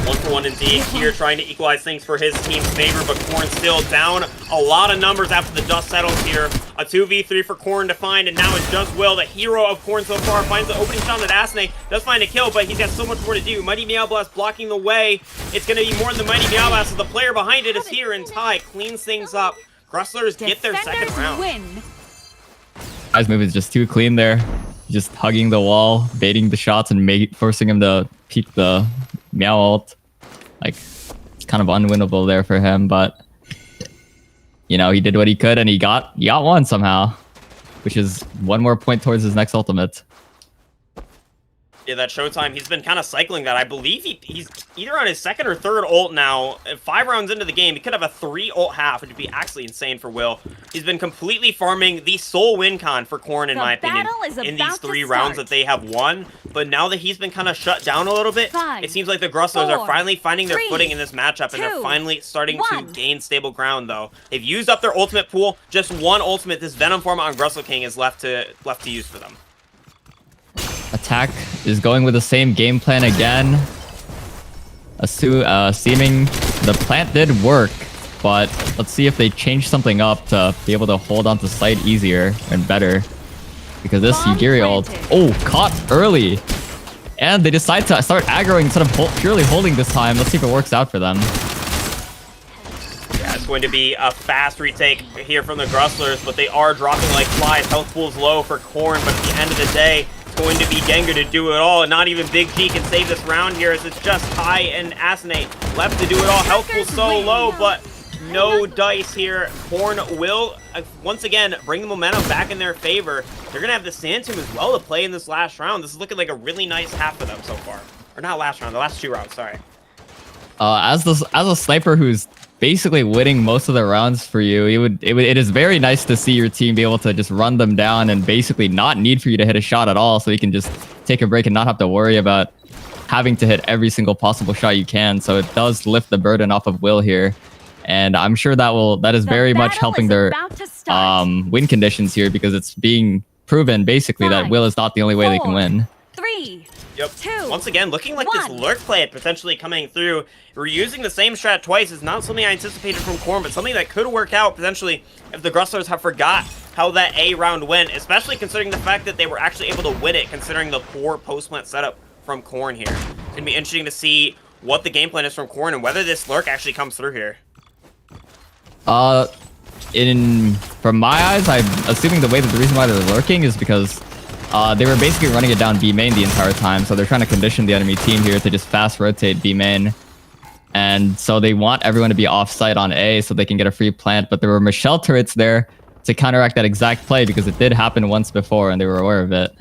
1 for 1 indeed. Here trying to equalize things for his team's favor, but Corn still down a lot of numbers after the dust settles here. A 2v3 for Corn to find, and now it's just Will, the hero of Corn so far, finds the opening shot at Asane. Does find a kill, but he's got so much more to do. Mighty Meow Blast blocking the way. It's going to be more than the Mighty Meow Blast, so the player behind it is here, and Ty cleans things up. Grustlers get their second Defenders round. win. Guy's move is just too clean there. Just hugging the wall, baiting the shots, and forcing him to peek the Meow ult. Like, it's kind of unwinnable there for him, but you know, he did what he could, and he got one somehow, which is 1 more point towards his next ultimate. Yeah, that Showtime, he's been kind of cycling that. I believe he's either on his second or third ult now. 5 rounds into the game, he could have a 3 ult half, which would be actually insane for Will. He's been completely farming the sole win con for Corn, in my opinion, in these 3 rounds that they have won. But now that he's been kind of shut down a little bit, it seems like the Grustlers are finally finding their footing in this matchup, and they're finally starting to gain stable ground, though. They've used up their ultimate pool. Just one ultimate, this Venom form on Grustle King, is left to use for them. Attack is going with the same game plan again. Seeming the plant did work, but let's see if they change something up to be able to hold on to site easier and better. Because this Yugiri ult, caught early. And they decide to start aggroing instead of purely holding this time. Let's see if it works out for them. Yeah, it's going to be a fast retake here from the Grustlers, but they are dropping like flies. Health pool's low for Corn, but at the end of the day, going to be Gengar to do it all, and not even Big G can save this round here, as it's just Tai and Asane left to do it all. Health pool so low, but no dice here. Corn will once again bring the momentum back in their favor. They're gonna have the Sand Tomb as well to play in this last round. This is looking like a really nice half for them so far, or not last round, the last 2 rounds. Sorry. As a sniper who's basically winning most of the rounds for you, it is very nice to see your team be able to just run them down and basically not need for you to hit a shot at all, so you can just take a break and not have to worry about having to hit every single possible shot you can. So it does lift the burden off of Will here, and I'm sure that is very much helping their win conditions here, because it's being proven basically that Will is not the only way they can win. 3. Yep. 2, Once again, looking like this lurk play potentially coming through. We're using the same strat twice is not something I anticipated from Corn, but something that could work out potentially if the Grustlers have forgot how that A round went, especially considering the fact that they were actually able to win it, considering the poor post-plant setup from Corn here. It's going to be interesting to see what the game plan is from Corn and whether this lurk actually comes through here. From my eyes, I'm assuming the reason why they're lurking is because they were basically running it down B main the entire time, so they're trying to condition the enemy team here to just fast rotate B main. And so they want everyone to be off-site on A so they can get a free plant, but there were Michelle turrets there to counteract that exact play, because it did happen once before and they were aware of it.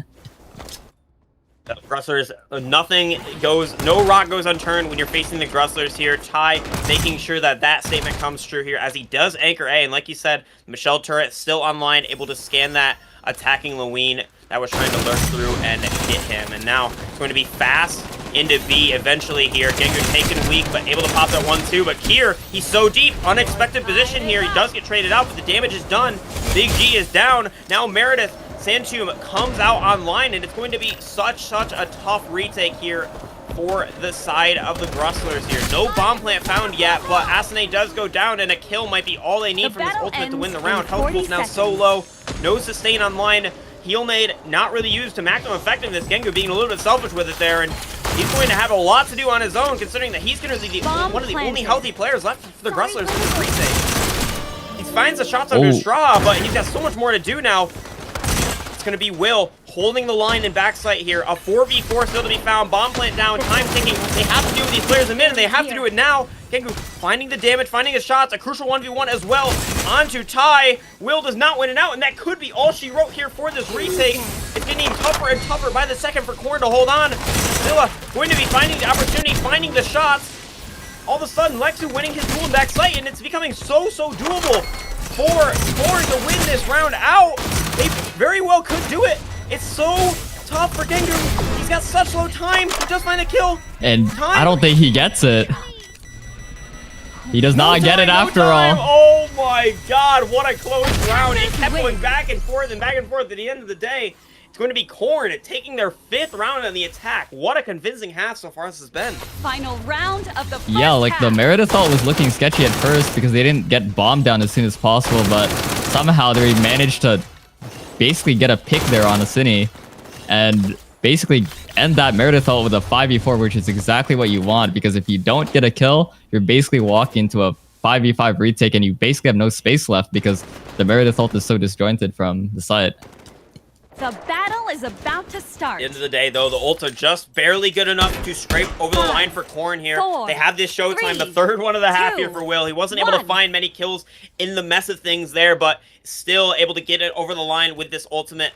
The Grustlers, no rock goes unturned when you're facing the Grustlers here. Tai making sure that that statement comes true here, as he does anchor A, and like you said, Michelle turret still online, able to scan that attacking Lewin that was trying to lurk through and hit him. And now it's going to be fast into B eventually here. Gengar taken weak, but able to pop that 1-2. But Kier, he's so deep, unexpected position here. He does get traded out, but the damage is done. Big G is down. Now Meredith, Sand Tomb comes out online, and it's going to be such a tough retake here for the side of the Grustlers here. No bomb plant found yet, but Asane does go down, and a kill might be all they need from this ultimate to win the round. Health pool's now so low. No sustain online. Heal nade not really used to maximum effectiveness. Gengar being a little bit selfish with it there, and he's going to have a lot to do on his own, considering that he's going to be one of the only healthy players left for the Grustlers in this retake. He finds the shots under straw, but he's got so much more to do now. It's going to be Will holding the line in backside here. A 4v4 still to be found. Bomb plant down. Time ticking. They have to do with these players in mid, and they have to do it now. Gengar finding the damage, finding his shots. A crucial 1v1 as well. Onto Tai. Will does not win it out, and that could be all she wrote here for this retake. It's getting tougher and tougher by the second for Corn to hold on. Zilla going to be finding the opportunity, finding the shots. All of a sudden, Lexu winning his duel in backside, and it's becoming so doable for Corn to win this round out. They very well could do it. It's so tough for Gengar. He's got such low time to just find a kill. And I don't think he gets it. He does not get it after all. Oh my god, what a close round. It kept going back and forth and back and forth. At the end of the day, it's going to be Corn taking their 5th round on the attack. What a convincing half so far this has been. Final round of the first like the Meredith ult was looking sketchy at first because they didn't get bombed down as soon as possible, but somehow they managed to basically get a pick there on the Cine and basically end that Meredith ult with a 5v4, which is exactly what you want, because if you don't get a kill, you're basically walking into a 5v5 retake and you basically have no space left because the Meredith ult is so disjointed from the site. The battle is about to start. At the end of the day, though, the ults are just barely good enough to scrape over the line for Corn here. They have this showtime, the 3rd one of the half here for Will. He wasn't able to find many kills in the mess of things there, but still able to get it over the line with this ultimate.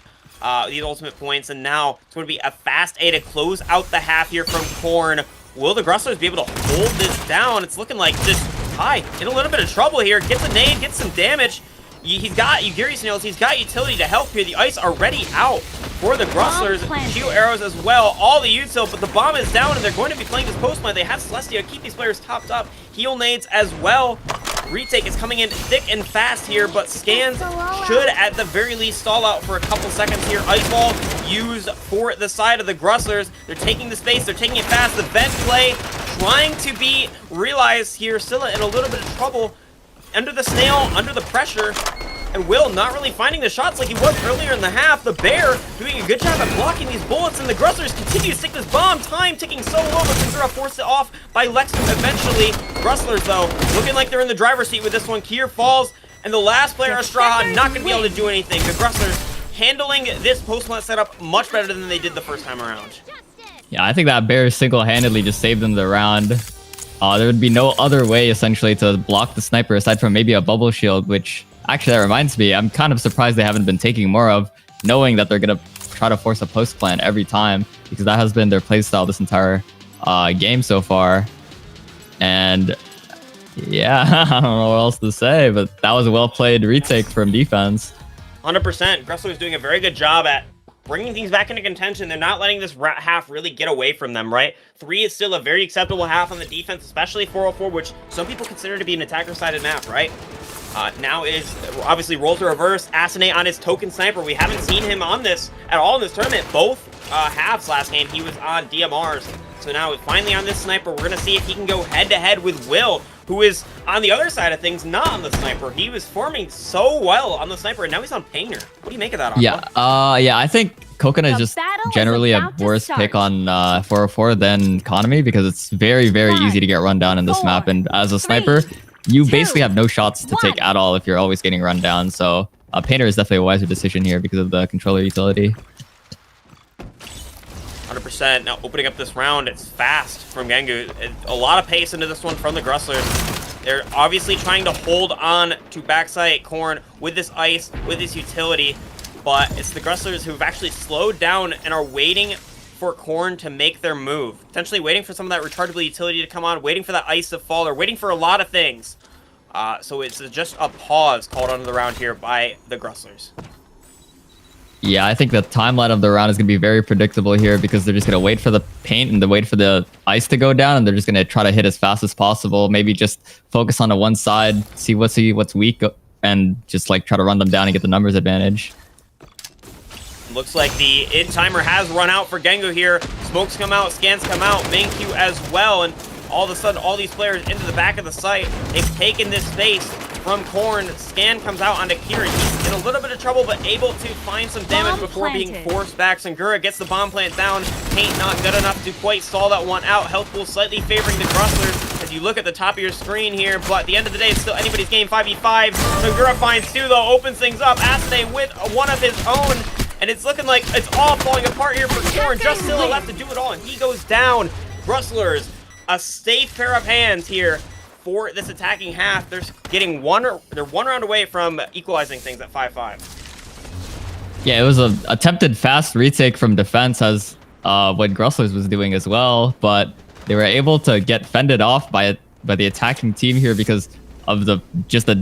these ultimate points, and now it's going to be a fast A to close out the half here from Corn. Will the Grustlers be able to hold this down? It's looking like just Hi in a little bit of trouble here. Gets a nade, gets some damage. He's got Yugiri Snails, he's got utility to help here. The ice already out for the Grustlers. Few arrows as well, all the util, but the bomb is down and they're going to be playing this post play. They have Celestia, keep these players topped up. Heal nades as well. Retake is coming in thick and fast here, but Scans should at the very least stall out for a couple seconds here. Ice Wall used for the side of the Grustlers. They're taking the space, they're taking it fast. The vent play trying to be realized here. Scylla in a little bit of trouble. Under the snail, under the pressure, and Will not really finding the shots like he was earlier in the half. The Bear doing a good job at blocking these bullets, and the Grustlers continue to stick this bomb. Time ticking so low, but Kazura forced it off by Lexum eventually. Grustlers, though, looking like they're in the driver's seat with this one. Kier falls, and the last player, Astraha, not going to be able to do anything. The Grustlers handling this post-plant setup much better than they did the first time around. Yeah, I think that Bear single-handedly just saved them the round. There would be no other way, essentially, to block the sniper aside from maybe a bubble shield, which, actually, that reminds me, I'm kind of surprised they haven't been taking more of, knowing that they're going to try to force a post plant every time, because that has been their playstyle this entire game so far. And, yeah, I don't know what else to say, but that was a well-played retake from defense. 100%. Grustlers doing a very good job at bringing things back into contention. They're not letting this half really get away from them, right? 3 is still a very acceptable half on the defense, especially 404, which some people consider to be an attacker-sided map, right? Now is obviously roll to reverse. Asane on his token sniper. We haven't seen him on this at all in this tournament. Both halves last game, he was on DMRs. So now finally on this sniper, we're going to see if he can go head-to-head with Will, who is on the other side of things, not on the sniper. He was forming so well on the sniper, and now he's on Painter. What do you make of that, Aqua? Yeah, I think Coconut is just generally a worse pick on 404 than Konami, because it's very, very easy to get run down in this map. And as a sniper, you basically have no shots to take at all if you're always getting run down. So Painter is definitely a wiser decision here because of the controller utility. 100%. Now opening up this round, it's fast from Gengu. A lot of pace into this one from the Grustlers. They're obviously trying to hold on to backside Corn with this ice, with this utility, but it's the Grustlers who've actually slowed down and are waiting for Corn to make their move. Potentially waiting for some of that rechargeable utility to come on, waiting for that ice to fall, or waiting for a lot of things. So it's just a pause called onto the round here by the Grustlers. Yeah, I think the timeline of the round is going to be very predictable here, because they're just going to wait for the paint and wait for the ice to go down, and they're just going to try to hit as fast as possible. Maybe just focus on the one side, see what's weak, and just like try to run them down and get the numbers advantage. Looks like the in timer has run out for Gengu here. Smokes come out, scans come out, main queue as well, and all of a sudden all these players into the back of the site. They've taken this space from Corn. Scan comes out onto Kieran. He's in a little bit of trouble, but able to find some damage before being forced back. Sangura gets the bomb plant down. Paint not good enough to quite stall that one out. Health pool slightly favoring the Grustlers as you look at the top of your screen here, but at the end of the day, it's still anybody's game. 5v5. Sangura finds 2 though, opens things up. Asane with one of his own, and it's looking like it's all falling apart here for Corn. Just Scylla left to do it all, and he goes down. Grustlers, a safe pair of hands here for this attacking half. They're getting they're one round away from equalizing things at 5-5. Yeah, it was a attempted fast retake from defense, as what Grustlers was doing as well, but they were able to get fended off by the attacking team here because of the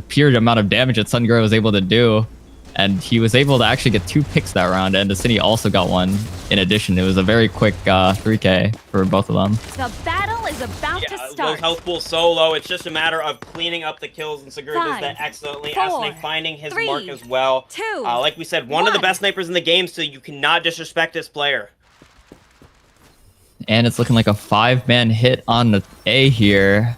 pure amount of damage that Sungura was able to do. And he was able to actually get 2 picks that round, and the City also got 1 in addition. It was a very quick 3K for both of them. The battle is about to start. Those health pools so low, it's just a matter of cleaning up the kills, and Sangura does that excellently. Asane finding his mark as well. 2, like we said, one of the best snipers in the game, so you cannot disrespect this player. And it's looking like a 5-man hit on the A here.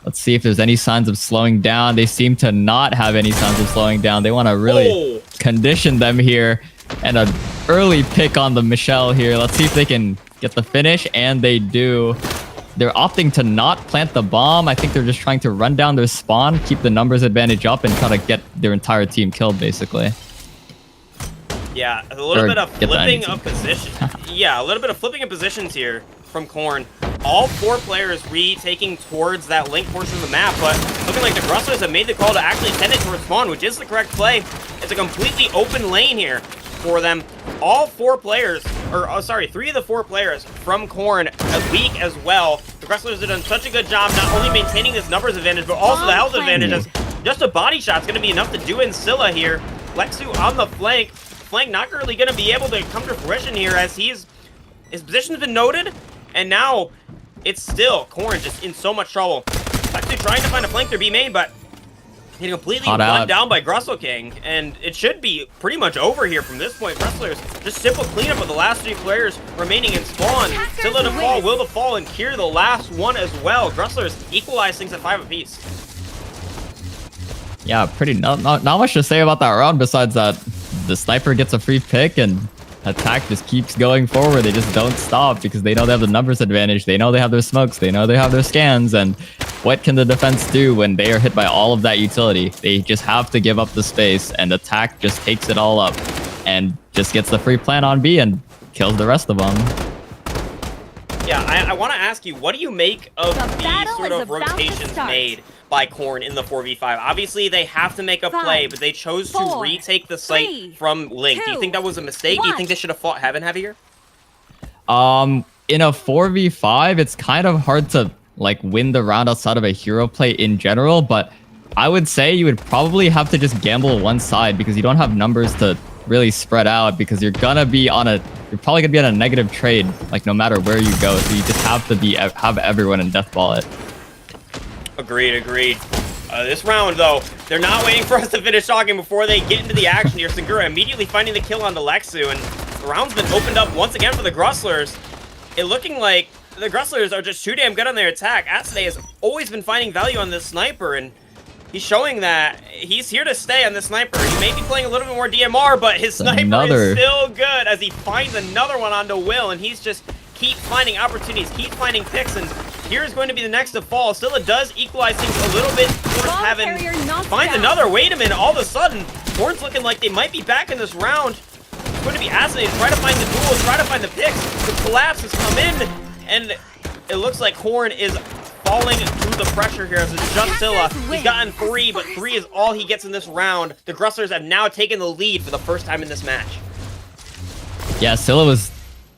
Let's see if there's any signs of slowing down. They seem to not have any signs of slowing down. They want to really condition them here. And an early pick on the Michelle here. Let's see if they can get the finish, and they do. They're opting to not plant the bomb. I think they're just trying to run down their spawn, keep the numbers advantage up, and try to get their entire team killed, basically. Yeah, a little bit of flipping of position. Yeah, a little bit of flipping of positions here from Corn. All 4 players retaking towards that link portion of the map, but looking like the Grustlers have made the call to actually send it towards spawn, which is the correct play. It's a completely open lane here. for them. All 4 players, or sorry, 3 of the 4 players from Corn are weak as well. The Wrestlers have done such a good job not only maintaining this numbers advantage, but also the health advantage, as just a body shot's going to be enough to do in Scylla here. Lexu on the flank. Flank not really going to be able to come to fruition here, as his position's been noted, and now it's still Corn just in so much trouble. Lexu trying to find a flank to be made, but getting completely run down by Grussel King, and it should be pretty much over here from this point. Wrestlers just simple cleanup of the last 3 players remaining in spawn. Scylla to fall, Will to fall, and Kier the last one as well. Grusslers equalize things at 5 apiece. Yeah, not much to say about that round besides that the sniper gets a free pick and attack just keeps going forward. They just don't stop because they know they have the numbers advantage. They know they have their smokes. They know they have their scans. And what can the defense do when they are hit by all of that utility? They just have to give up the space, and attack just takes it all up and just gets the free plant on B and kills the rest of them. Yeah, I want to ask you, what do you make of the sort of rotations made by Corn in the 4v5? Obviously, they have to make a play, but they chose to retake the site from Link. Do you think that was a mistake? Do you think they should have fought Heaven heavier? In a 4v5, it's kind of hard to like win the round outside of a hero play in general, but I would say you would probably have to just gamble one side because you don't have numbers to really spread out, because you're probably gonna be on a negative trade like no matter where you go, so you just have to have everyone in deathball it. Agreed. This round, though, they're not waiting for us to finish talking before they get into the action here. Xinghui immediately finding the kill on Lexu, and the round's been opened up once again for the Grusslers. It looking like the Grusslers are just too damn good on their attack. Asane has always been finding value on this sniper, and he's showing that he's here to stay on this sniper. He may be playing a little bit more DMR, but his sniper is still good as he finds another one onto Will, and he's just keep finding opportunities, keep finding picks, and here's going to be the next to fall. Scylla does equalize things a little bit towards Heaven. Finds another. Wait a minute, all of a sudden, Horn's looking like they might be back in this round. It's going to be Asane to try to find the duels, try to find the picks. The collapse has come in, and it looks like Horn is falling through the pressure here as it's just Scylla. He's gotten 3, but 3 is all he gets in this round. The Grusslers have now taken the lead for the first time in this match. Yeah, Scylla was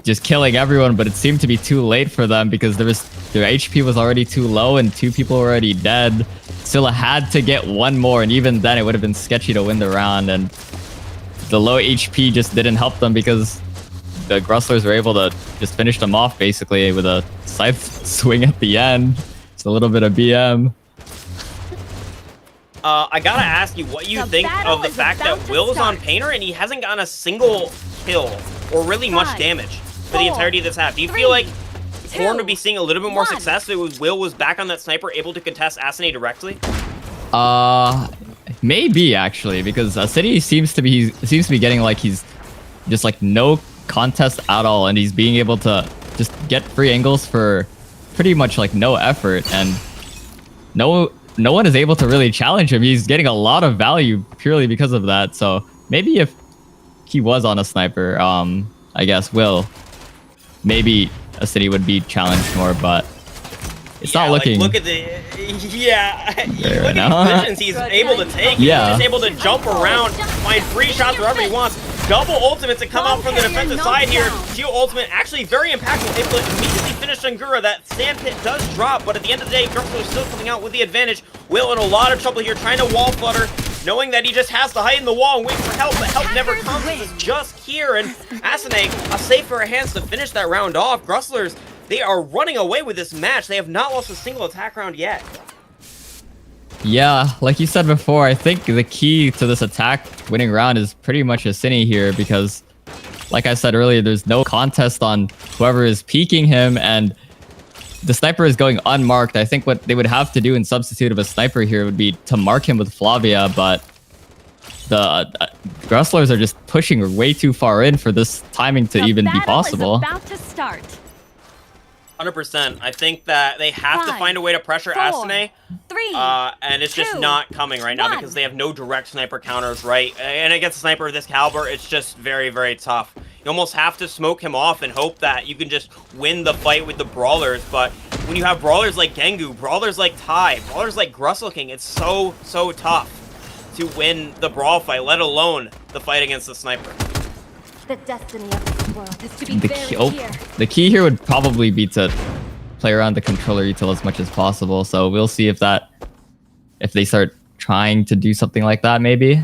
just killing everyone, but it seemed to be too late for them because their HP was already too low and 2 people were already dead. Scylla had to get 1 more, and even then it would have been sketchy to win the round, and the low HP just didn't help them because the Grusslers were able to just finish them off basically with a scythe swing at the end. Just a little bit of BM. I gotta ask you what you think of the fact that Will is on Painter and he hasn't gotten a single kill or really much damage for the entirety of this half. Do you feel like Corn would be seeing a little bit more success if Will was back on that sniper, able to contest Asane directly? Maybe actually, because City seems to be getting like he's just like no contest at all, and he's being able to just get free angles for pretty much like no effort, and no one is able to really challenge him. He's getting a lot of value purely because of that. So maybe if he was on a sniper, I guess maybe a City would be challenged more, but it's not looking. Like, look at the look at the positions he's able to take. He's just able to jump around, find free shots wherever he wants. Double ultimate to come out from the defensive side here. Geo ultimate actually very impactful, able to immediately finish Xinghui. That sand pit does drop, but at the end of the day, Grussel is still coming out with the advantage. Will in a lot of trouble here, trying to wall flutter, knowing that he just has to hide in the wall and wait for help, but help never comes. It's just here, and Asane, a safe pair of hands to finish that round off. Grusslers, they are running away with this match. They have not lost a single attack round yet. Yeah, like you said before, I think the key to this attack winning round is pretty much Asane here, because like I said earlier, there's no contest on whoever is peeking him, and the sniper is going unmarked. I think what they would have to do in substitute of a sniper here would be to mark him with Flavia, but the Grusslers are just pushing way too far in for this timing to even be possible. About to start. 100%. I think that they have to find a way to pressure Asane, and it's just not coming right now because they have no direct sniper counters, right? And against a sniper of this caliber, it's just very, very tough. You almost have to smoke him off and hope that you can just win the fight with the brawlers, but when you have brawlers like Gengu, brawlers like Tai, brawlers like Grussel King, it's so tough to win the brawl fight, let alone the fight against the sniper. The destiny of this world is to be The buried key, oh, here. the key here would probably be to play around the controller util as much as possible. So we'll see if they start trying to do something like that, maybe.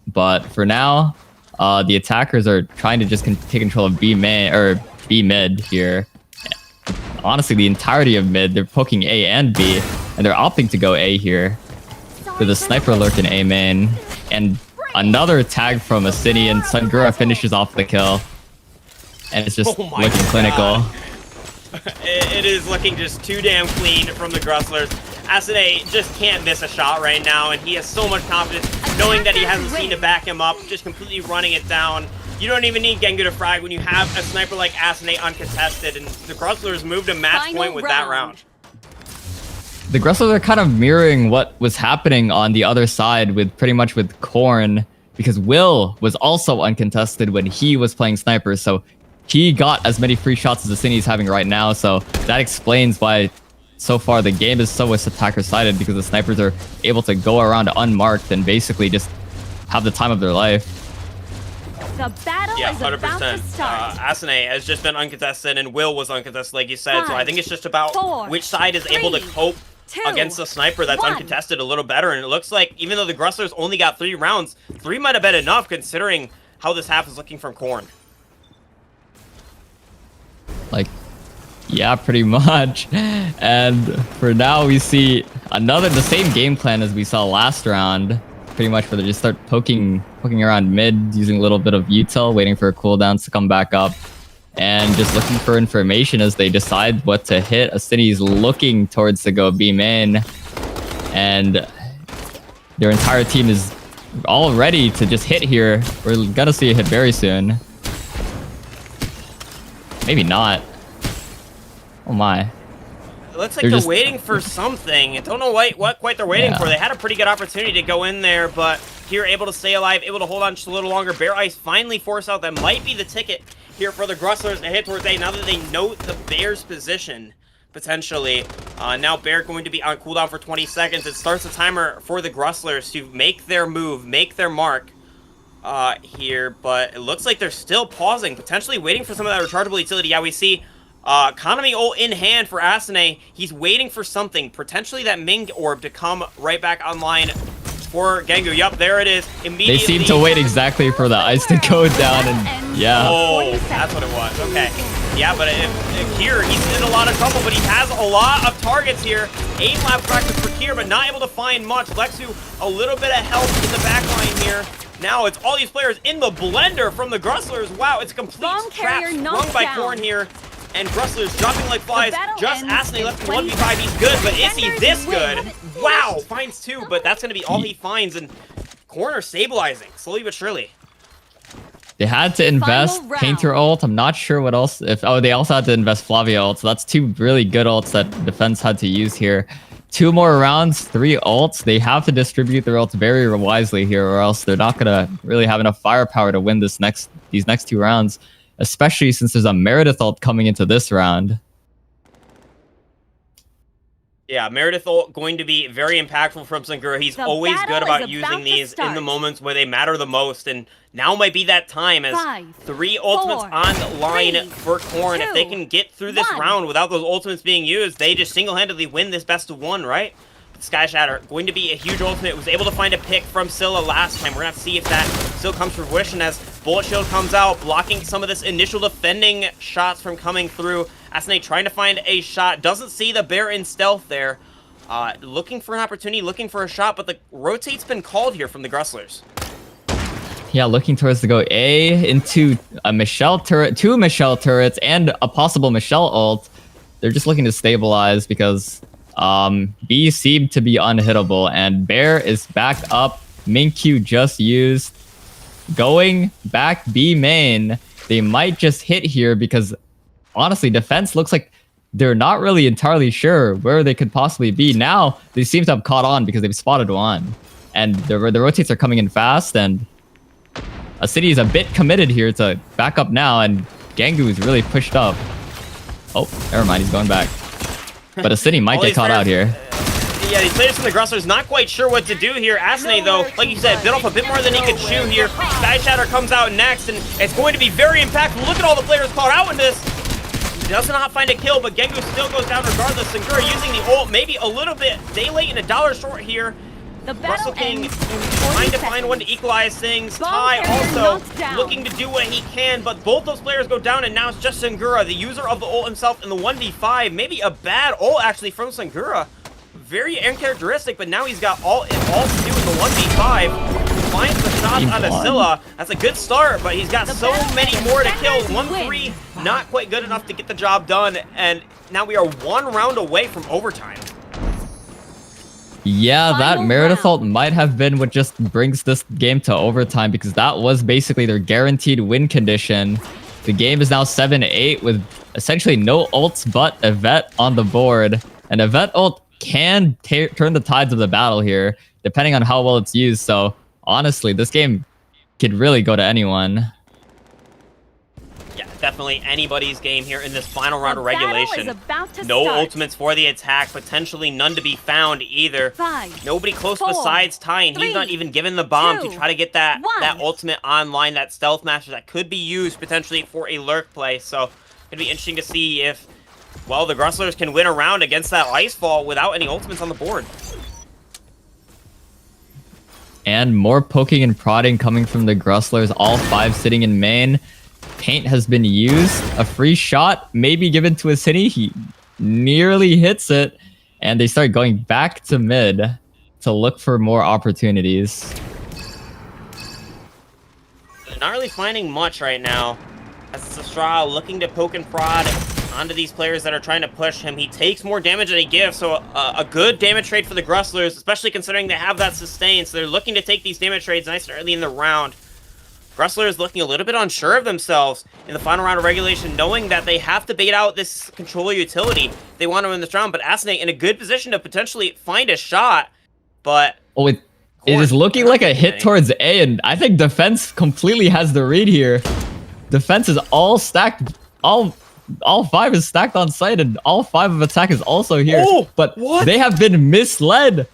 But for now, the attackers are trying to just take control of B mid here. Honestly, the entirety of mid, they're poking A and B, and they're opting to go A here with a sniper lurk in A main, and another tag from Asini, and Sungura finishes off the kill. And it's just Oh my looking clinical. God. It is looking just too damn clean from the Grustlers. Asane just can't miss a shot right now, and he has so much confidence knowing that he has a scene to back him up, just completely running it down. You don't even need Gengu to frag when you have a sniper like Asane uncontested, and the Grustlers moved a match point with that round. The Grustlers are kind of mirroring what was happening on the other side with pretty much with Korn, because Will was also uncontested when he was playing sniper, so he got as many free shots as Asini's having right now, so that explains why so far the game is so attacker-sided, because the snipers are able to go around unmarked and basically just have the time of their life. The battle Yeah, is about 100%. to start. Asane has just been uncontested, and Will was uncontested, like you said, so I think it's just about 4, which side is able to 3, cope 2, against a sniper that's 1. uncontested a little better, and it looks like even though the Grustlers only got 3 rounds, 3 might have been enough considering how this half is looking from Korn. Like, yeah, pretty much. And for now, we see the same game plan as we saw last round, pretty much, where they just start poking around mid, using a little bit of util, waiting for cooldowns to come back up, and just looking for information as they decide what to hit. Asini's looking towards to go B main, and their entire team is all ready to just hit here. We're gonna see a hit very soon. Maybe not. Oh my. It looks like they're just waiting for something. I don't know what quite they're waiting Yeah. for. They had a pretty good opportunity to go in there, but here able to stay alive, able to hold on just a little longer. Bear Ice finally forced out. That might be the ticket here for the Grustlers to hit towards A. Now that they note the Bear's position, potentially. Now Bear going to be on cooldown for 20 seconds. It starts the timer for the Grustlers to make their move, make their mark here, but it looks like they're still pausing, potentially waiting for some of that rechargeable utility. Yeah, we see Economy ult in hand for Asane. He's waiting for something, potentially that Ming orb to come right back online for Gengu. Yup, there it is. Immediately. They seem to wait exactly for the ice to go down, and yeah. Oh, that's what it was. Okay. Yeah, but here, he's in a lot of trouble, but he has a lot of targets here. Aim lab practice for Kier, but not able to find much. Lexu, a little bit of help in the back line here. Now it's all these players in the blender from the Grustlers. Wow, it's a complete trap run by Korn here. And Grustlers dropping like flies. Just Asane left in 1v5. He's good, but is he this good? Wow, finds 2, but that's going to be all he finds. And Korn are stabilizing, slowly but surely. They had to invest Painter ult. I'm not sure what else. They also had to invest Flavia ult. So that's 2 really good ults that defense had to use here. 2 more rounds, 3 ults. They have to distribute their ults very wisely here, or else they're not gonna really have enough firepower to win these next 2 rounds. Especially since there's a Meredith ult coming into this round. Yeah, Meredith ult going to be very impactful from Sangura. He's always good about using these in the moments where they matter the most, and now might be that time as 3 ultimates on line for Korn. If they can get through this round without those ultimates being used, they just single-handedly win this best of 1, right? Sky Shatter going to be a huge ultimate. Was able to find a pick from Scylla last time. We're gonna have to see if that still comes to fruition as Bullet Shield comes out, blocking some of this initial defending shots from coming through. Asane trying to find a shot, doesn't see the Bear in stealth there. Looking for an opportunity, looking for a shot, but the rotate's been called here from the Grustlers. Yeah, looking towards to go A into a Michelle turret, 2 Michelle turrets, and a possible Michelle ult. They're just looking to stabilize because B seemed to be unhittable, and Bear is back up. Minkyu just used. Going back B main. They might just hit here because, honestly, defense looks like they're not really entirely sure where they could possibly be. Now, they seem to have caught on because they've spotted 1. And the rotates are coming in fast, and a city is a bit committed here to back up now, and Gengu is really pushed up. Oh, never mind, he's going back. But a city might get caught out here. Yeah, these players from the Grustlers not quite sure what to do here. Asane, though, like you said, bit off a bit more than he could chew here. Sky Shatter comes out next, and it's going to be very impactful. Look at all the players caught out in this. He does not find a kill, but Gengu still goes down regardless. Xinghui using the ult, maybe a little bit day late and $1 short here. The battle Russell King ends in 40 trying to find seconds. one to equalize things. Bomb Ty carrier also knocked down. looking to do what he can, but both those players go down, and now it's just Xinghui, the user of the ult himself in the 1v5. Maybe a bad ult actually from Xinghui. Very uncharacteristic, but now he's got all to do in the 1v5. Finds the shots out of Scylla. That's a good start, but he's got so many more to kill. 1-3, not quite good enough to get the job done, and now we are 1 round away from overtime. Yeah, that Final Merit round. Assault might have been what just brings this game to overtime, because that was basically their guaranteed win condition. The game is now 7-8 with essentially no ults but a vet on the board. And a vet ult can turn the tides of the battle here, depending on how well it's used. So honestly, this game could really go to anyone. Yeah, definitely anybody's game here in this final round The of battle regulation. is about to No start. ultimates for the attack, potentially none to be found either. 5, Nobody close 4, besides Ty, and he's not 3, even given the bomb 2, to try to get that 1. ultimate online, that stealth master that could be used potentially for a lurk play. So it'd be interesting to see if, well, the Grustlers can win a round against that Icefall without any ultimates on the board. And more poking and prodding coming from the Grustlers, all 5 sitting in main. Paint has been used. A free shot maybe given to Asini. He nearly hits it. And they start going back to mid to look for more opportunities. They're not really finding much right now. As Straw looking to poke and prod onto these players that are trying to push him. He takes more damage than he gives, so a good damage trade for the Grustlers, especially considering they have that sustain. So they're looking to take these damage trades nice and early in the round. Grustlers is looking a little bit unsure of themselves in the final round of regulation, knowing that they have to bait out this controller utility if they want to win this round. But Asane in a good position to potentially find a shot, but Oh, it is looking like a hit towards A, and I think defense completely has the read here. Defense is all stacked, all 5 is stacked on site, and all 5 of attack is also here. Oh, but what? they have been misled.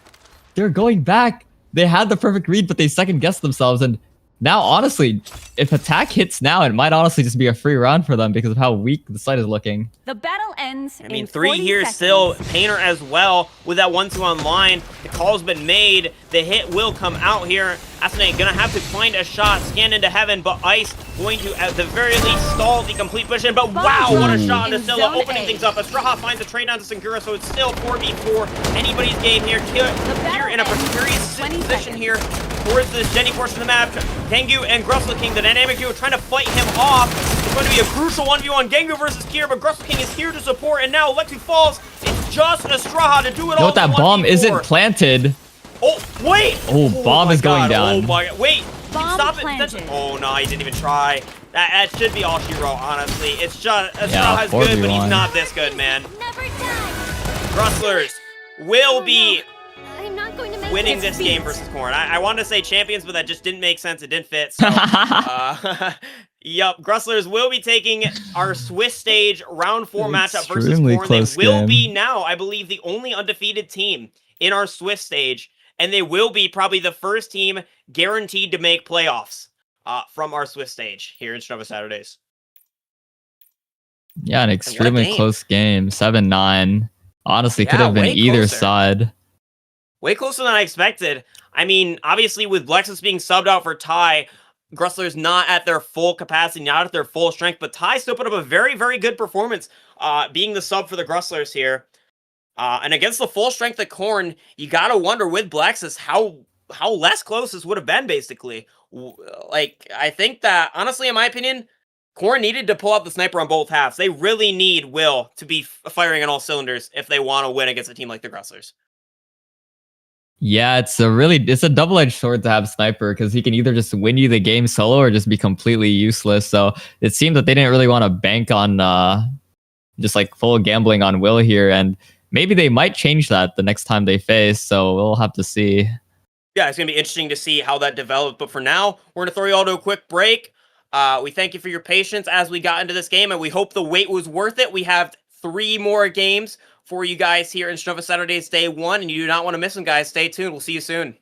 They're going back. They had the perfect read, but they second guessed themselves. And now, honestly, if attack hits now, it might honestly just be a free round for them because of how weak the site is looking. The battle ends I mean, in 3 40 here seconds. still. Painter as well with that 1-2 online. The call's been made. The hit will come out here. Asane gonna have to find a shot, scan into heaven, but Ice going to, at the very least, stall the complete push in. But wow, what a shot in into Scylla, zone opening A. things up. Astraha finds a trade down to Xinghui, so it's still 4v4. Anybody's game here. Here in a precarious position here towards the Jenny portion of the map. Gengu and Grustle King, the dynamic duo, trying to fight him off. It's going to be a crucial 1v1. Gengu versus Kier, but Grustle King is here to support, and now Lexi falls. It's just Astraha to do it all. Note that in bomb 1v4. isn't planted. Oh, wait! Oh, bomb my is going God. down. Oh my God. Wait! Bomb Stop it! planted. Oh no, he didn't even try. That should be all she wrote, honestly. It's just, Yeah, Astraha's good, but he's 4v1. not this good, man. Never die. Grustlers will be I'm not going to make winning it. this game versus Korn. I wanted to say champions, but that just didn't make sense. It didn't fit. So, yep, Grustlers will be taking our Swiss stage round 4 matchup versus Extremely Korn. They close will game. be now, I believe, the only undefeated team in our Swiss stage, and they will be probably the first team guaranteed to make playoffs from our Swiss stage here in Strinova Saturdays. Yeah, an extremely game. close game. 7-9. Honestly, could Yeah, have been way either closer. side. Way closer than I expected. I mean, obviously with Lexus being subbed out for Ty, Grustlers not at their full capacity, not at their full strength, but Ty still put up a very, very good performance being the sub for the Grustlers here. And against the full strength of Korn, you gotta wonder with Blaxus how less close this would have been, basically. Like, I think that, honestly, in my opinion, Korn needed to pull out the sniper on both halves. They really need Will to be firing on all cylinders if they want to win against a team like the Grustlers. Yeah, it's a double-edged sword to have sniper because he can either just win you the game solo or just be completely useless. So it seems that they didn't really want to bank on just like full gambling on Will here, and maybe they might change that the next time they face. So we'll have to see. Yeah, it's going to be interesting to see how that develops. But for now, we're going to throw you all to a quick break. We thank you for your patience as we got into this game, and we hope the wait was worth it. We have 3 more games for you guys here in Strinova Saturdays Day 1, and you do not want to miss them, guys. Stay tuned. We'll see you soon.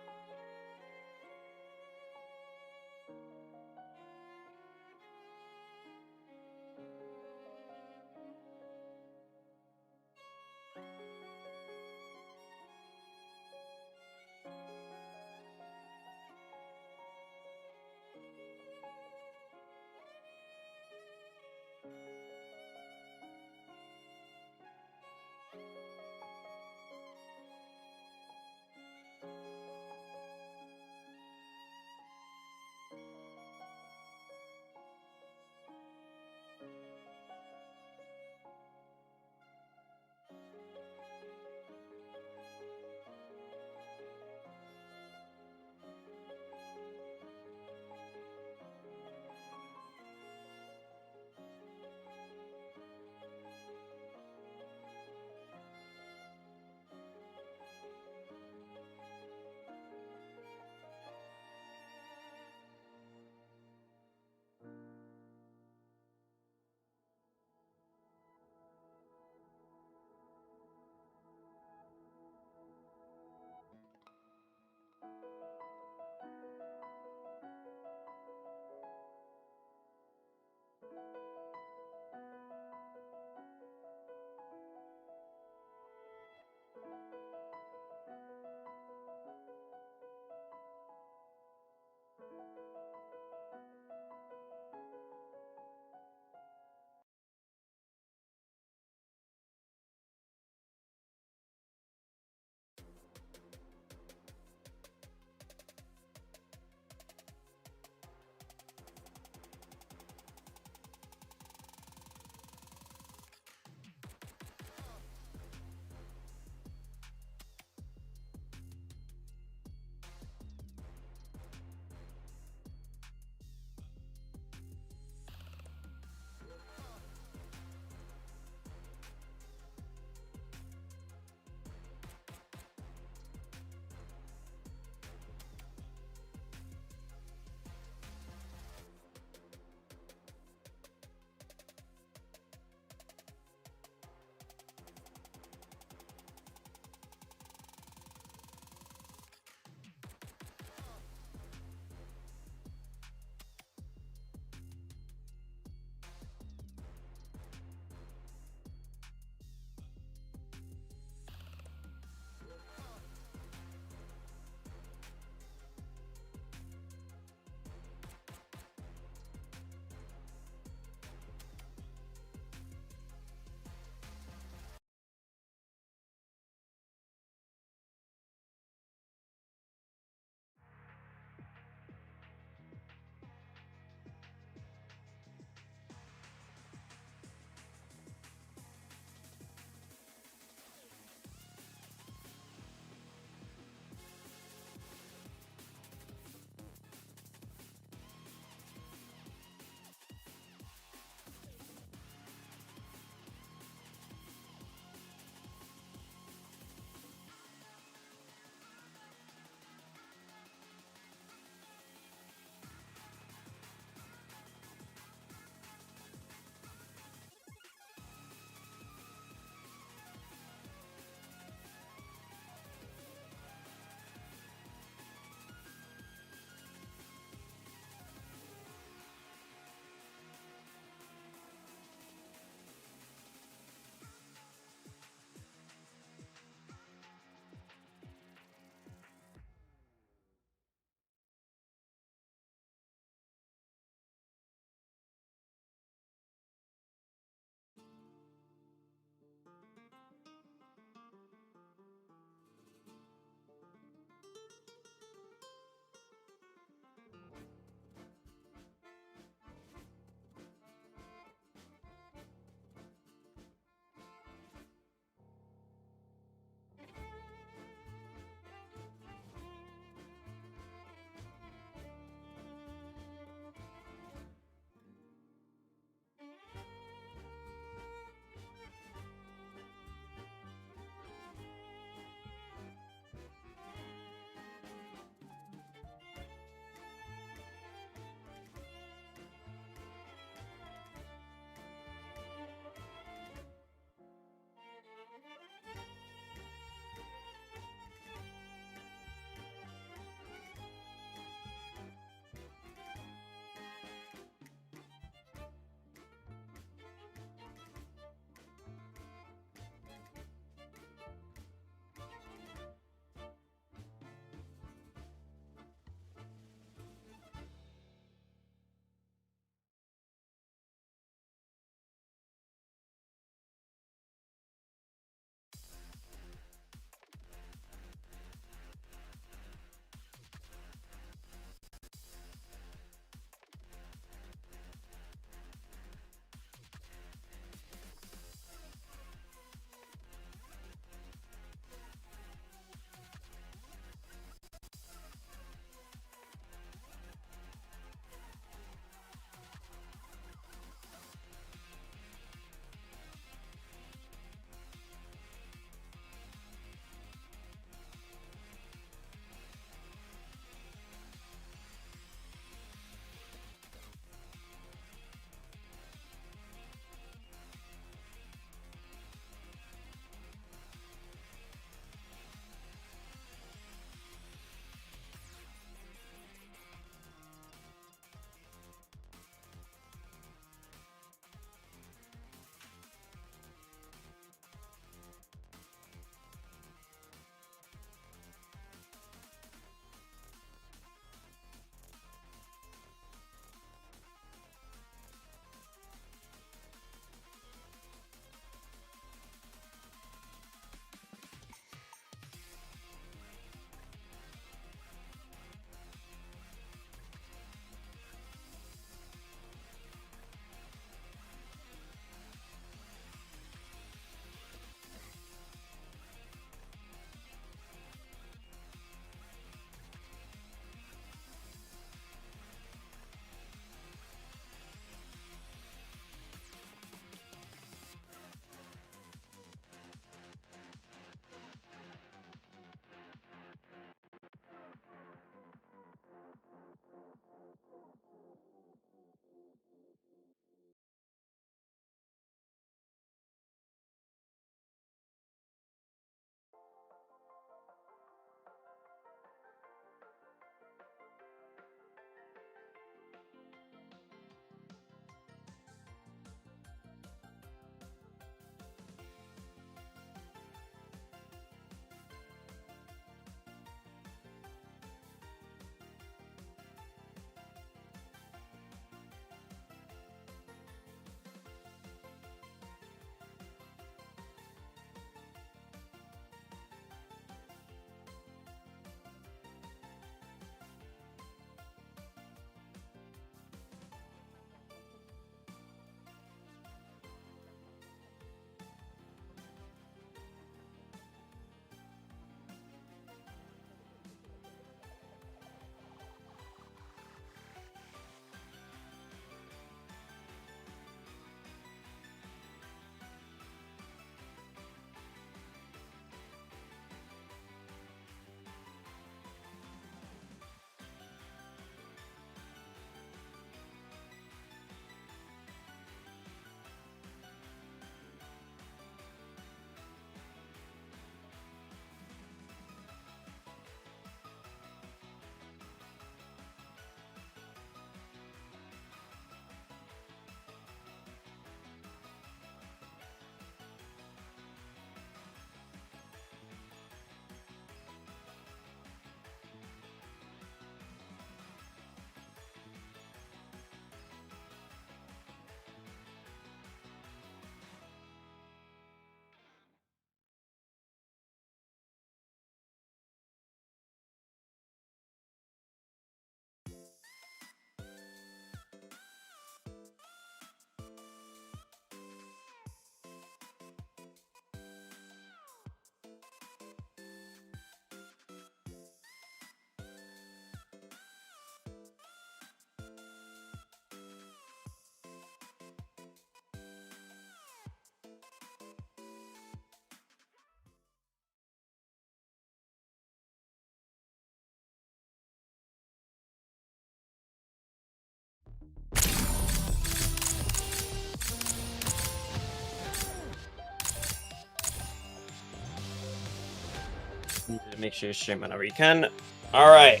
Make sure you stream whenever you can. All right.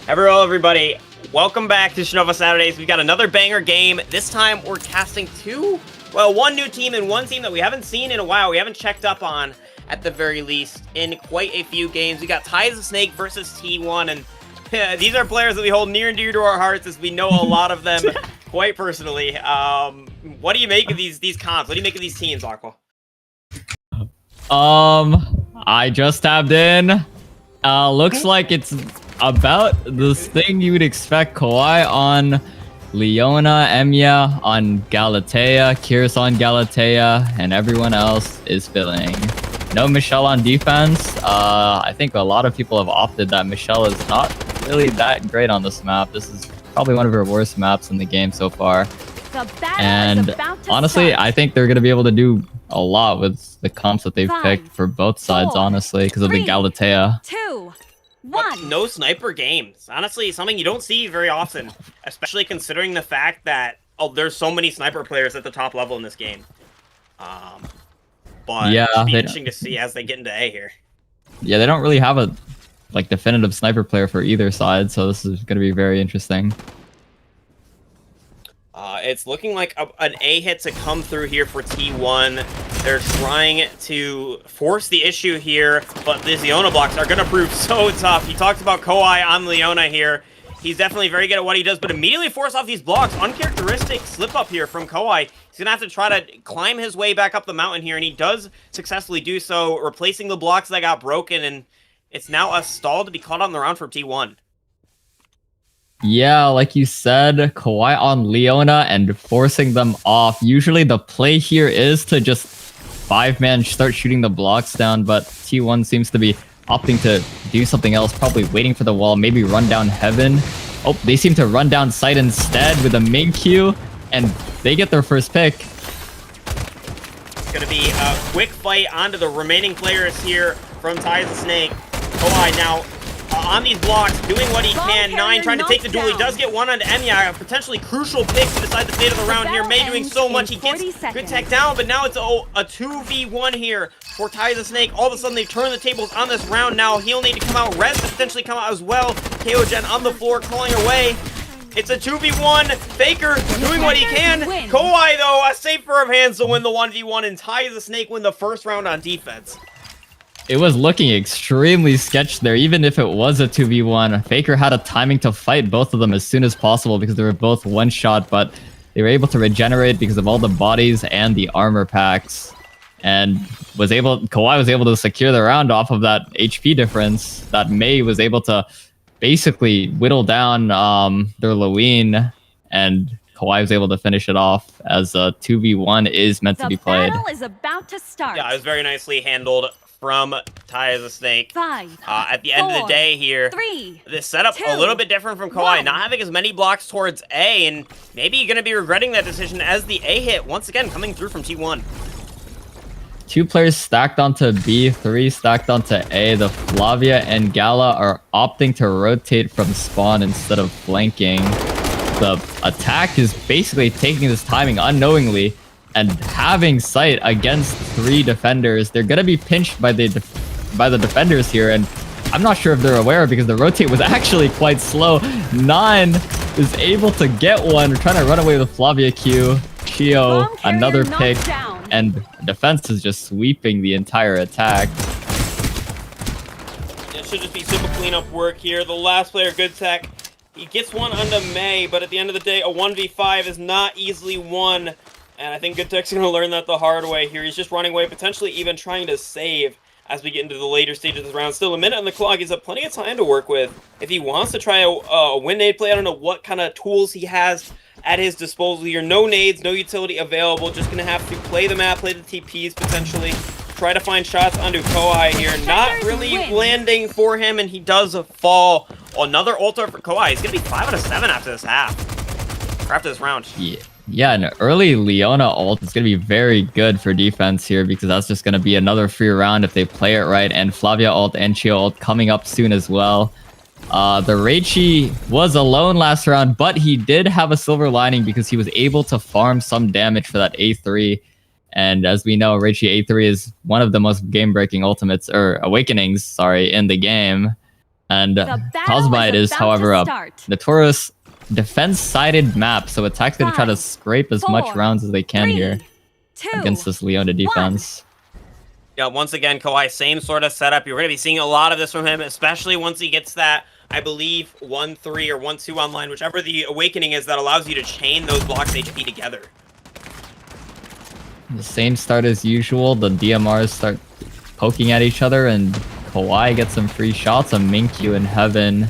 Hello, everybody. Welcome back to Strinova Saturdays. We've got another banger game. This time, we're casting one new team and one team that we haven't seen in a while. We haven't checked up on, at the very least, in quite a few games. We got Ty the Snake versus T1, and these are players that we hold near and dear to our hearts, as we know a lot of them quite personally. What do you make of these comps? What do you make of these teams, Aqua? I just tabbed in. Looks like it's about this thing you would expect. Kawhi on Leona, Emiya on Galatea, Kiris on Galatea, and everyone else is filling. No Michelle on defense. I think a lot of people have opted that Michelle is not really that great on this map. This is probably one of her worst maps in the game so far. And honestly, I think they're going to be able to do a lot with the comps that they've picked for both sides, honestly, because of the Galatea. 2, But 1. no sniper games. Honestly, something you don't see very often, especially considering the fact that there's so many sniper players at the top level in this game. But yeah, it'll be interesting to see as they get into A here. Yeah, they don't really have a definitive sniper player for either side, so this is going to be very interesting. It's looking like an A hit to come through here for T1. They're trying to force the issue here, but these Leona blocks are going to prove so tough. He talked about Kawhi on Leona here. He's definitely very good at what he does, but immediately force off these blocks. Uncharacteristic slip up here from Kawhi. He's going to have to try to climb his way back up the mountain here, and he does successfully do so, replacing the blocks that got broken, and it's now a stall to be caught on the round for T1. Yeah, like you said, Kawhi on Leona and forcing them off. Usually the play here is to just 5-man start shooting the blocks down, but T1 seems to be opting to do something else, probably waiting for the wall, maybe run down Heaven. Oh, they seem to run down site instead with a main Q, and they get their first pick. It's going to be a quick fight onto the remaining players here from Ty the Snake. Kawhi now on these blocks, doing what he can. 9 trying to take the duel. He does get one onto Emiya, a potentially crucial pick to decide the fate of the round here. May doing so much. He gets good tech down, but now it's a 2v1 here for Ty the Snake. All of a sudden, they've turned the tables on this round now. He'll need to come out. Rez to potentially come out as well. KO Gen on the floor, calling away. It's a 2v1. Faker doing what he can. Kawhi, though, a safe pair of hands to win the 1v1, and Ty the Snake win the first round on defense. It was looking extremely sketch there, even if it was a 2v1. Faker had a timing to fight both of them as soon as possible because they were both one-shot, but they were able to regenerate because of all the bodies and the armor packs. And Kawhi was able to secure the round off of that HP difference that May was able to basically whittle down their Lewin, and Kawhi was able to finish it off as a 2v1 is meant to be played. The battle is about to start. Yeah, it was very nicely handled from Ty the Snake. 5, at the end of the day here, 3, this setup 2, a little bit different from Kawhi, 1. not having as many blocks towards A, and maybe you're going to be regretting that decision as the A hit, once again, coming through from T1. 2 players stacked onto B, 3 stacked onto A. The Flavia and Gala are opting to rotate from spawn instead of flanking. The attack is basically taking this timing unknowingly and having sight against 3 defenders. They're gonna be pinched by the defenders here, and I'm not sure if they're aware because the rotate was actually quite slow. 9 is able to get one, trying to run away with Flavia Q. Chio, another pick, and defense is just sweeping the entire attack. It should just be simple cleanup work here. The last player, good tech. He gets one onto May, but at the end of the day, a 1v5 is not easily won. And I think Good Tech's going to learn that the hard way here. He's just running away, potentially even trying to save as we get into the later stages of the round. Still a minute on the clock. He's got plenty of time to work with. If he wants to try a win nade play, I don't know what kind of tools he has at his disposal here. No nades, no utility available. Just going to have to play the map, play the TPs potentially. Try to find shots onto Kawhi here. Not really landing for him, and he does fall. Another ultra for Kawhi. He's going to be 5 out of 7 after this half. Or after this round. Yeah, an early Leona ult is going to be very good for defense here because that's just going to be another free round if they play it right. And Flavia ult and Chio ult coming up soon as well. The Reichi was alone last round, but he did have a silver lining because he was able to farm some damage for that A3. And as we know, Reichi A3 is one of the most game-breaking ultimates, or awakenings, sorry, in the game. And Cosmite is, however, a notorious defense-sided map, so Attack's going to try to scrape as much rounds as they can here against this Leona defense. Yeah, once again, Kawhi, same sort of setup. You're going to be seeing a lot of this from him, especially once he gets that, I believe, 1-3 or 1-2 online, whichever the awakening is that allows you to chain those blocks HP together. The same start as usual. The DMRs start poking at each other, and Kawhi gets some free shots on Minkyu in Heaven.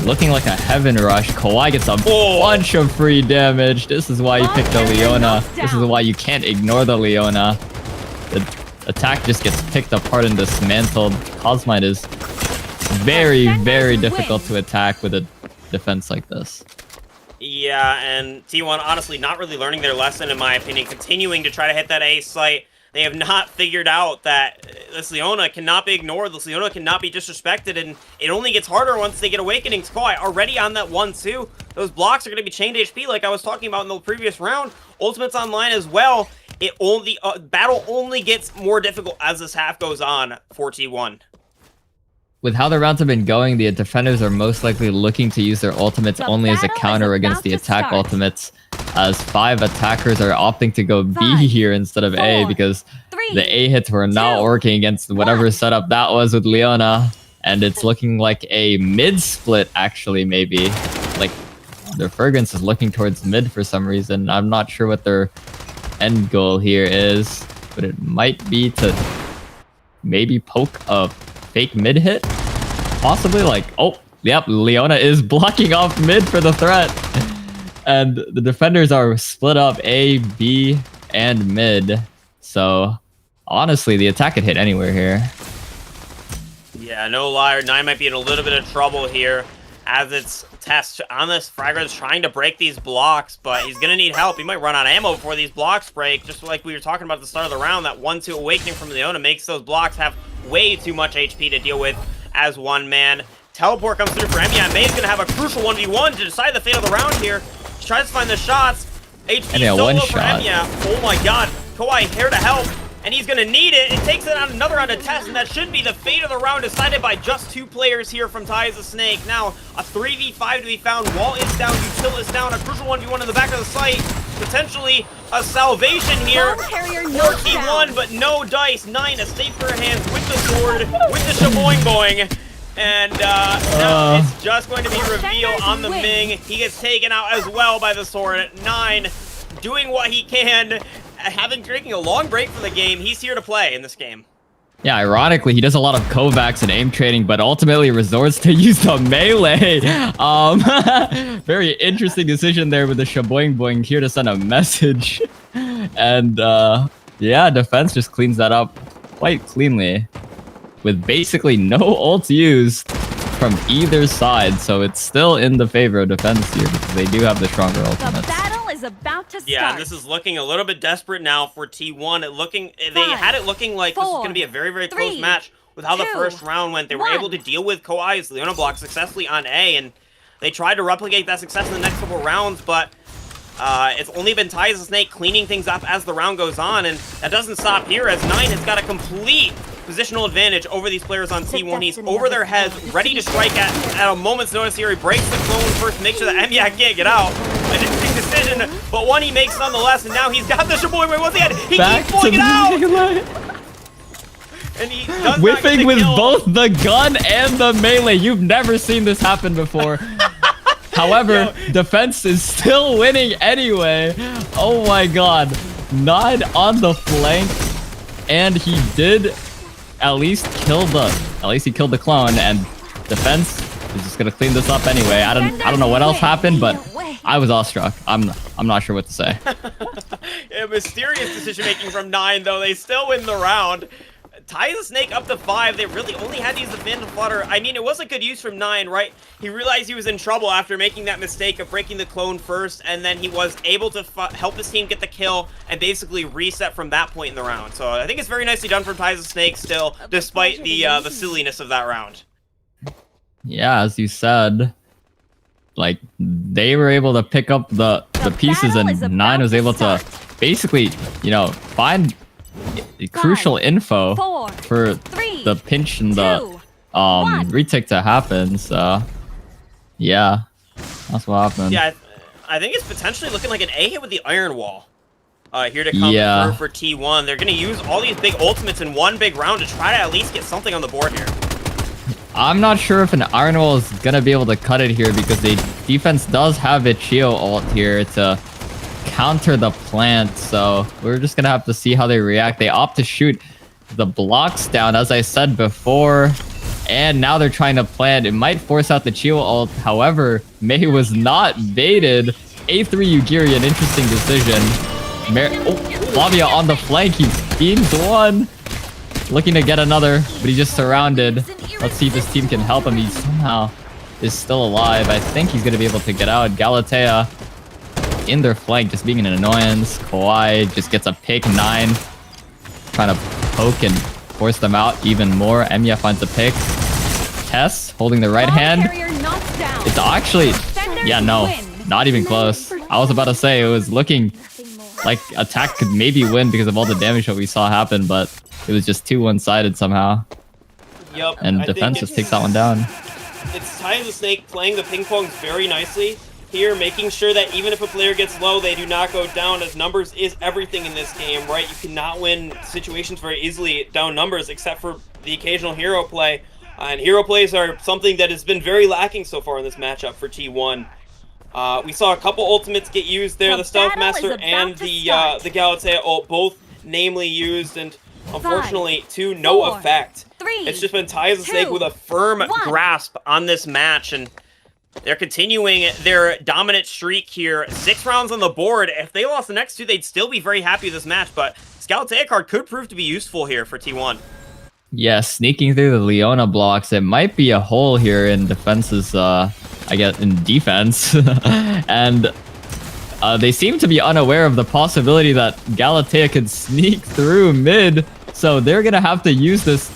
Looking like a Heaven rush. Kawhi gets a bunch of free damage. This is why you picked the Leona. This is why you can't ignore the Leona. The attack just gets picked apart and dismantled. Cosmite is very, very difficult to attack with a defense like this. Yeah, and T1 honestly not really learning their lesson, in my opinion, continuing to try to hit that A site. They have not figured out that this Leona cannot be ignored, this Leona cannot be disrespected, and it only gets harder once they get Awakenings. Kawhi already on that 1-2. Those blocks are going to be chained HP like I was talking about in the previous round. Ultimate's online as well. It only battle only gets more difficult as this half goes on for T1. With how the rounds have been going, the defenders are most likely looking to use their ultimates only as a counter against the attack ultimates, as 5 attackers are opting to go B here instead of A because the A hits were not working against whatever setup that was with Leona, and it's looking like a mid split actually, maybe. Like, their Fergans is looking towards mid for some reason. I'm not sure what their end goal here is, but it might be to maybe poke a fake mid hit, possibly. Like, oh, yep, Leona is blocking off mid for the threat, and the defenders are split up A, B, and mid. So honestly, the attack could hit anywhere here. Yeah, no liar. 9 might be in a little bit of trouble here as it's test on this. Fragger's trying to break these blocks, but he's gonna need help. He might run out of ammo before these blocks break, just like we were talking about at the start of the round. That 1-2 awakening from Leona makes those blocks have way too much HP to deal with as one man. Teleport comes through for Emiya. May's gonna have a crucial 1v1 to decide the fate of the round here. He tries to find the shots. HP solo for Emiya. Oh my god. Kawhi here to help, and he's gonna need it. It takes it on another round of test, and that should be the fate of the round decided by just 2 players here from Ty the Snake. Now, a 3v5 to be found. Wall is down, Util is down, a crucial 1v1 in the back of the site. Potentially a salvation here for T1, but no dice. 9 a safer hands with the sword, with the shaboing boing. And now it's just going to be revealed on the Ming. He gets taken out as well by the sword. 9 doing what he can, taking a long break from the game. He's here to play in this game. Yeah, ironically, he does a lot of Kovacs and aim trading, but ultimately resorts to use the melee. Very interesting decision there with the Shaboing Boing here to send a message. And yeah, defense just cleans that up quite cleanly, with basically no ult used from either side. So it's still in the favor of defense here because they do have the stronger ultimates. Is about to start. Yeah, and this is looking a little bit desperate now for T1. They had it looking like this was going to be a very, very close match with how the first round went. They were able to deal with Kawhi's Leona block successfully on A, and they tried to replicate that success in the next couple rounds, but it's only been Ty the Snake cleaning things up as the round goes on, and that doesn't stop here as 9 has got a complete positional advantage over these players on T1. He's over their heads, ready to strike at a moment's notice here. He breaks the clone first, make sure that Emiya can't get out. An interesting decision, but one he makes nonetheless, and now he's got the Shaboy Boy once again. He keeps pulling it out! And he does whiffing with kill. Both the gun and the melee. You've never seen this happen before. However, defense is still winning anyway. Oh my god. 9 on the flank, and he did at least kill the clone, and defense is just gonna clean this up anyway. I don't know what else happened, but I was awestruck. I'm not sure what to say. Yeah, mysterious decision making from 9 though. They still win the round. Ty the Snake up to 5. They really only had to use the Phantom Flutter. I mean, it was a good use from 9, right? He realized he was in trouble after making that mistake of breaking the clone first, and then he was able to help his team get the kill and basically reset from that point in the round. So I think it's very nicely done from Ty the Snake still, despite the silliness of that round. Yeah, as you said, like, they were able to pick up the pieces, and 9 was able to basically, you know, find crucial info 4, for 3, the pinch and the 2, 1. retake to happen. So yeah, that's what happened. Yeah, I think it's potentially looking like an A hit with the Iron Wall. Here to come Yeah. through for T1. They're going to use all these big ultimates in one big round to try to at least get something on the board here. I'm not sure if an Iron Wall is gonna be able to cut it here because the defense does have a Chio ult here to counter the plant. So we're just gonna have to see how they react. They opt to shoot the blocks down, as I said before. And now they're trying to plant. It might force out the Chio ult. However, Mei was not baited. A3 Yugiri, an interesting decision. Flavia on the flank. He beams one. Looking to get another, but he's just surrounded. Let's see if this team can help him. He somehow is still alive. I think he's going to be able to get out. Galatea in their flank, just being an annoyance. Kawhi just gets a pick 9. Trying to poke and force them out even more. Emiya finds a pick. Tess holding the right hand. It's actually... Yeah, no. Not even close. I was about to say, it was looking like attack could maybe win because of all the damage that we saw happen, but it was just too one-sided somehow. Yep. And defense just takes that one down. It's Ty the Snake playing the ping pong very nicely here, making sure that even if a player gets low, they do not go down, as numbers is everything in this game, right? You cannot win situations very easily down numbers, except for the occasional hero play. And hero plays are something that has been very lacking so far in this matchup for T1. We saw a couple ultimates get used there, the Stealth Master and the Galatea ult, both namely used, and unfortunately to no effect. It's just been Ty the Snake with a firm grasp on this match, and they're continuing their dominant streak here. 6 rounds on the board. If they lost the next 2, they'd still be very happy with this match, but this Galatea card could prove to be useful here for T1. Yeah, sneaking through the Leona blocks. It might be a hole here in defense's, I guess, in defense. And they seem to be unaware of the possibility that Galatea could sneak through mid. So they're going to have to use this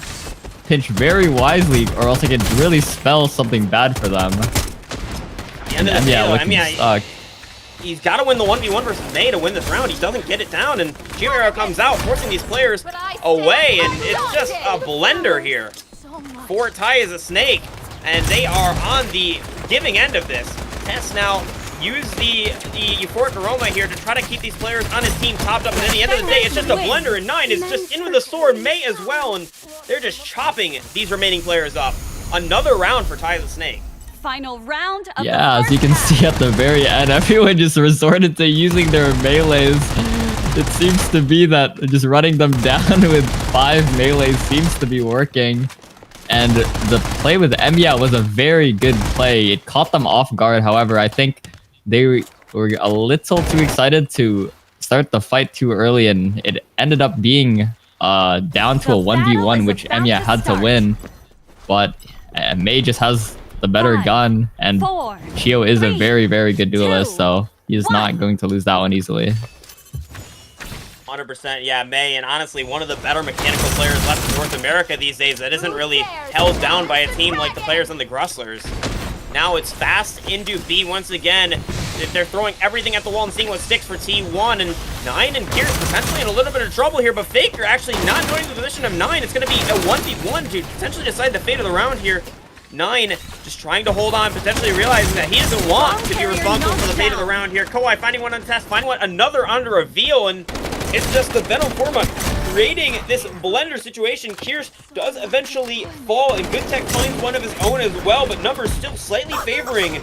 pinch very wisely, or else it could really spell something bad for them. And yeah, looking stuck. He's got to win the 1v1 versus Mei to win this round. He doesn't get it down, and Chimera comes out, forcing these players away, and it's just a blender here. For Ty is a Snake, and they are on the giving end of this. Tess now use the Euphoric Aroma here to try to keep these players on his team topped up, and at the end of the day, it's just a blender, and 9 is just in with the sword, Mei as well, and they're just chopping these remaining players up. Another round for Ty the Snake. Final round of yeah, as you can see at the very end, everyone just resorted to using their melees. It seems to be that just running them down with 5 melees seems to be working. And the play with Emiya was a very good play. It caught them off guard. However, I think they were a little too excited to start the fight too early, and it ended up being down to a 1v1, which Emiya had to win. But Mei just has the better gun, and Chio is a very, very good duelist, so he's not going to lose that one easily. 100%, yeah, Mei, and honestly, one of the better mechanical players left in North America these days that isn't really held down by a team like the players on the Grustlers. Now it's fast into B once again. They're throwing everything at the wall and seeing what sticks for T1, and 9 and Gears potentially in a little bit of trouble here, but Faker actually not knowing the position of 9. It's going to be a 1v1 to potentially decide the fate of the round here. 9 just trying to hold on, potentially realizing that he doesn't want to be responsible for the fate of the round here. Kawhi finding one on Test, finding one another under reveal, and it's just the Venom Forma creating this blender situation. Kirsch does eventually fall, and Good Tech finds one of his own as well, but numbers still slightly favoring.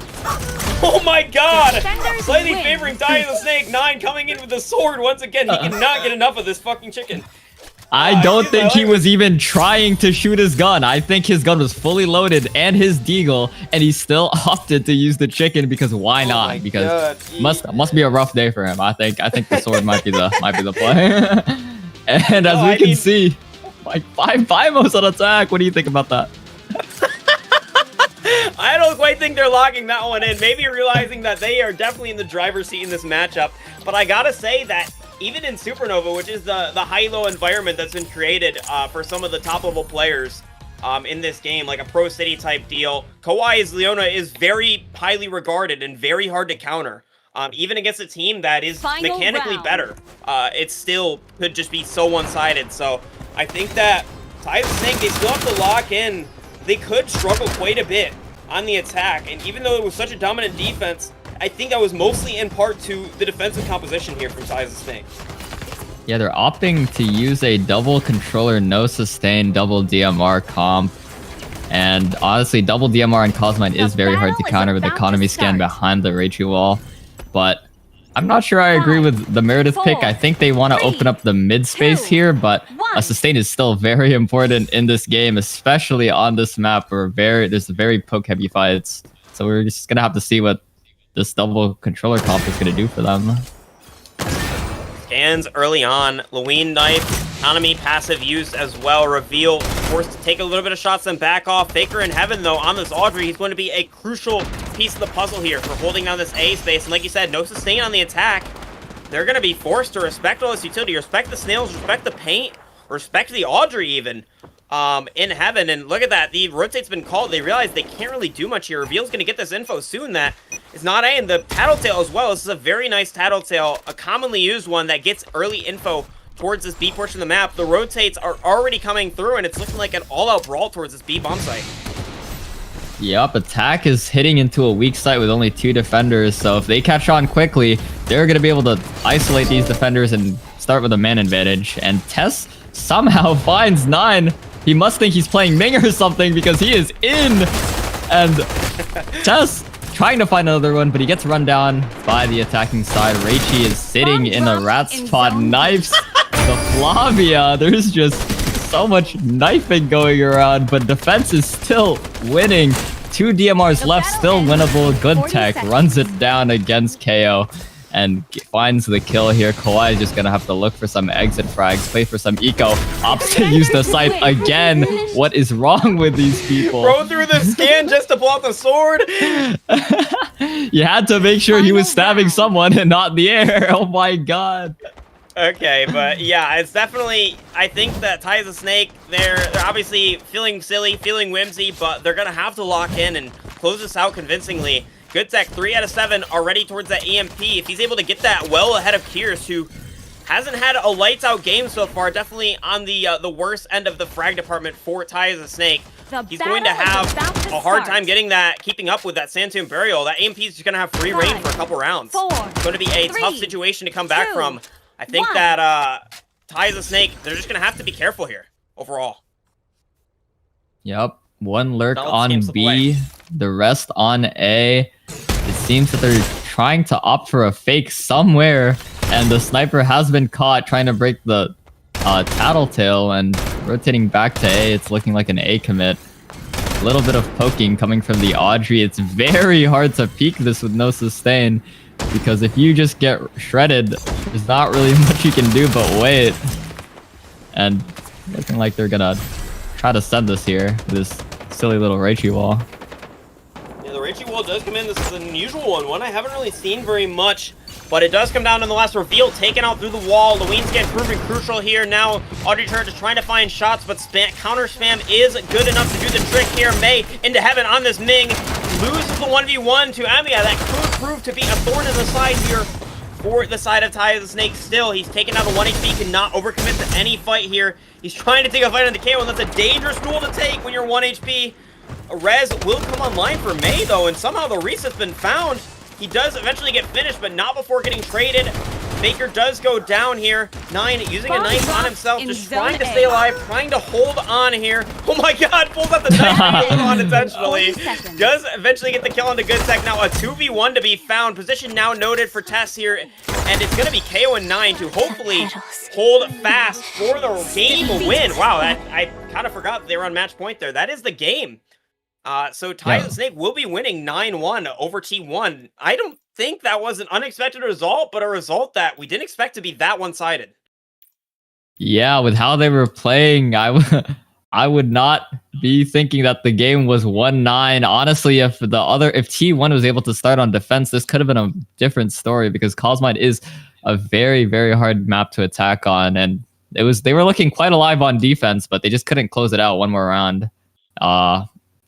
Oh my god! Slightly favoring Ty the Snake. 9 coming in with the sword once again. He cannot get enough of this fucking chicken. I don't think he was even trying to shoot his gun. I think his gun was fully loaded and his deagle, and he still opted to use the chicken because why not? Because must be a rough day for him. I think the sword might be the play. And as we can see, like 5 Bimos on attack. What do you think about that? I don't quite think they're locking that one in. Maybe realizing that they are definitely in the driver's seat in this matchup. But I gotta say that even in Supernova, which is the high-low environment that's been created for some of the top-level players in this game, like a Pro City type deal, Kawhi's Leona is very highly regarded and very hard to counter. even against a team that is Final mechanically round. better, it still could just be so one-sided. So I think that Ty the Snake, they still have to lock in. They could struggle quite a bit on the attack, and even though it was such a dominant defense, I think that was mostly in part to the defensive composition here from Ty the Snake. Yeah, they're opting to use a double controller, no sustain, double DMR comp. And honestly, double DMR and Cosmine is very hard to counter with economy scan behind the Raichu wall. But I'm not sure I agree with the Meredith pick. I think they want to open up the mid space here, but a sustain is still very important in this game, especially on this map where there's very poke-heavy fights. So we're just gonna have to see what this double controller comp is gonna do for them. Scans early on. Lewin knife, economy passive used as well. Reveal forced to take a little bit of shots and back off. Faker in heaven though on this Audrey. He's going to be a crucial piece of the puzzle here for holding down this A space. And like you said, no sustain on the attack. They're going to be forced to respect all this utility. Respect the snails, respect the paint, respect the Audrey even. In heaven, and look at that, the rotate's been called. They realize they can't really do much here. Reveal's gonna get this info soon that it's not A, and the Tattletale as well. This is a very nice Tattletale, a commonly used one that gets early info towards this B portion of the map. The rotates are already coming through, and it's looking like an all-out brawl towards this B bomb site. Yup, attack is hitting into a weak site with only 2 defenders, so if they catch on quickly, they're gonna be able to isolate these defenders and start with a man advantage. And Tess somehow finds 9. He must think he's playing Ming or something because he is in. And Tess trying to find another one, but he gets run down by the attacking side. Reichi is sitting in a rat spot. Knifes the Flavia. There's just so much knifing going around, but defense is still winning. 2 DMRs left, still winnable. Good tech runs it down against KO and finds the kill here. Kawhi is just gonna have to look for some exit frags, play for some eco. Opts to use the scythe again. What is wrong with these people? Throw through the scan just to pull out the sword. You had to make sure he was stabbing someone and not in the air. Oh my god. Okay, but yeah, it's definitely, I think that Ty the Snake, they're obviously feeling silly, feeling whimsy, but they're gonna have to lock in and close this out convincingly. Good tech, 3 out of 7 already towards that EMP. If he's able to get that well ahead of Kiers, who hasn't had a lights out game so far, definitely on the worst end of the frag department for Ty the Snake. He's going to have a hard time getting that, keeping up with that Sandtomb Burial. That EMP is just going to have free reign for a couple rounds. It's going to be a tough situation to come back from. I think that Ty the Snake, they're just going to have to be careful here overall. Yep. One lurk on B, the rest on A. It seems that they're trying to opt for a fake somewhere, and the sniper has been caught trying to break the Tattletale and rotating back to A. It's looking like an A commit. A little bit of poking coming from the Audrey. It's very hard to peek this with no sustain, because if you just get shredded, there's not really much you can do but wait. And looking like they're gonna try to send this here with this silly little Reichi wall. Yeah, the Reichi wall does come in. This is an unusual one I haven't really seen very much, but it does come down in the last Reveal, taken out through the wall. Lewin scan proving crucial here. Now Audrey Turret is trying to find shots, but counter spam is good enough to do the trick here. May into heaven on this Ming. Loses the 1v1 to Amiya. That could prove to be a thorn in the side here for the side of Ty the Snake. Still, he's taken out a 1 HP, cannot overcommit to any fight here. He's trying to take a fight on the KO, and that's a dangerous duel to take when you're 1 HP. A res will come online for May, though, and somehow the reset's been found. He does eventually get finished, but not before getting traded. Baker does go down here. 9 using a knife on himself, just trying to stay alive, trying to hold on here. Oh my god, pulls out the knife to hold on intentionally. Does eventually get the kill on the good tech. Now a 2v1 to be found. Position now noted for Tess here, and it's going to be KO and 9 to hopefully hold fast for the game win. Wow, I kind of forgot they were on match point there. That is the game. So Ty the Snake will be winning 9-1 over T1. I don't think that was an unexpected result, but a result that we didn't expect to be that one-sided. Yeah, with how they were playing, I would not be thinking that the game was 1-9. Honestly, if T1 was able to start on defense, this could have been a different story, because Cosmite is a very, very hard map to attack on, and they were looking quite alive on defense, but they just couldn't close it out one more round.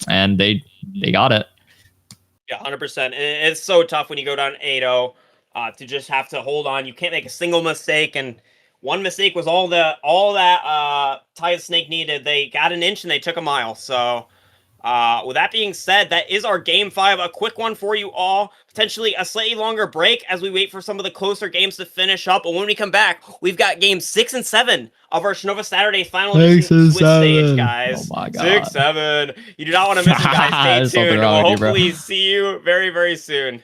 And they got it. Yeah, 100%. And it's so tough when you go down 8-0. to just have to hold on. You can't make a single mistake, and one mistake was all that Titan Snake needed. They got an inch and they took a mile. So with that being said, that is our Game 5. A quick one for you all. Potentially a slightly longer break as we wait for some of the closer games to finish up. But when we come back, we've got Games 6 and 7 of our Strinova Saturdays Final Edition Switch stage, guys. Oh my god. 6, 7. You do not want to miss them, guys. Stay There's something tuned. wrong We'll with you, bro. hopefully see you very, very soon.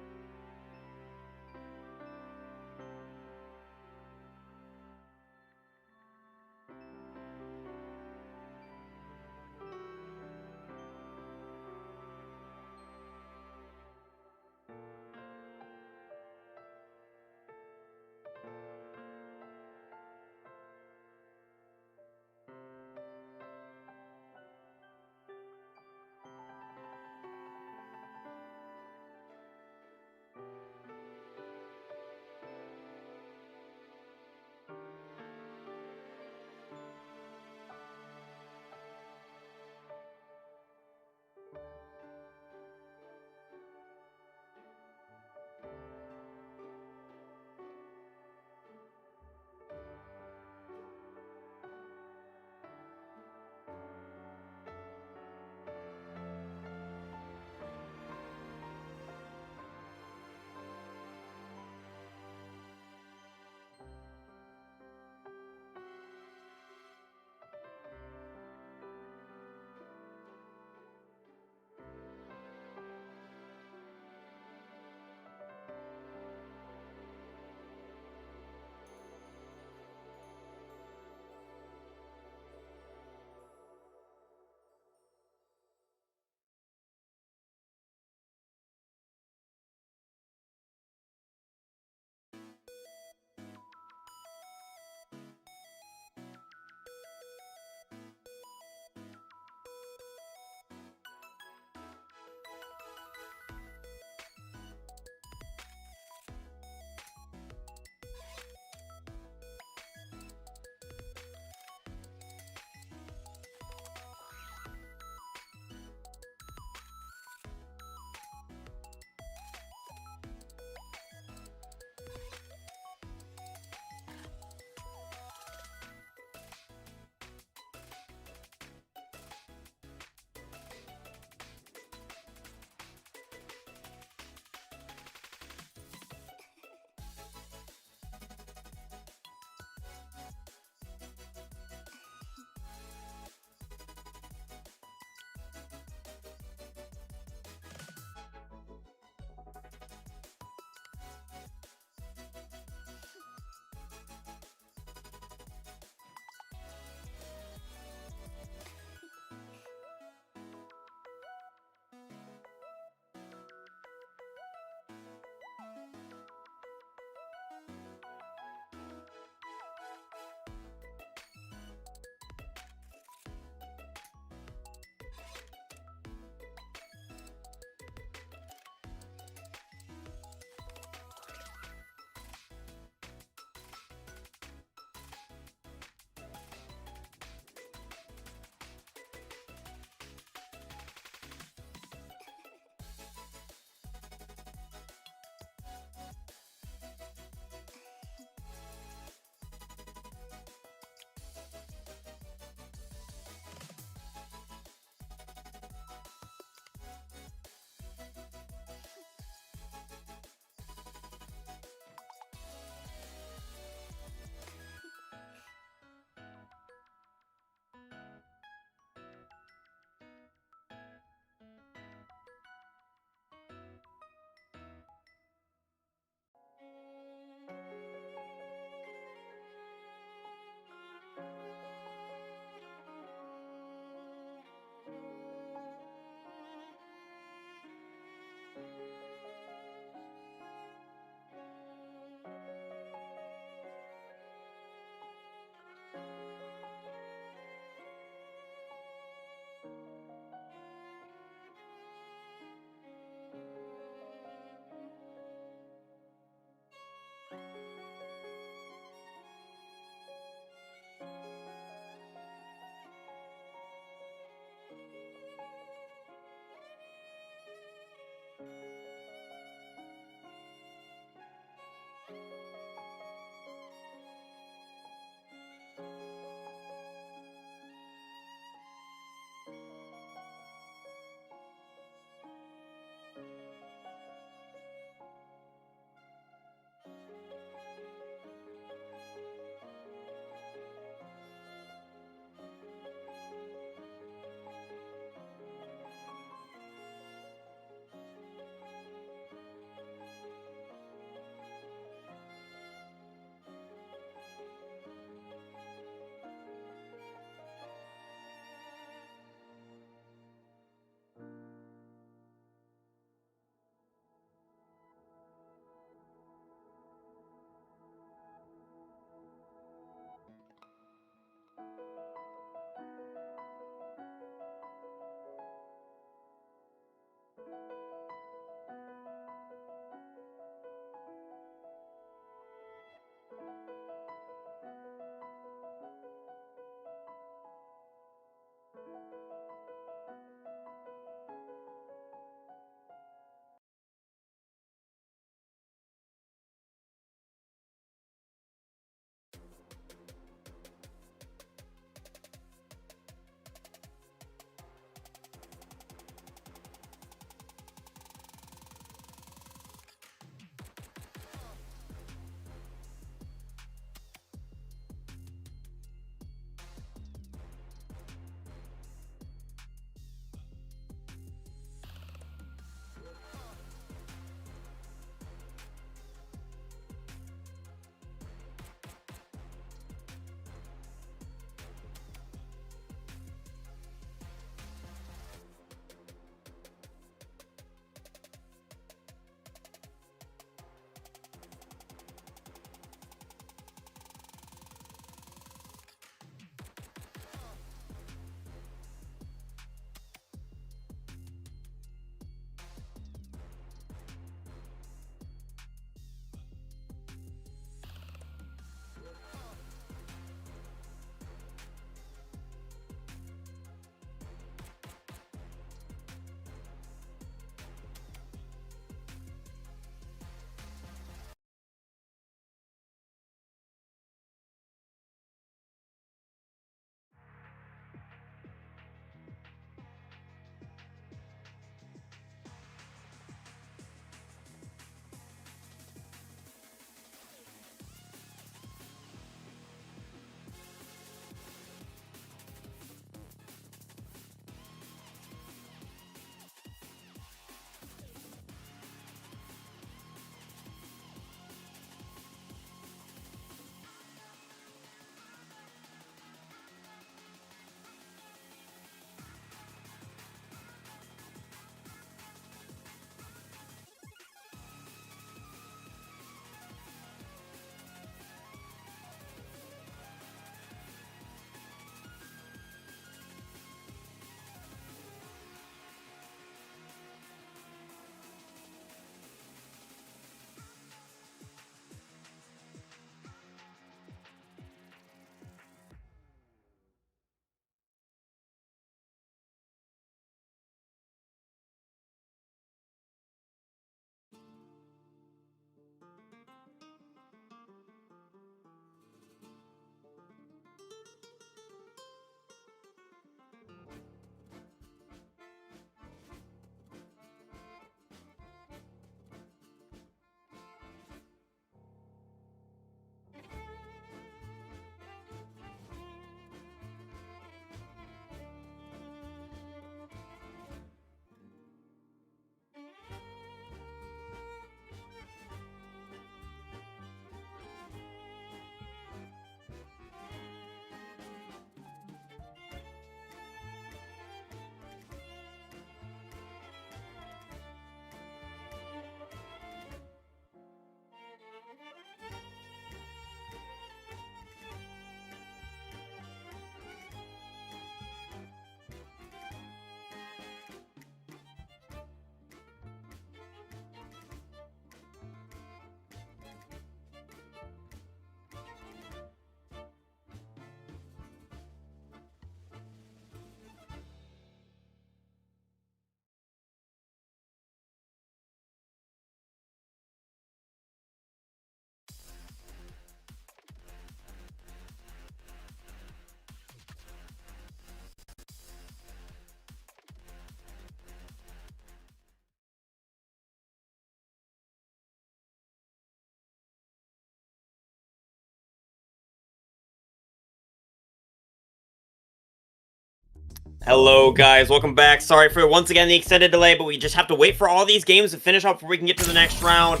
Hello, guys. Welcome back. Sorry for once again the extended delay, but we just have to wait for all these games to finish up before we can get to the next round.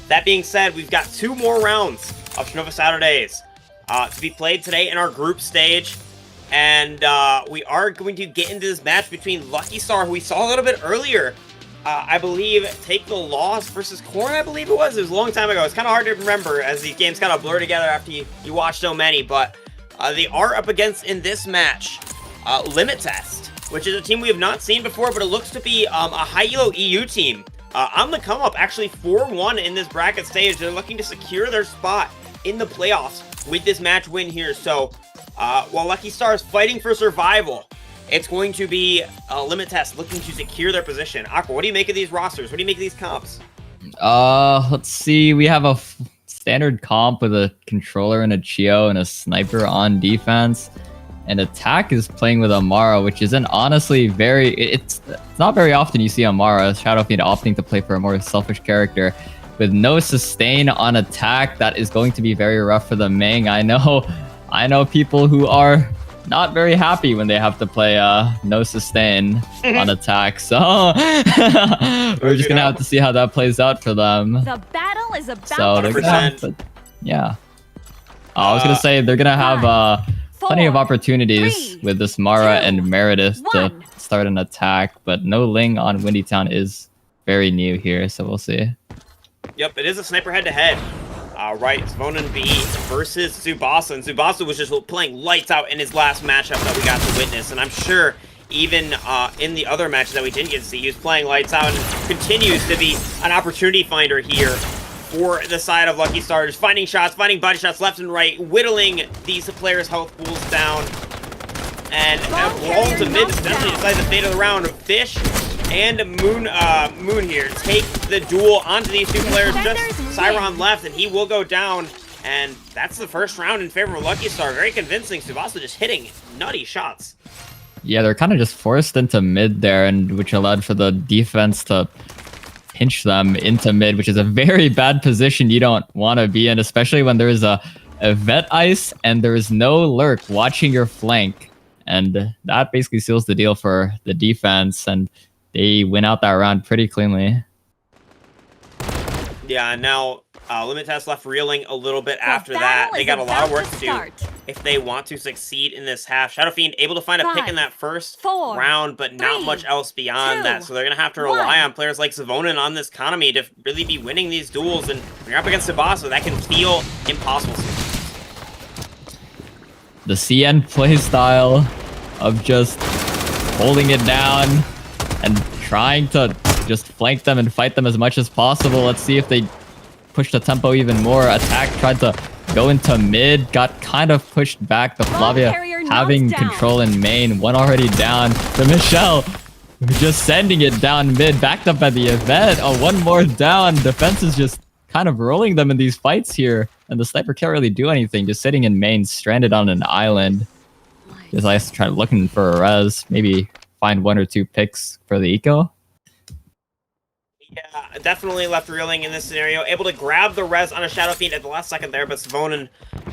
That being said, we've got 2 more rounds of Strinova Saturdays to be played today in our group stage. And we are going to get into this match between Lucky Star, who we saw a little bit earlier. I believe Take the Loss versus Corn, I believe it was. It was a long time ago. It's kind of hard to remember as these games kind of blur together after you watch so many. But they are up against, in this match, Limit Test, which is a team we have not seen before, but it looks to be a high elo EU team. On the come up, actually 4-1 in this bracket stage. They're looking to secure their spot in the playoffs with this match win here. So while Lucky Star is fighting for survival, it's going to be a Limit Test looking to secure their position. Aqua, what do you make of these rosters? What do you make of these comps? Let's see. We have a standard comp with a controller and a Chio and a sniper on defense. And Attack is playing with Amara, which isn't honestly very... It's not very often you see Amara, Shadowfiend, opting to play for a more selfish character. With no sustain on Attack, that is going to be very rough for the Ming. I know people who are not very happy when they have to play no sustain on Attack. So we're just going to have to see how that plays out for them. The battle is about So to they're start. gonna, yeah. I was going to say they're going to have... plenty of opportunities with this Mara and Meredith to start an attack, but no Ling on Windy Town is very new here, so we'll see. Yep, it is a sniper head-to-head. Right, Zvonen B versus Tsubasa, and Tsubasa was just playing lights out in his last matchup that we got to witness, and I'm sure even in the other matches that we didn't get to see, he was playing lights out and continues to be an opportunity finder here for the side of Lucky Star, just finding shots, finding body shots left and right, whittling these players' health pools down. And Brawl to mid essentially decides the fate of the round. Fish and Moon here take the duel onto these 2 players. Just Cyron left, and he will go down. And that's the first round in favor of Lucky Star. Very convincing. Tsubasa just hitting nutty shots. Yeah, they're kind of just forced into mid there, and which allowed for the defense to pinch them into mid, which is a very bad position you don't want to be in, especially when there's a vet ice and there is no lurk watching your flank. And that basically seals the deal for the defense, and they win out that round pretty cleanly. Yeah, now Limit Test left reeling a little bit after that. They got a lot of work to do if they want to succeed in this half. Shadowfiend able to find a pick in that first round, but not much else beyond that. So they're going to have to rely on players like Zvonen on this economy to really be winning these duels. And when you're up against Tsubasa, that can feel impossible. The CN playstyle of just holding it down and trying to just flank them and fight them as much as possible. Let's see if they push the tempo even more. Attack tried to go into mid, got kind of pushed back. The Flavia having control in main, one already down. The Michelle just sending it down mid, backed up by the event. Oh, one more down. Defense is just kind of rolling them in these fights here, and the sniper can't really do anything, just sitting in main, stranded on an island. Just like try looking for a res, maybe find 1 or 2 picks for the eco. Yeah, definitely left reeling in this scenario. Able to grab the res on a Shadowfiend at the last second there, but Zvonen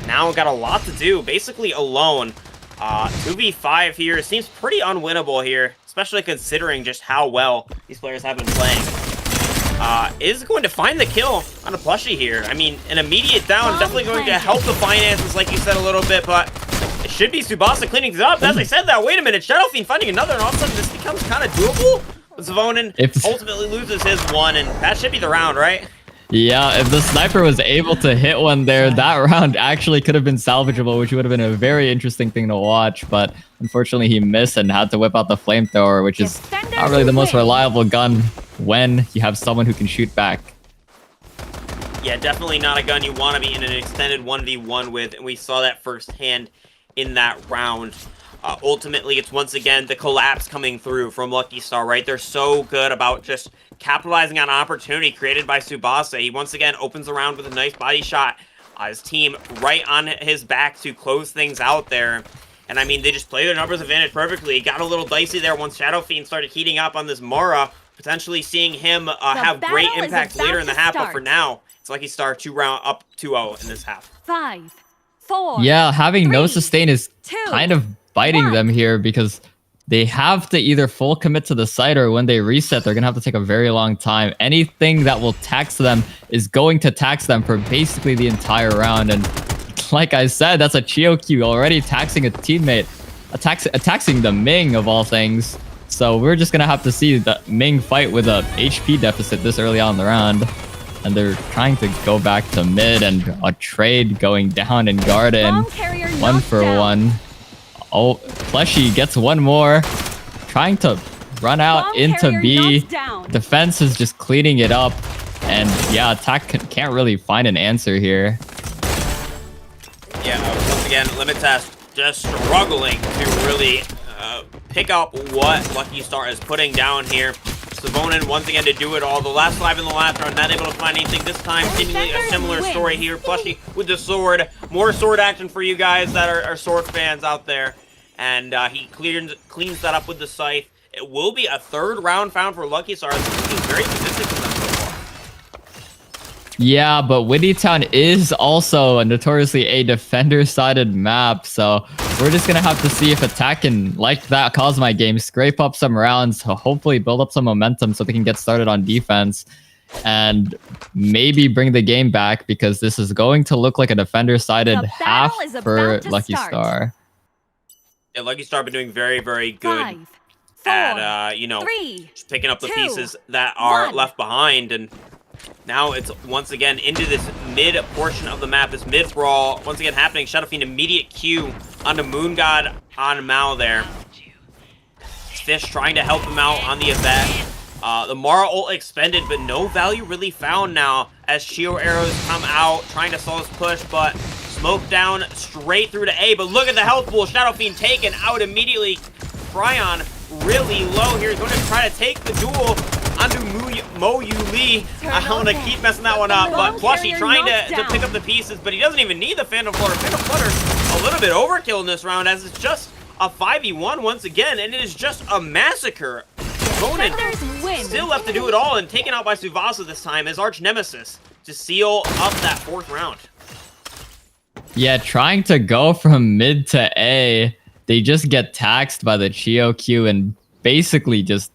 now got a lot to do, basically alone. 2v5 here seems pretty unwinnable here, especially considering just how well these players have been playing. Is going to find the kill on a plushie here. I mean, an immediate down, definitely going to help the finances, like you said, a little bit, but it should be Tsubasa cleaning things up. As I said that, wait a minute, Shadowfiend finding another, and all of a sudden this becomes kind of doable. Zvonen ultimately loses his one, and that should be the round, right? Yeah, if the sniper was able to hit one there, that round actually could have been salvageable, which would have been a very interesting thing to watch. But unfortunately, he missed and had to whip out the flamethrower, which is not really the most reliable gun when you have someone who can shoot back. Yeah, definitely not a gun you want to be in an extended 1v1 with, and we saw that firsthand in that round. Ultimately, it's once again the collapse coming through from Lucky Star, right? They're so good about just capitalizing on an opportunity created by Tsubasa. He once again opens the round with a nice body shot. His team right on his back to close things out there. And I mean, they just play their numbers advantage perfectly. It got a little dicey there once Shadowfiend started heating up on this Mara, potentially seeing him have great impact later in the half. But for now, it's Lucky Star up 2-0 in this half. 5, 4. Yeah, having no sustain is kind of biting them here, because they have to either full commit to the site, or when they reset, they're going to have to take a very long time. Anything that will tax them is going to tax them for basically the entire round. And like I said, that's a Chio-Q already taxing a teammate, taxing the Ming of all things. So we're just going to have to see the Ming fight with a HP deficit this early on in the round. And they're trying to go back to mid, and a trade going down in Garden. Bomb carrier 1 knocked for down. 1. Oh, Fleshy gets one more. Trying to run out Bomb into carrier B. knocked down. Defense is just cleaning it up. And yeah, attack can't really find an answer here. Yeah, once again, Limit Test just struggling to really pick up what Lucky Star is putting down here. Savonin once again to do it all. The last 5 in the last round, not able to find anything this time. Seemingly a similar story here. Plushy with the sword. More sword action for you guys that are sword fans out there. And he cleans that up with the scythe. It will be a 3rd round found for Lucky Star. This is very statistic for them so far. Yeah, but Windy Town is also a notoriously a defender-sided map, so we're just gonna have to see if attack can, like that Cosmite game, scrape up some rounds to hopefully build up some momentum so they can get started on defense and maybe bring the game back, because this is going to look like a defender-sided The half battle is for about to Lucky start. Star. Yeah, Lucky Star been doing very, very good 5, 4, at, you know, 3, just picking up the 2, pieces that are 1. left behind. And now it's once again into this mid portion of the map, this mid brawl once again happening. Shadow Fiend immediate Q onto Moon God on Mao there. Fish trying to help him out on the event. The Mara ult expended, but no value really found now as Shio arrows come out, trying to slow his push, but smoke down straight through to A. But look at the health pool. Shadow Fiend taken out immediately. Cryon really low here. He's going to try to take the duel onto Mo Yu Lee. I want to keep messing that one up, but Plushy trying to pick up the pieces, but he doesn't even need the Phantom Flutter. Phantom Flutter a little bit overkill in this round, as it's just a 5v1 once again, and it is just a massacre. Bonin Defenders win. still left to do it all, and taken out by Tsubasa this time as Arch Nemesis to seal up that 4th round. Yeah, trying to go from mid to A, they just get taxed by the Chio-Q and basically just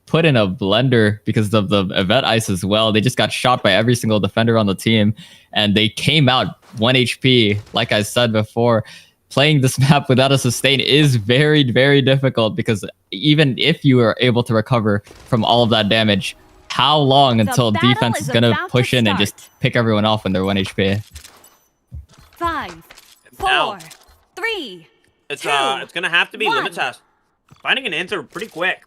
put in a blender because of the event ice as well. They just got shot by every single defender on the team, and they came out 1 HP. Like I said before, playing this map without a sustain is very, very difficult, because even if you are able to recover from all of that damage, how long until battle defense is is going to about to push in and just start. pick everyone off when they're 1 HP? 5, Now, 4, 3. It's 2, gonna have to be 1. Limit Test. Finding an answer pretty quick.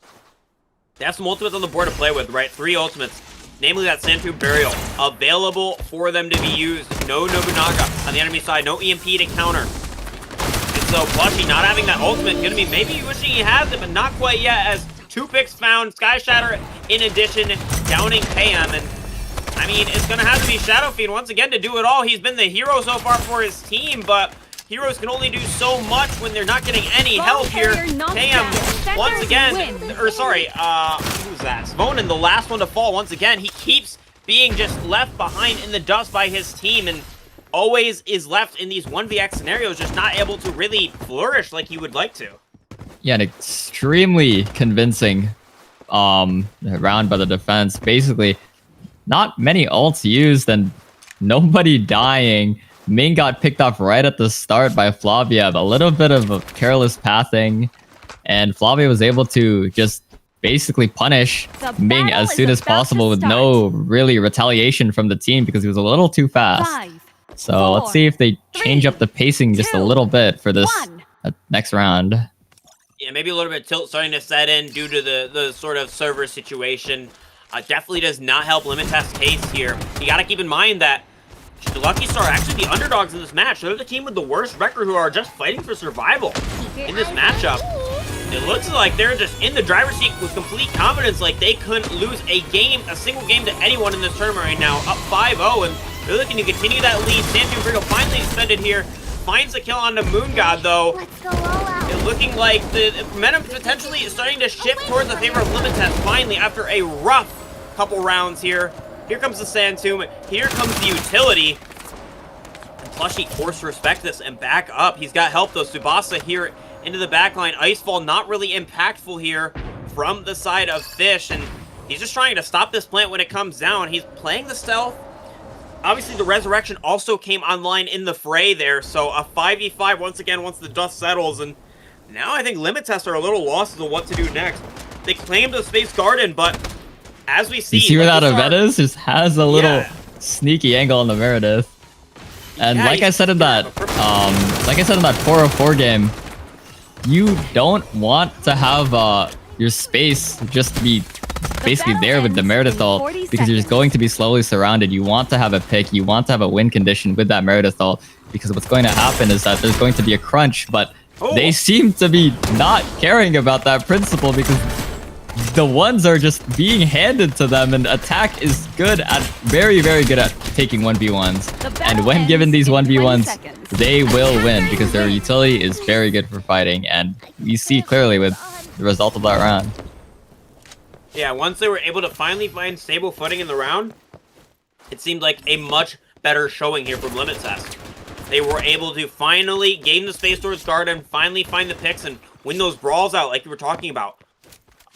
They have some ultimates on the board to play with, right? 3 ultimates, namely that Sand Burial, available for them to be used. No Nobunaga on the enemy side, no EMP to counter. And so Plushy not having that ultimate, gonna be maybe wishing he has it, but not quite yet, as 2 picks found, Sky Shatter in addition, downing KM, and I mean, it's gonna have to be Shadow Fiend once again to do it all. He's been the hero so far for his team, but heroes can only do so much when they're not getting any Bomb help here. carrier knocked KM down. Defenders once again, win. or sorry, who's that? Svonin, the last one to fall once again. He keeps being just left behind in the dust by his team, and always is left in these 1vx scenarios, just not able to really flourish like he would like to. Yeah, an extremely convincing round by the defense. Basically, not many ults used and nobody dying. Ming got picked off right at the start by Flavia. A little bit of a careless pathing, and Flavia was able to just basically punish The Ming battle as is soon as about to possible with start. no really retaliation from the team, because he was a little too fast. 5, So 4, let's see if they change up the pacing just a 2, little bit for this 1. next round. Yeah, maybe a little bit of tilt starting to set in due to the sort of server situation. Definitely does not help Limit Test's case here. You got to keep in mind that the Lucky Star are actually the underdogs in this match. They're the team with the worst record who are just fighting for survival in this matchup. It looks like they're just in the driver's seat with complete confidence, like they couldn't lose a single game to anyone in this tournament right now. Up 5-0, and they're looking to continue that lead. Santu Brittle finally extended here. Finds the kill on the Moon God, though. Let's go all out. It looking like the momentum potentially is starting to shift towards the favor of Limit Test finally after a rough couple rounds here. Here comes the Sand Tomb. Here comes the utility. And Plushy forced to respect this and back up. He's got help though. Tsubasa here into the backline. Icefall not really impactful here from the side of Fish, and he's just trying to stop this plant when it comes down. He's playing the stealth. Obviously, the Resurrection also came online in the fray there, so a 5v5 once again once the dust settles, and now I think Limit Tests are a little lost as to what to do next. They claimed the Space Garden, but as we see... You see where that Lucky Star- event is? Just has a little Yeah. sneaky angle on the Meredith. And Yeah, like I said in that, like I said in that 404 game, you don't want to have your space just be basically there with the Meredith ult, because you're just going to be slowly surrounded. You want to have a pick, you want to have a win condition with that Meredith ult, because what's going to happen is that there's going to be a crunch, but they seem to be not caring about that principle, because the ones are just being handed to them, and attack is very, very good at taking 1v1s. And when given these 1v1s, they will win, because their utility is very good for fighting, and you see clearly with the result of that round. Yeah, once they were able to finally find stable footing in the round, it seemed like a much better showing here from Limit Test. They were able to finally gain the Space Doors Garden, finally find the picks, and win those brawls out like you were talking about.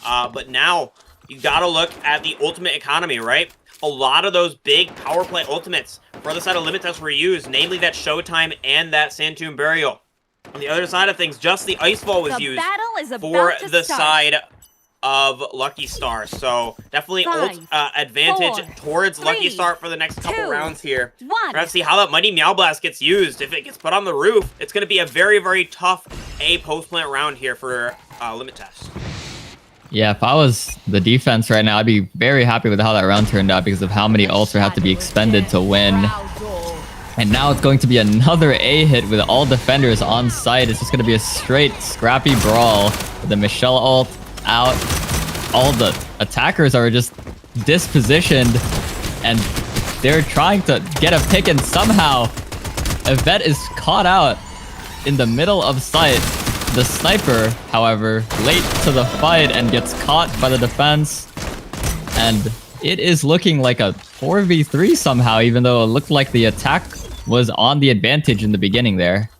But now, you gotta look at the ultimate economy, right? A lot of those big power play ultimates for the side of Limit Test were used, namely that Showtime and that Sand-Tomb Burial. On the other side of things, just the Icefall was used for the side of Lucky Star. So definitely advantage towards Lucky Star for the next couple rounds here. We're gonna see how that Mighty Meow Blast gets used. If it gets put on the roof, it's gonna be a very, very tough post plant round here for Limit Test. Yeah, if I was the defense right now, I'd be very happy with how that round turned out, because of how many ults would have to be expended to win. And now it's going to be another A hit with all defenders on site. It's just going to be a straight scrappy brawl with the Michelle ult out. All the attackers are just dispositioned, and they're trying to get a pick, and somehow Yvette is caught out in the middle of sight. The sniper, however, late to the fight and gets caught by the defense. And it is looking like a 4v3 somehow, even though it looked like the attack was on the advantage in the beginning there.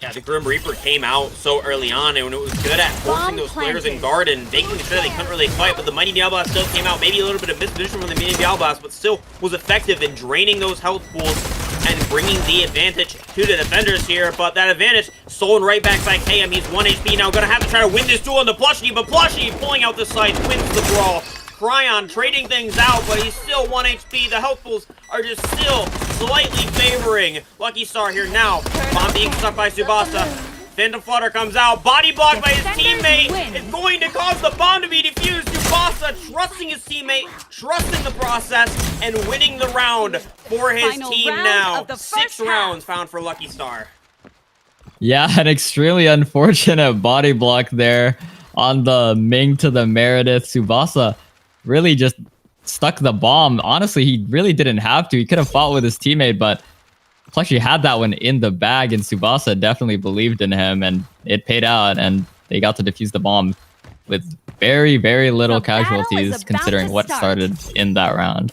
Yeah, the Grim Reaper came out so early on, and it was good at forcing those players in guard and making sure they couldn't really fight, but the Mighty Meow Blast still came out, maybe a little bit of misposition from the Mighty Meow Blast, but still was effective in draining those health pools and bringing the advantage to the defenders here. But that advantage stolen right back by KM. He's 1 HP now, gonna have to try to win this duel into Plushie, but Plushie pulling out the sides wins the brawl. Cryon trading things out, but he's still 1 HP. The health pools are just still slightly favoring Lucky Star here now. Bomb being stuck by Tsubasa. Phantom Flutter comes out, body blocked by his teammate. It's going to cause the bomb to be defused. Tsubasa trusting his teammate, trusting the process, and winning the round for his team now. 6 rounds found for Lucky Star. Yeah, an extremely unfortunate body block there on the Ming to the Meredith. Tsubasa really just stuck the bomb. Honestly, he really didn't have to. He could have fought with his teammate, but Plushie had that one in the bag, and Tsubasa definitely believed in him, and it paid out, and they got to defuse the bomb with very, very little casualties, considering what started in that round.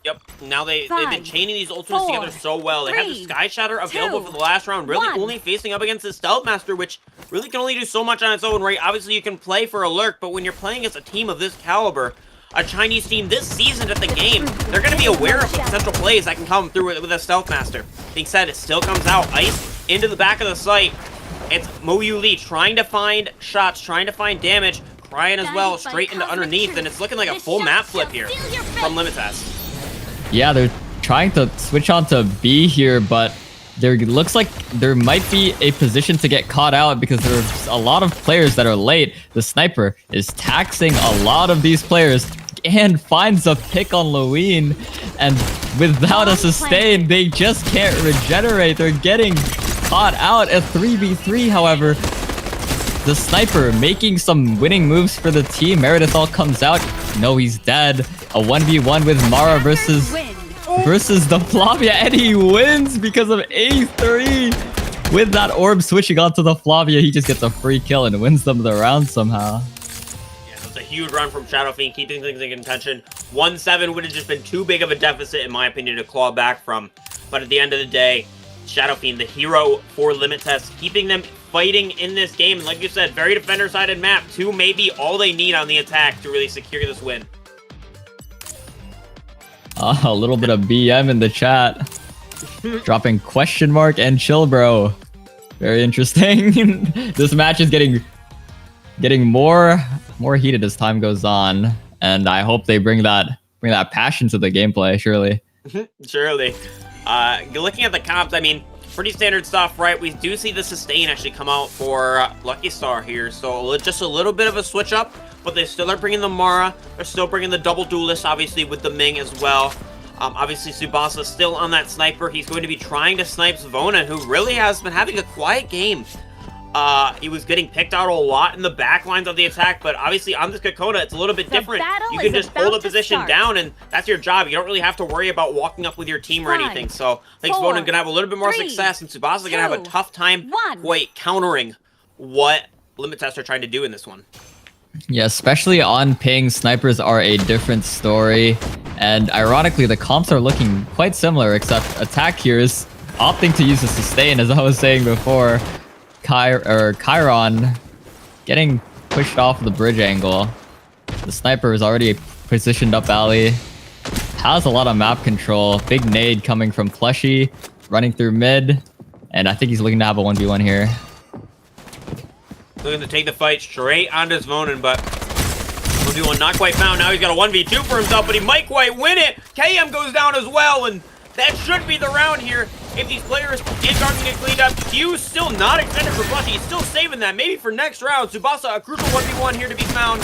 Yep, now they've been chaining these ultimates together so well. They have the Sky Shatter available for the last round, really only facing up against the Stealth Master, which really can only do so much on its own, right? Obviously, you can play for a lurk, but when you're playing against a team of this caliber, a Chinese team this seasoned at the game, they're going to be aware of potential plays that can come through with a Stealth Master. Being said, it still comes out. Ice into the back of the site. It's Mo Yu Lee trying to find shots, trying to find damage. Cryon as well, straight into underneath, and it's looking like a full map flip here from Limit Test. Yeah, they're trying to switch on to B here, but there looks like there might be a position to get caught out, because there's a lot of players that are late. The sniper is taxing a lot of these players and finds a pick on Lewin, and without a sustain, they just can't regenerate. They're getting caught out at 3v3, however. The sniper making some winning moves for the team. Meredith all comes out. No, he's dead. A 1v1 with Mara versus the Flavia, and he wins because of A3. With that orb switching onto the Flavia, he just gets a free kill and wins them the round somehow. Yeah, that's a huge run from Shadow Fiend, keeping things in contention. 1-7 would have just been too big of a deficit, in my opinion, to claw back from. But at the end of the day, Shadow Fiend, the hero for Limit Test, keeping them fighting in this game. And like you said, very defender-sided map. 2 may be all they need on the attack to really secure this win. A little bit of BM in the chat. Dropping question mark and chill, bro. Very interesting. This match is getting more heated as time goes on, and I hope they bring that passion to the gameplay. Surely. Surely. Looking at the comps, I mean, pretty standard stuff, right? We do see the sustain actually come out for Lucky Star here, so just a little bit of a switch up, but they still are bringing the Mara. They're still bringing the double duelist, obviously, with the Ming as well. Obviously, Tsubasa still on that sniper. He's going to be trying to snipe Zvona, who really has been having a quiet game. He was getting picked out a lot in the back lines of the attack, but obviously on this Kakona, it's a little bit different. You can just hold a position down, and that's your job. You don't really have to worry about walking up with your team or anything. So I think Zvona gonna have a little bit more success, and Tsubasa gonna have a tough time quite countering what Limit Tests are trying to do in this one. Yeah, especially on ping, snipers are a different story. And ironically, the comps are looking quite similar, except attack here is opting to use a sustain, as I was saying before. Chiron getting pushed off the bridge angle. The sniper is already positioned up alley. Has a lot of map control. Big nade coming from Plushy, running through mid. And I think he's looking to have a 1v1 here. Looking to take the fight straight onto Zvonen, but 1v1 not quite found. Now he's got a 1v2 for himself, but he might quite win it. KM goes down as well, and that should be the round here. If these players in Garden get cleaned up, Q's still not extended for Plushy. He's still saving that, maybe for next round. Tsubasa, a crucial 1v1 here to be found.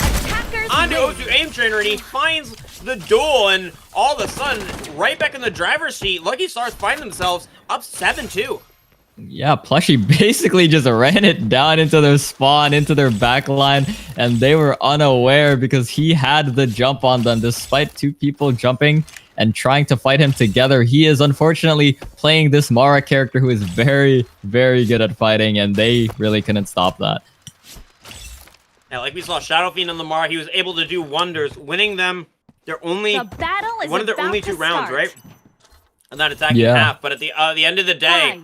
Onto O2 Aim Trainer, and he finds the duel, and all of a sudden, right back in the driver's seat, Lucky Stars find themselves up 7-2. Yeah, Plushy basically just ran it down into their spawn, into their backline, and they were unaware because he had the jump on them despite 2 people jumping and trying to fight him together. He is unfortunately playing this Mara character who is very, very good at fighting, and they really couldn't stop that. Yeah, like we saw Shadow Fiend on the Mara, he was able to do wonders, winning them their only one of their only 2 rounds, right? And that attacking half. But at the end of the day,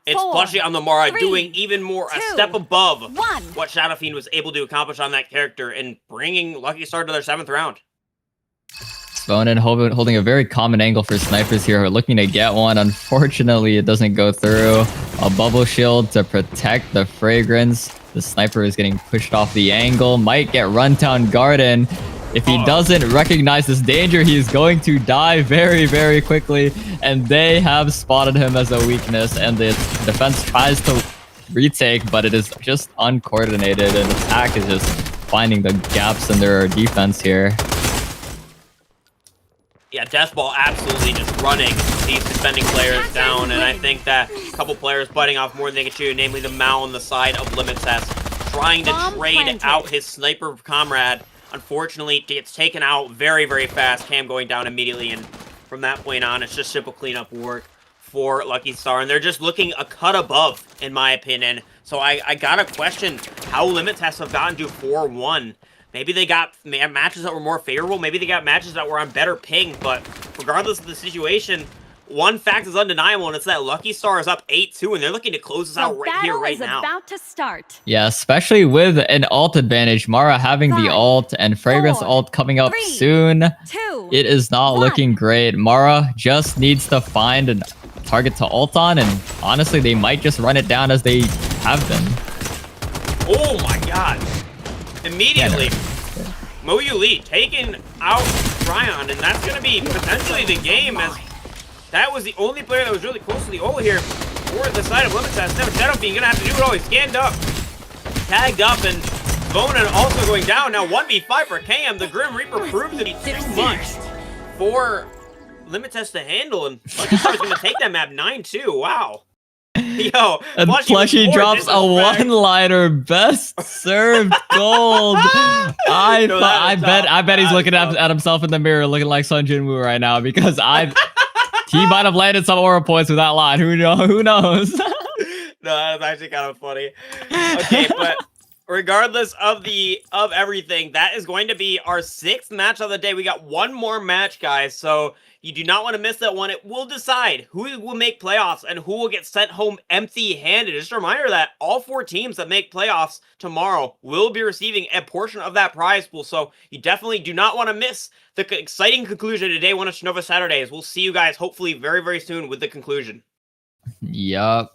it's Plushy on the Mara doing even more, a step above what Shadow Fiend was able to accomplish on that character and bringing Lucky Star to their 7th round. Zvonen holding a very common angle for snipers here, looking to get one. Unfortunately, it doesn't go through. A bubble shield to protect the fragrance. The sniper is getting pushed off the angle. Might get run down Garden. If he doesn't recognize this danger, he is going to die very, very quickly. And they have spotted him as a weakness, and the defense tries to retake, but it is just uncoordinated, and attack is just finding the gaps in their defense here. Yeah, Deathball absolutely just running these defending players down, and I think that a couple players biting off more than they can chew, namely the Mao on the side of Limit Test, trying to trade out his sniper comrade. Unfortunately, it gets taken out very, very fast. Cam going down immediately, and from that point on, it's just simple cleanup work for Lucky Star, and they're just looking a cut above, in my opinion. So I gotta question how Limit Tests have gotten to 4-1. Maybe they got matches that were more favorable. Maybe they got matches that were on better ping. But regardless of the situation, one fact is undeniable, and it's that Lucky Star is up 8-2, and they're looking to close this out right here, right now. About to start. Yeah, especially with an ult advantage. Mara having the ult and Fragrance ult coming up soon. It is not looking great. Mara just needs to find a target to ult on, and honestly, they might just run it down as they have been. Oh my god. Immediately, Moyu Lee taking out Tryon, and that's going to be potentially the game, as that was the only player that was really close to the ult here for the side of Limit Test. Now Shadow Fiend going to have to do it all. He's scanned up, tagged up, and Zvona also going down. Now 1v5 for KM. The Grim Reaper proved to be too much for Limit Test to handle, and Lucky Star's going to take that map 9-2. Wow. Yo, and Plushy drops a one-liner. Best served gold. I bet he's looking at himself in the mirror, looking like Sun Jinwoo right now, because he might have landed some aura points with that line. Who knows? No, that's actually kind of funny. Okay, but regardless of everything, that is going to be our 6th match of the day. We got one more match, guys, so you do not want to miss that one. It will decide who will make playoffs and who will get sent home empty-handed. Just a reminder that all 4 teams that make playoffs tomorrow will be receiving a portion of that prize pool, so you definitely do not want to miss the exciting conclusion to day 1 of Strinova Saturdays. We'll see you guys hopefully very, very soon with the conclusion. Yup.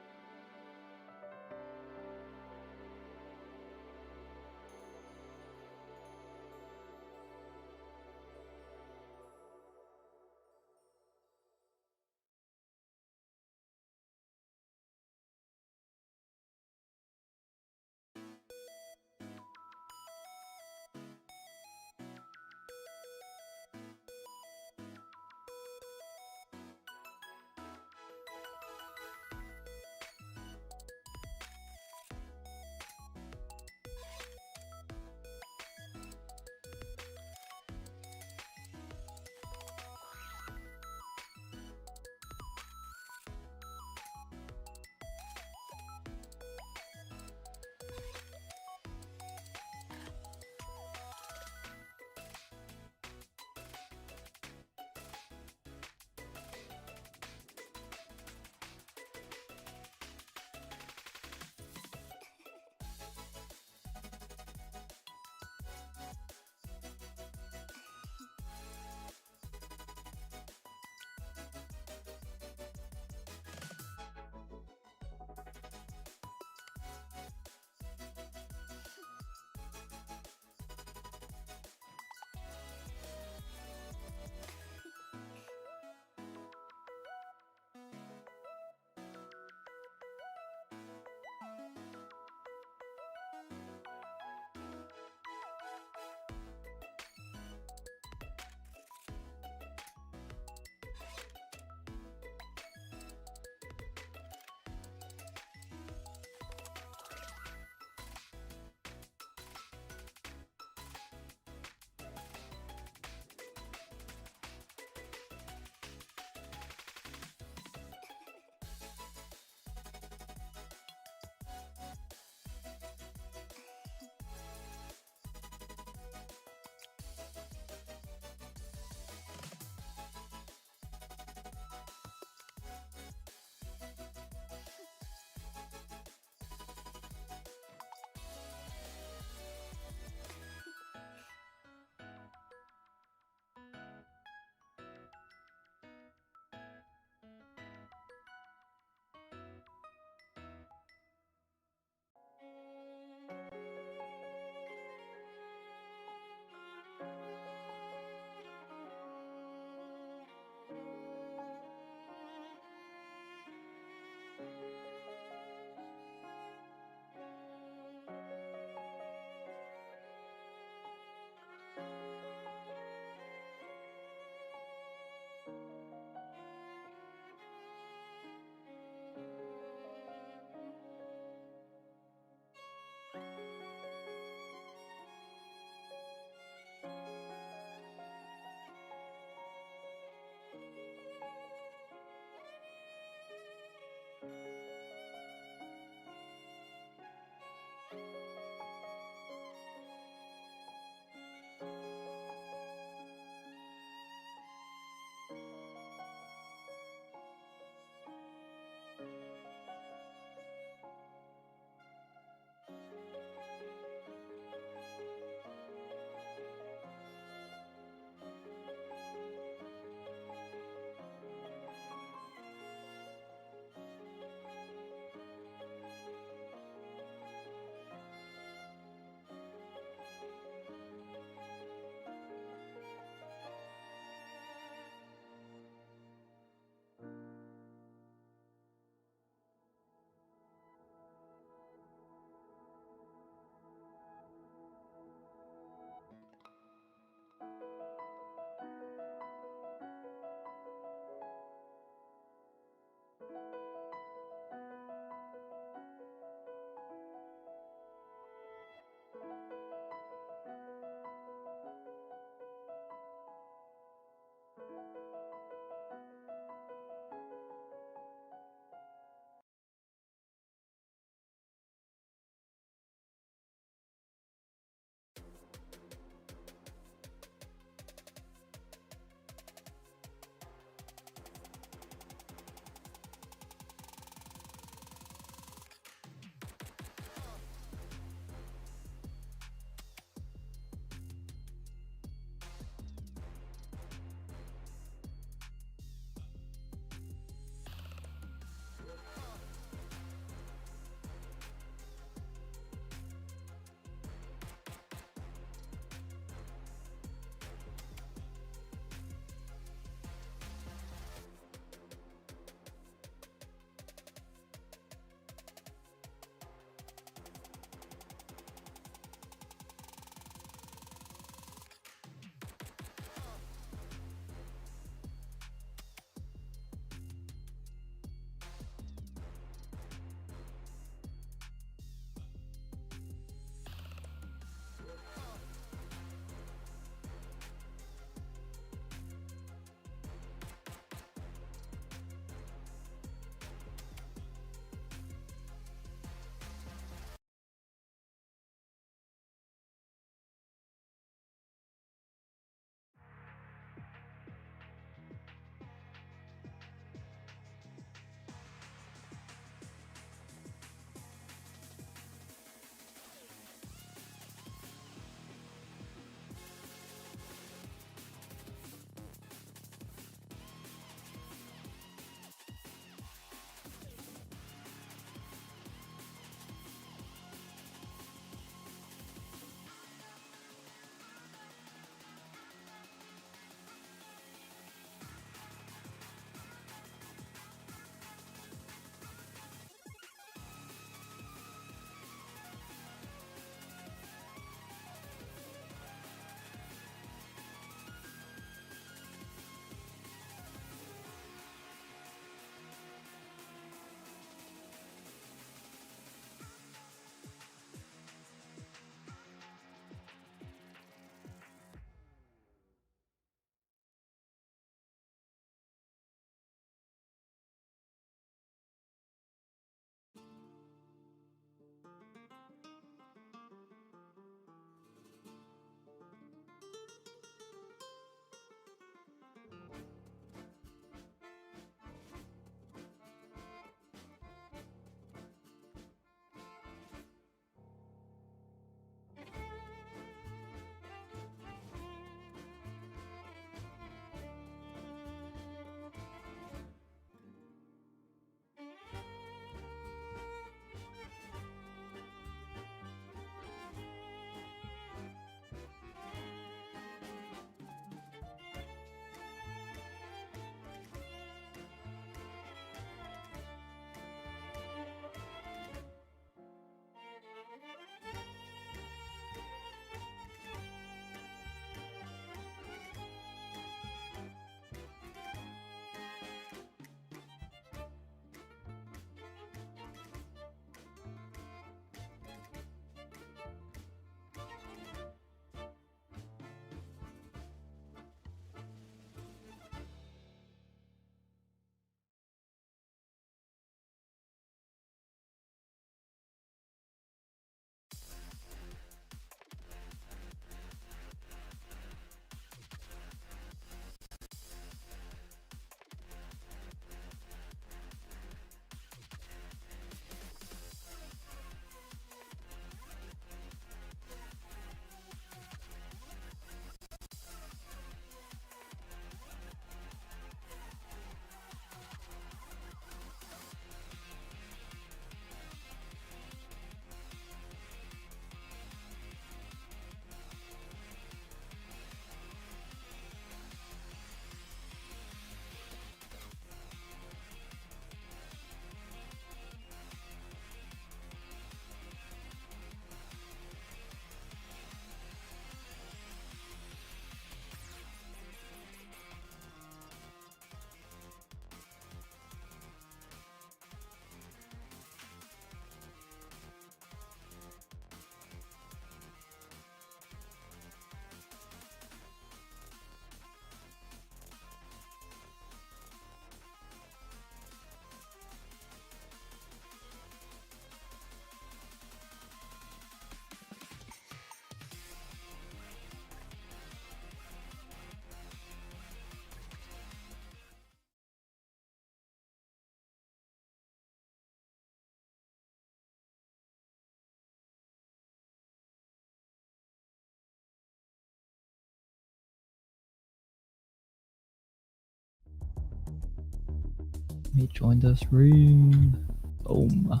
He joined the stream. Boom.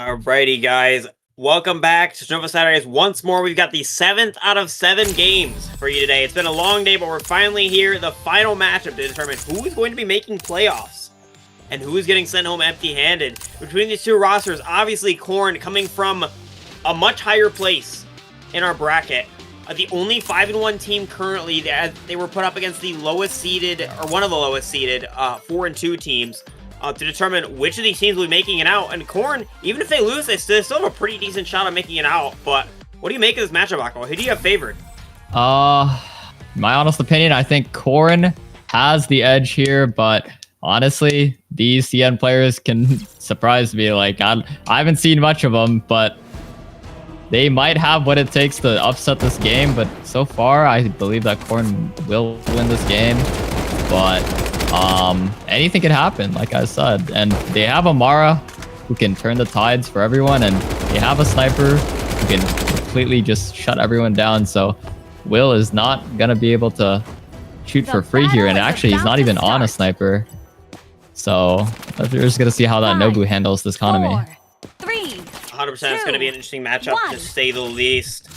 Alrighty, guys. Welcome back to Strinova Saturdays. Once more, we've got the 7th out of 7 games for you today. It's been a long day, but we're finally here. The final matchup to determine who is going to be making playoffs and who is getting sent home empty-handed. Between these two rosters, obviously Corn coming from a much higher place in our bracket. The only 5-1 team currently that they were put up against the lowest seeded, or one of the lowest seeded, 4-2 teams. To determine which of these teams will be making it out. And Corn, even if they lose, they still have a pretty decent shot at making it out. But what do you make of this matchup, Akko? Who do you have favored? My honest opinion, I think Corn has the edge here, but honestly, these CN players can surprise me. Like, I haven't seen much of them, but they might have what it takes to upset this game. But so far, I believe that Corn will win this game. But anything can happen, like I said. And they have Amara, who can turn the tides for everyone, and they have a sniper who can completely just shut everyone down. So Will is not gonna be able to shoot for free here, and actually he's not even on a sniper. So we're just gonna see how that Nobu handles this economy. 100%, it's going to be an interesting matchup, to say the least.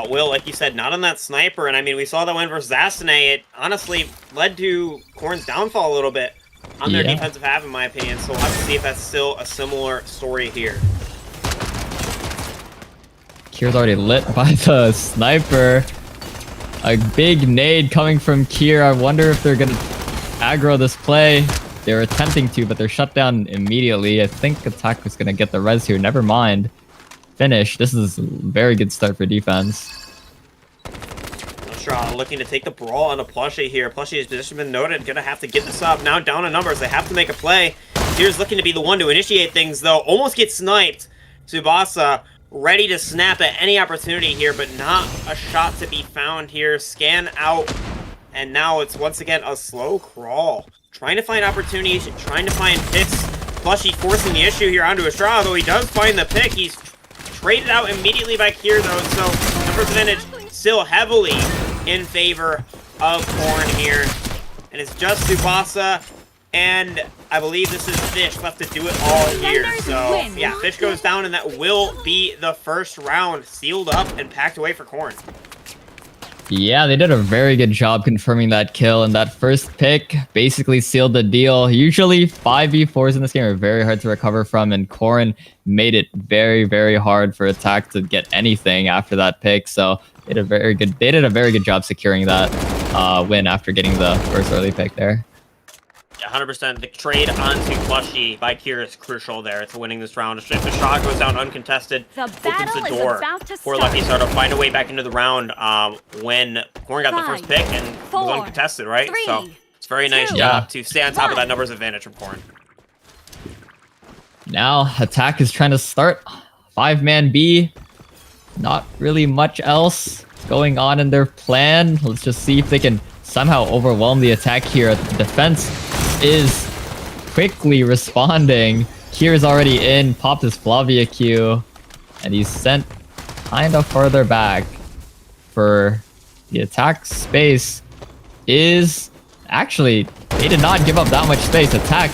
Will, like you said, not on that sniper, and I mean, we saw that win versus Zasane. It honestly led to Corn's downfall a little bit on their defensive half, in my opinion, so we'll have to see if that's still a similar story here. Kier's already lit by the sniper. A big nade coming from Kier. I wonder if they're going to aggro this play. They're attempting to, but they're shut down immediately. I think Attack was going to get the res here. Never mind. Finish. This is a very good start for defense. Strong looking to take the brawl on a Plushie here. Plushie's position been noted. Gonna have to get this up. Now down in numbers. They have to make a play. Here's looking to be the one to initiate things, though. Almost gets sniped. Tsubasa ready to snap at any opportunity here, but not a shot to be found here. Scan out. And now it's once again a slow crawl. Trying to find opportunities, trying to find picks. Plushie forcing the issue here onto Estrada, though he does find the pick. He's traded out immediately by Kier, though, so numbers advantage still heavily in favor of Corn here. And it's just Tsubasa, and I believe this is Fish left to do it all here. So, yeah, Fish goes down, and that will be the first round sealed up and packed away for Corn. Yeah, they did a very good job confirming that kill, and that first pick basically sealed the deal. Usually 5v4s in this game are very hard to recover from, and Corn made it very, very hard for Attack to get anything after that pick. So they did a very good job securing that win after getting the first early pick there. 100%. The trade onto Plushie by Kier is crucial there to winning this round. If the shot goes down uncontested, opens the door for Lucky Star to find a way back into the round when Corn got the first pick and was uncontested, right? So it's a very nice job to stay on top of that numbers advantage from Corn. Now Attack is trying to start 5-man B. Not really much else going on in their plan. Let's just see if they can somehow overwhelm the attack here. The defense is quickly responding. Kier's already in, popped his Flavia Q, and he's sent kind of further back. For the attack space is actually, they did not give up that much space. Attack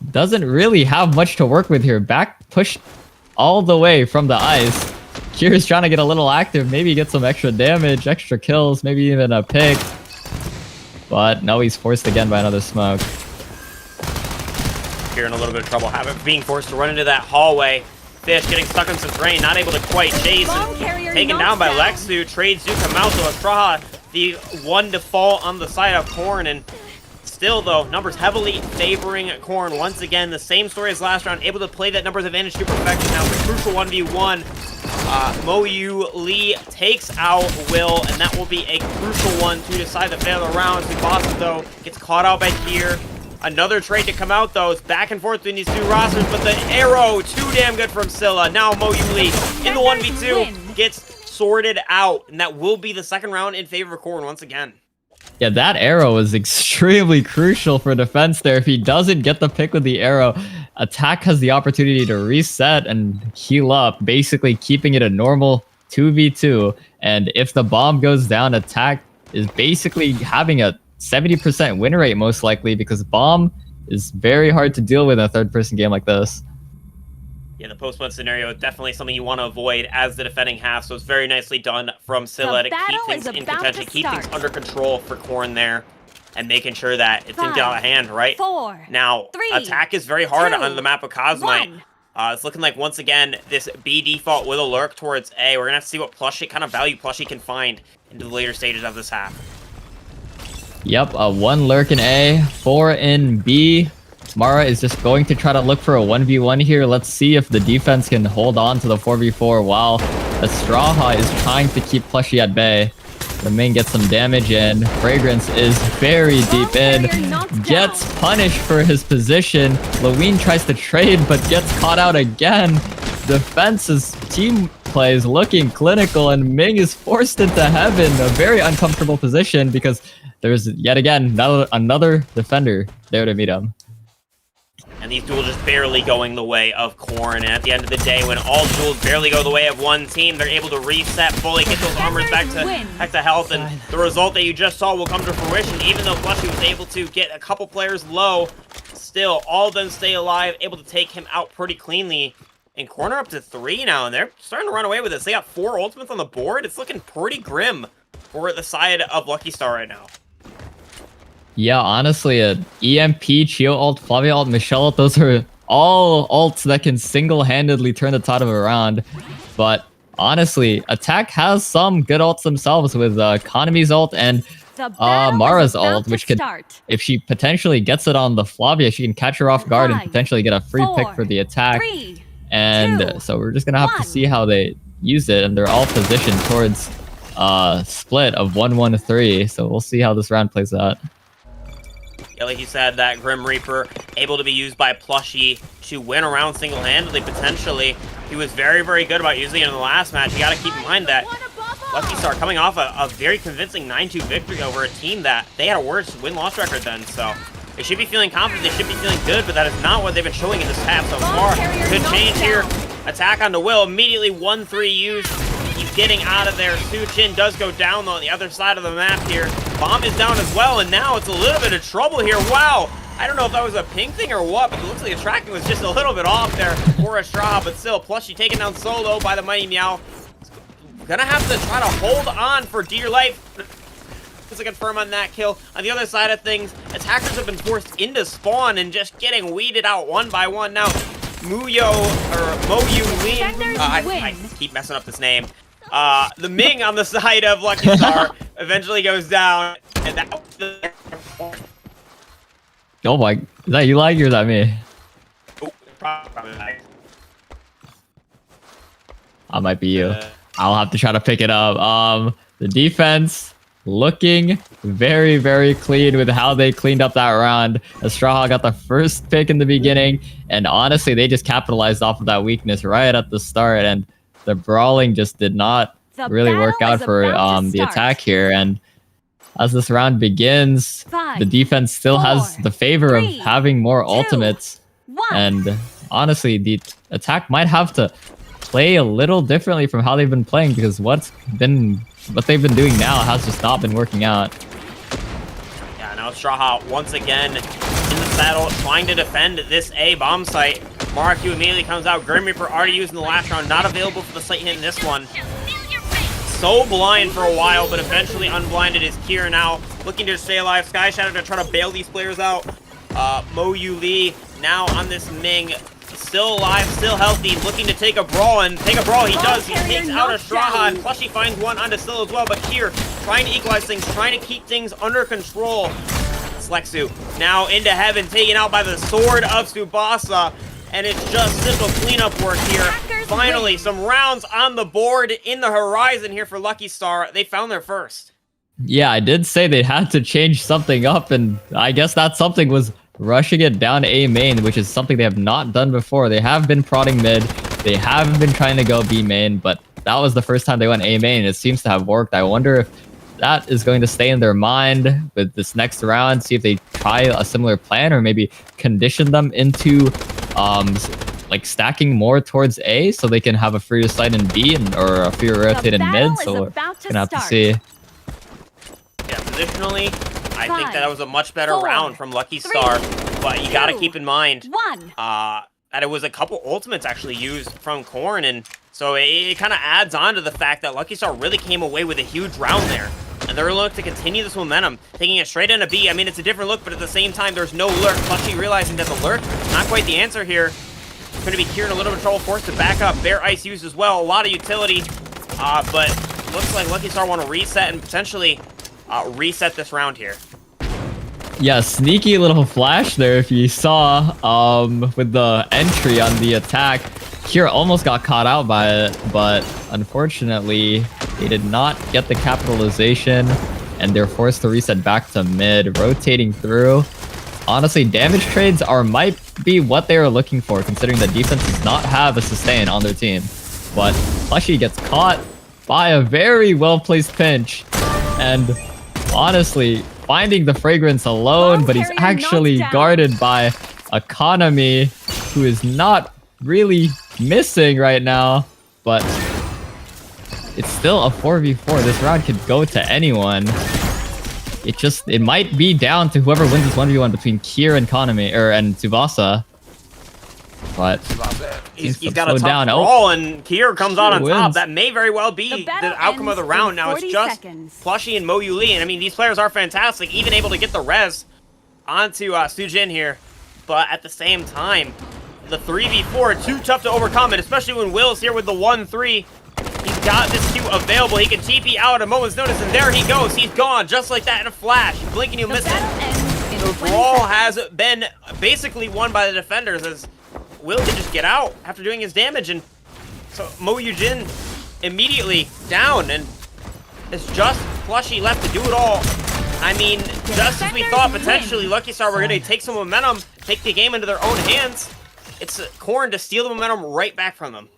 doesn't really have much to work with here. Back pushed all the way from the ice. Kier's trying to get a little active, maybe get some extra damage, extra kills, maybe even a pick. But no, he's forced again by another smoke. Here in a little bit of trouble, being forced to run into that hallway. Fish getting stuck on some terrain, not able to quite chase. Taken down by Lexu, trades do come out, so Estrada, the one to fall on the side of Corn, and still though, numbers heavily favoring Corn. Once again, the same story as last round, able to play that numbers advantage to perfection now. The crucial 1v1. Moyu Lee takes out Will, and that will be a crucial one to decide the fate of the round. Tsubasa, though, gets caught out by Kier. Another trade to come out, though. It's back and forth between these two rosters, but the arrow, too damn good from Scylla. Now Moyu Lee in the 1v2 gets sorted out, and that will be the second round in favor of Corn once again. Yeah, that arrow is extremely crucial for defense there. If he doesn't get the pick with the arrow, Attack has the opportunity to reset and heal up, basically keeping it a normal 2v2. And if the bomb goes down, Attack is basically having a 70% win rate most likely, because bomb is very hard to deal with in a third-person game like this. Yeah, the post-one scenario is definitely something you want to avoid as the defending half, so it's very nicely done from Scylla to keep things in contention, keep things under control for Corn there, and making sure that it didn't get out of hand, right? 4, Now, 3, attack is very hard 2, on the map of Cosmite. 1. It's looking like, once again, this B default with a lurk towards A. We're going to have to see what Plushie, kind of value Plushie can find into the later stages of this half. Yep, 1 lurk in A, 4 in B. Mara is just going to try to look for a 1v1 here. Let's see if the defense can hold on to the 4v4 while Strawha is trying to keep Plushie at bay. The Ming gets some damage in. Fragrance is very deep in. Gets punished for his position. Lewin tries to trade, but gets caught out again. Defense's team play is looking clinical, and Ming is forced into heaven. A very uncomfortable position because there's yet again another defender there to meet him. And these duels just barely going the way of Corn. And at the end of the day, when all duels barely go the way of one team, they're able to reset fully, get those armors back to health, and the result that you just saw will come to fruition. Even though Plushie was able to get a couple players low, still, all of them stay alive, able to take him out pretty cleanly. And Corn are up to 3 now, and they're starting to run away with this. They got 4 ultimates on the board. It's looking pretty grim for the side of Lucky Star right now. Yeah, honestly, EMP, Chio ult, Flavia ult, Michelle ult, those are all ults that can single-handedly turn the tide of a round. But honestly, Attack has some good ults themselves with Konami's ult and Mara's ult, which could, if she potentially gets it on the Flavia, she can catch her off guard and potentially get a free pick for the attack. And so we're just going to have to see how they use it, and they're all positioned towards split of 1-1-3, so we'll see how this round plays out. Yeah, like you said, that Grim Reaper able to be used by Plushie to win a round single-handedly, potentially. He was very, very good about using it in the last match. You got to keep in mind that Lucky Star coming off a very convincing 9-2 victory over a team that they had a worse win-loss record then, so they should be feeling confident, they should be feeling good, but that is not what they've been showing in this half so far. Good change here. Attack onto Will, immediately 1-3 used. He's getting out of there. Suchin does go down on the other side of the map here. Bomb is down as well, and now it's a little bit of trouble here. Wow! I don't know if that was a ping thing or what, but it looks like the tracking was just a little bit off there for a straw, but still, Plushie taken down solo by the Mighty Meow. Gonna have to try to hold on for dear life to confirm on that kill. On the other side of things, attackers have been forced into spawn and just getting weeded out one by one. Now, Muyo, or Moyu Lin, I keep messing up this name. The Ming on the side of Lucky Star eventually goes down, and that was the... Oh my, is that you like or is that me? Oh, probably nice. That might be you. I'll have to try to pick it up. The defense looking very, very clean with how they cleaned up that round. Strawha got the first pick in the beginning, and honestly, they just capitalized off of that weakness right at the start, and the brawling just did not really work out for the attack here. And as this round begins, the defense still has the favor of having more ultimates. And honestly, the attack might have to play a little differently from how they've been playing, because what they've been doing now has just not been working out. Yeah, now Strawha once again in the saddle, trying to defend this A bomb site. Maraku immediately comes out. Grim Reaper already used in the last round, not available for the site hit in this one. So blind for a while, but eventually unblinded is Kier now, looking to stay alive. Sky Shadow to try to bail these players out. Mo Yu Lee now on this Ming, still alive, still healthy, looking to take a brawl, and take a brawl he does. He takes out a Strawha, and Plushie finds one onto Still as well, but Kier trying to equalize things, trying to keep things under control. Slexu now into heaven, taken out by the sword of Tsubasa. And it's just simple cleanup work here. Finally, some rounds on the board in the horizon here for Lucky Star. They found their first. Yeah, I did say they had to change something up, and I guess that something was rushing it down A main, which is something they have not done before. They have been prodding mid, they have been trying to go B main, but that was the first time they went A main, and it seems to have worked. I wonder if that is going to stay in their mind with this next round, see if they try a similar plan, or maybe condition them into like stacking more towards A so they can have a freer side in B or a freer rotate in mid. So we're gonna have to see. Yeah, positionally, I think that 5, was a much better 4, round from Lucky 3, Star, but you gotta 2, keep in mind 1. that it was a couple ultimates actually used from Korn, and so it kind of adds on to the fact that Lucky Star really came away with a huge round there. And they're looking to continue this momentum, taking it straight into B. I mean, it's a different look, but at the same time, there's no lurk. Flushy realizing that the lurk, not quite the answer here. It's going to be Kieran a little bit of trouble, forced to back up. Bear Ice used as well, a lot of utility, but looks like Lucky Star want to reset and potentially reset this round here. Yeah, sneaky little flash there if you saw with the entry on the attack. Kira almost got caught out by it, but unfortunately, they did not get the capitalization, and they're forced to reset back to mid, rotating through. Honestly, damage trades might be what they were looking for, considering the defense does not have a sustain on their team. But Flushy gets caught by a very well-placed pinch, and honestly, finding the fragrance alone, but he's actually guarded by Economy, who is not really missing right now, but it's still a 4v4. This round could go to anyone. It might be down to whoever wins this 1v1 between Kier and Economy, and Tsubasa. But he's got a tough roll, and Kier comes out on top. That may very well be the outcome of the round. Now it's just Flushy and Mo Yuli, and I mean, these players are fantastic, even able to get the res onto Sujin here. But at the same time, the 3v4 too tough to overcome, and especially when Will's here with the 1-3. He's got this Q available. He can TP out at a moment's notice, and there he goes. He's gone just like that in a flash. You blink and you miss it. The brawl has been basically won by the defenders, as Will can just get out after doing his damage, and so Mo Yujin immediately down, and it's just Flushy left to do it all. I mean, just as we thought potentially Lucky Star were going to take some momentum, take the game into their own hands, it's Korn to steal the momentum right back from them.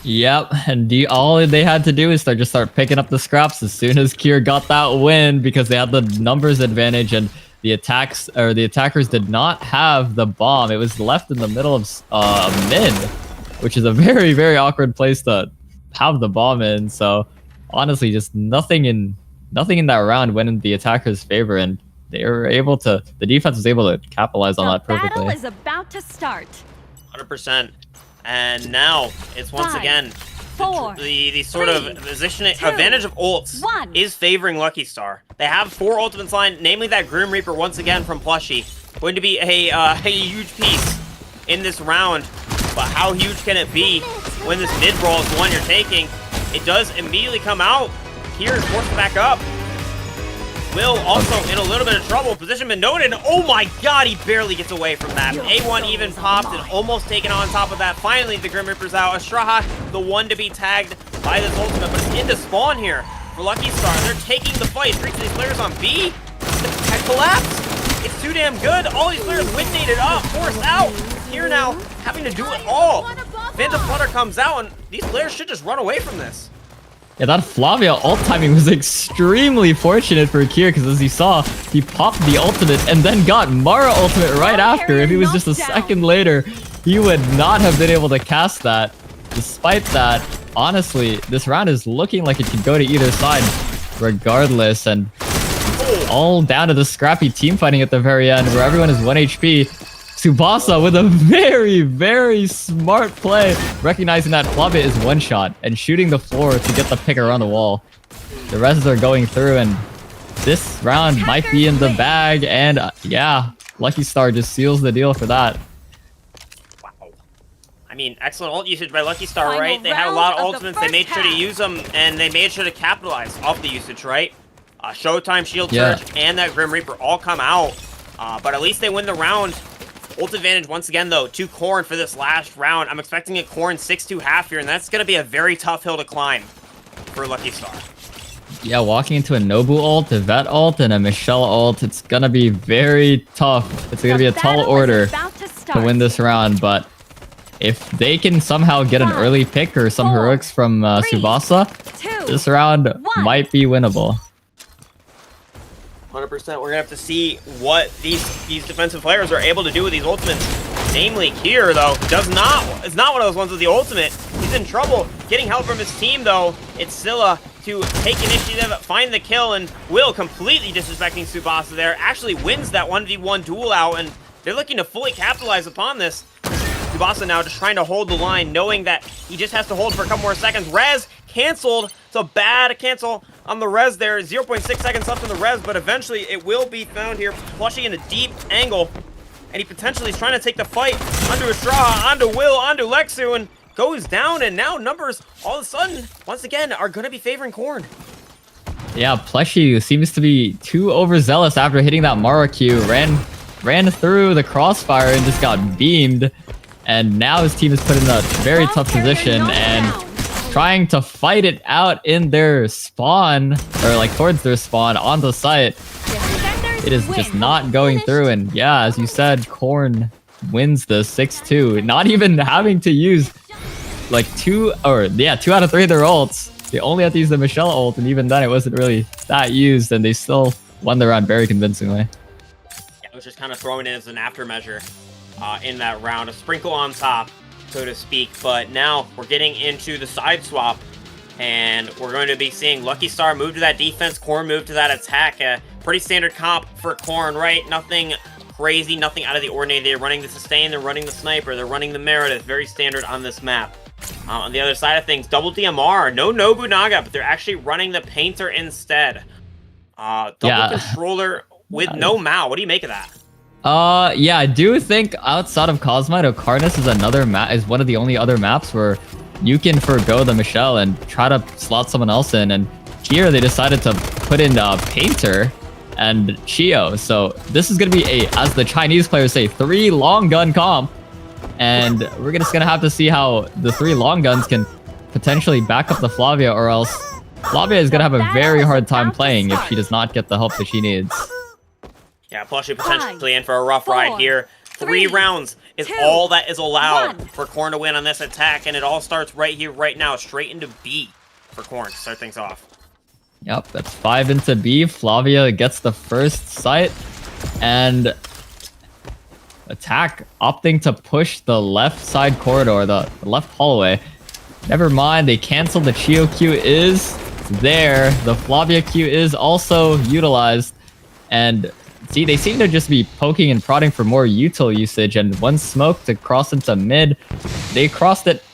Yep, and all they had to do is just start picking up the scraps as soon as Kier got that win, because they had the numbers advantage, and the attackers did not have the bomb. It was left in the middle of mid, which is a very, very awkward place to have the bomb in. So honestly, just nothing in that round went in the attackers' favor, and the defense was able to capitalize on that perfectly. The battle is about to start. 100%. And now it's once again 4, the sort of positioning advantage of ults 1. is favoring Lucky Star. They have 4 ultimates line, namely that Grim Reaper once again from Plushy. Going to be a huge piece in this round. But how huge can it be when this mid brawl is the one you're taking? It does immediately come out. Here is forced back up. Will also in a little bit of trouble. Position been noted. Oh my god, he barely gets away from that. A1 even popped and almost taken on top of that. Finally, the Grim Reaper's out. Astraha, the one to be tagged by this ultimate, but it's into spawn here for Lucky Star. They're taking the fight. 3 of these players on B. The collapse. It's too damn good. All these players windnated up, forced out. Here now, having to do it all. Phantom Flutter comes out, and these players should just run away from this. Yeah, that Flavia ult timing was extremely fortunate for Kier, because as you saw, he popped the ultimate and then got Mara ultimate right after. If he was just a second later, he would not have been able to cast that. Despite that, honestly, this round is looking like it could go to either side regardless, and all down to the scrappy team fighting at the very end, where everyone is 1 HP. Tsubasa with a very, very smart play, recognizing that Flavia is one shot and shooting the floor to get the pick around the wall. The rest are going through, and this round might be in the bag, and yeah, Lucky Star just seals the deal for that. Wow. I mean, excellent ult usage by Lucky Star, right? They had a lot of ultimates, they made sure to use them, and they made sure to capitalize off the usage, right? Showtime, Shield Surge, and that Grim Reaper all come out, but at least they win the round. Ult advantage once again, though, to Korn for this last round. I'm expecting a Korn 6-2 half here, and that's going to be a very tough hill to climb for Lucky Star. Yeah, walking into a Nobu ult, a Vet ult, and a Michelle ult, it's going to be very tough. It's going to be a tall order to win this round, but if they can somehow get an early pick or some heroics from Tsubasa, this round might be winnable. 100%. We're going to have to see what these defensive players are able to do with these ultimates. Namely, Kier, though, is not one of those ones with the ultimate. He's in trouble. Getting help from his team, though. It's Scylla to take initiative, find the kill, and Will completely disrespecting Tsubasa there. Actually wins that 1v1 duel out, and they're looking to fully capitalize upon this. Tsubasa now just trying to hold the line, knowing that he just has to hold for a couple more seconds. Res canceled. It's a bad cancel on the res there. 0.6 seconds left in the res, but eventually it will be found here. Plushie in a deep angle, and he potentially is trying to take the fight onto Estrada, onto Will, onto Lexu, and goes down, and now numbers all of a sudden, once again, are going to be favoring Corn. Yeah, Plushie seems to be too overzealous after hitting that Mara Q. Ran through the crossfire and just got beamed. And now his team is put in a very tough position and trying to fight it out in their spawn, or like towards their spawn on the site. It is just not going through, and yeah, as you said, Corn wins the 6-2, not even having to use like two out of 3 of their ults. They only had to use the Michelle ult, and even then it wasn't really that used, and they still won the round very convincingly. Yeah, it was just kind of thrown in as an aftermeasure in that round, a sprinkle on top, so to speak. But now we're getting into the side swap, and we're going to be seeing Lucky Star move to that defense, Corn move to that attack. Pretty standard comp for Corn, right? Nothing crazy, nothing out of the ordinary. They're running the sustain, they're running the sniper, they're running the Meredith. Very standard on this map. On the other side of things, double DMR, no Nobunaga, but they're actually running the Painter instead. Double controller with no Mao. What do you make of that? Yeah, I do think outside of Cosmite, Ocarnus is another map, is one of the only other maps where you can forgo the Michelle and try to slot someone else in. And here they decided to put in Painter and Chio. So this is going to be as the Chinese players say, 3 long gun comp. And we're just going to have to see how the 3 long guns can potentially back up the Flavia, or else Flavia is going to have a very hard time playing if she does not get the help that she needs. Yeah, Plushie potentially in for a rough ride here. 3 rounds is all that is allowed for Corn to win on this attack, and it all starts right here, right now, straight into B for Corn to start things off. Yep, that's 5 into B. Flavia gets the first sight, and attack opting to push the left side corridor, the left hallway. Never mind, they canceled. The Chio Q is there. The Flavia Q is also utilized, and see, they seem to just be poking and prodding for more util usage, and one smoke to cross into mid. They crossed it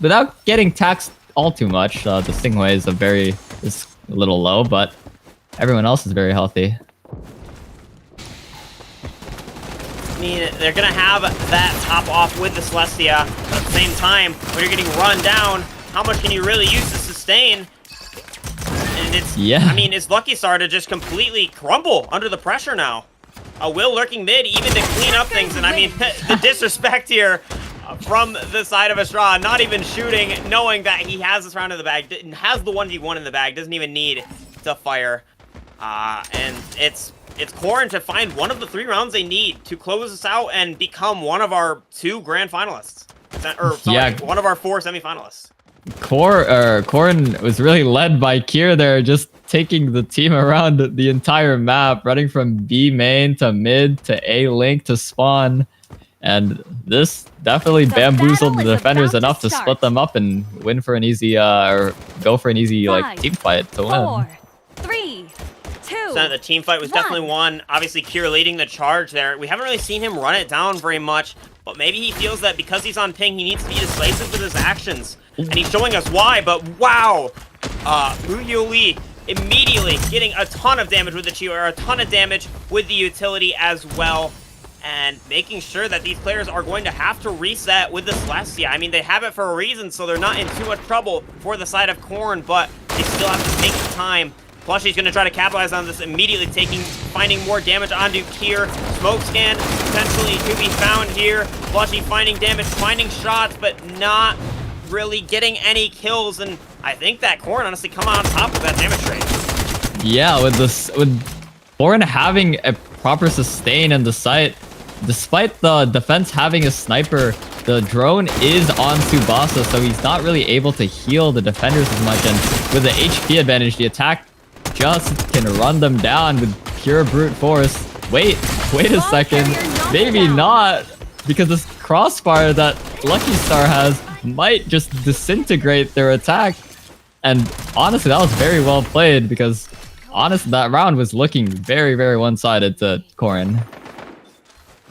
without getting taxed all too much. The Xinghui is a little low, but everyone else is very healthy. I mean, they're going to have that top off with the Celestia, but at the same time, when you're getting run down, how much can you really use to sustain? And it's, I mean, it's Lucky Star to just completely crumble under the pressure now. Will lurking mid, even to clean up things, and I mean, the disrespect here from the side of Estrada, not even shooting, knowing that he has this round in the bag, has the 1v1 in the bag, doesn't even need to fire. And it's Corn to find one of the 3 rounds they need to close this out and become one of our 2 grand finalists. Or, sorry, one of our 4 semifinalists. Corn was really led by Kier there, just taking the team around the entire map, running from B main to mid to A link to spawn. And this definitely bamboozled the defenders enough to split them up and win for an easy, or go for an easy like team fight to win. 4, 3, 2. So the team fight was definitely won. Obviously, Kier leading the charge there. We haven't really seen him run it down very much, but maybe he feels that because he's on ping, he needs to be decisive with his actions. And he's showing us why, but wow! Muyo Lee immediately getting a ton of damage with the Chio, or a ton of damage with the utility as well. And making sure that these players are going to have to reset with the Celestia. I mean, they have it for a reason, so they're not in too much trouble for the side of Corn, but they still have to take the time. Plushie's going to try to capitalize on this, immediately finding more damage onto Kier. Smoke scan potentially to be found here. Plushie finding damage, finding shots, but not really getting any kills. And I think that Corn honestly come out on top of that damage rate. Yeah, with Corn having a proper sustain in the site, despite the defense having a sniper, the drone is on Tsubasa, so he's not really able to heal the defenders as much. And with the HP advantage, the attack just can run them down with pure brute force. Wait a second. Maybe not, because this crossfire that Lucky Star has might just disintegrate their attack. And honestly, that was very well played because honestly, that round was looking very, very one-sided to Corrin.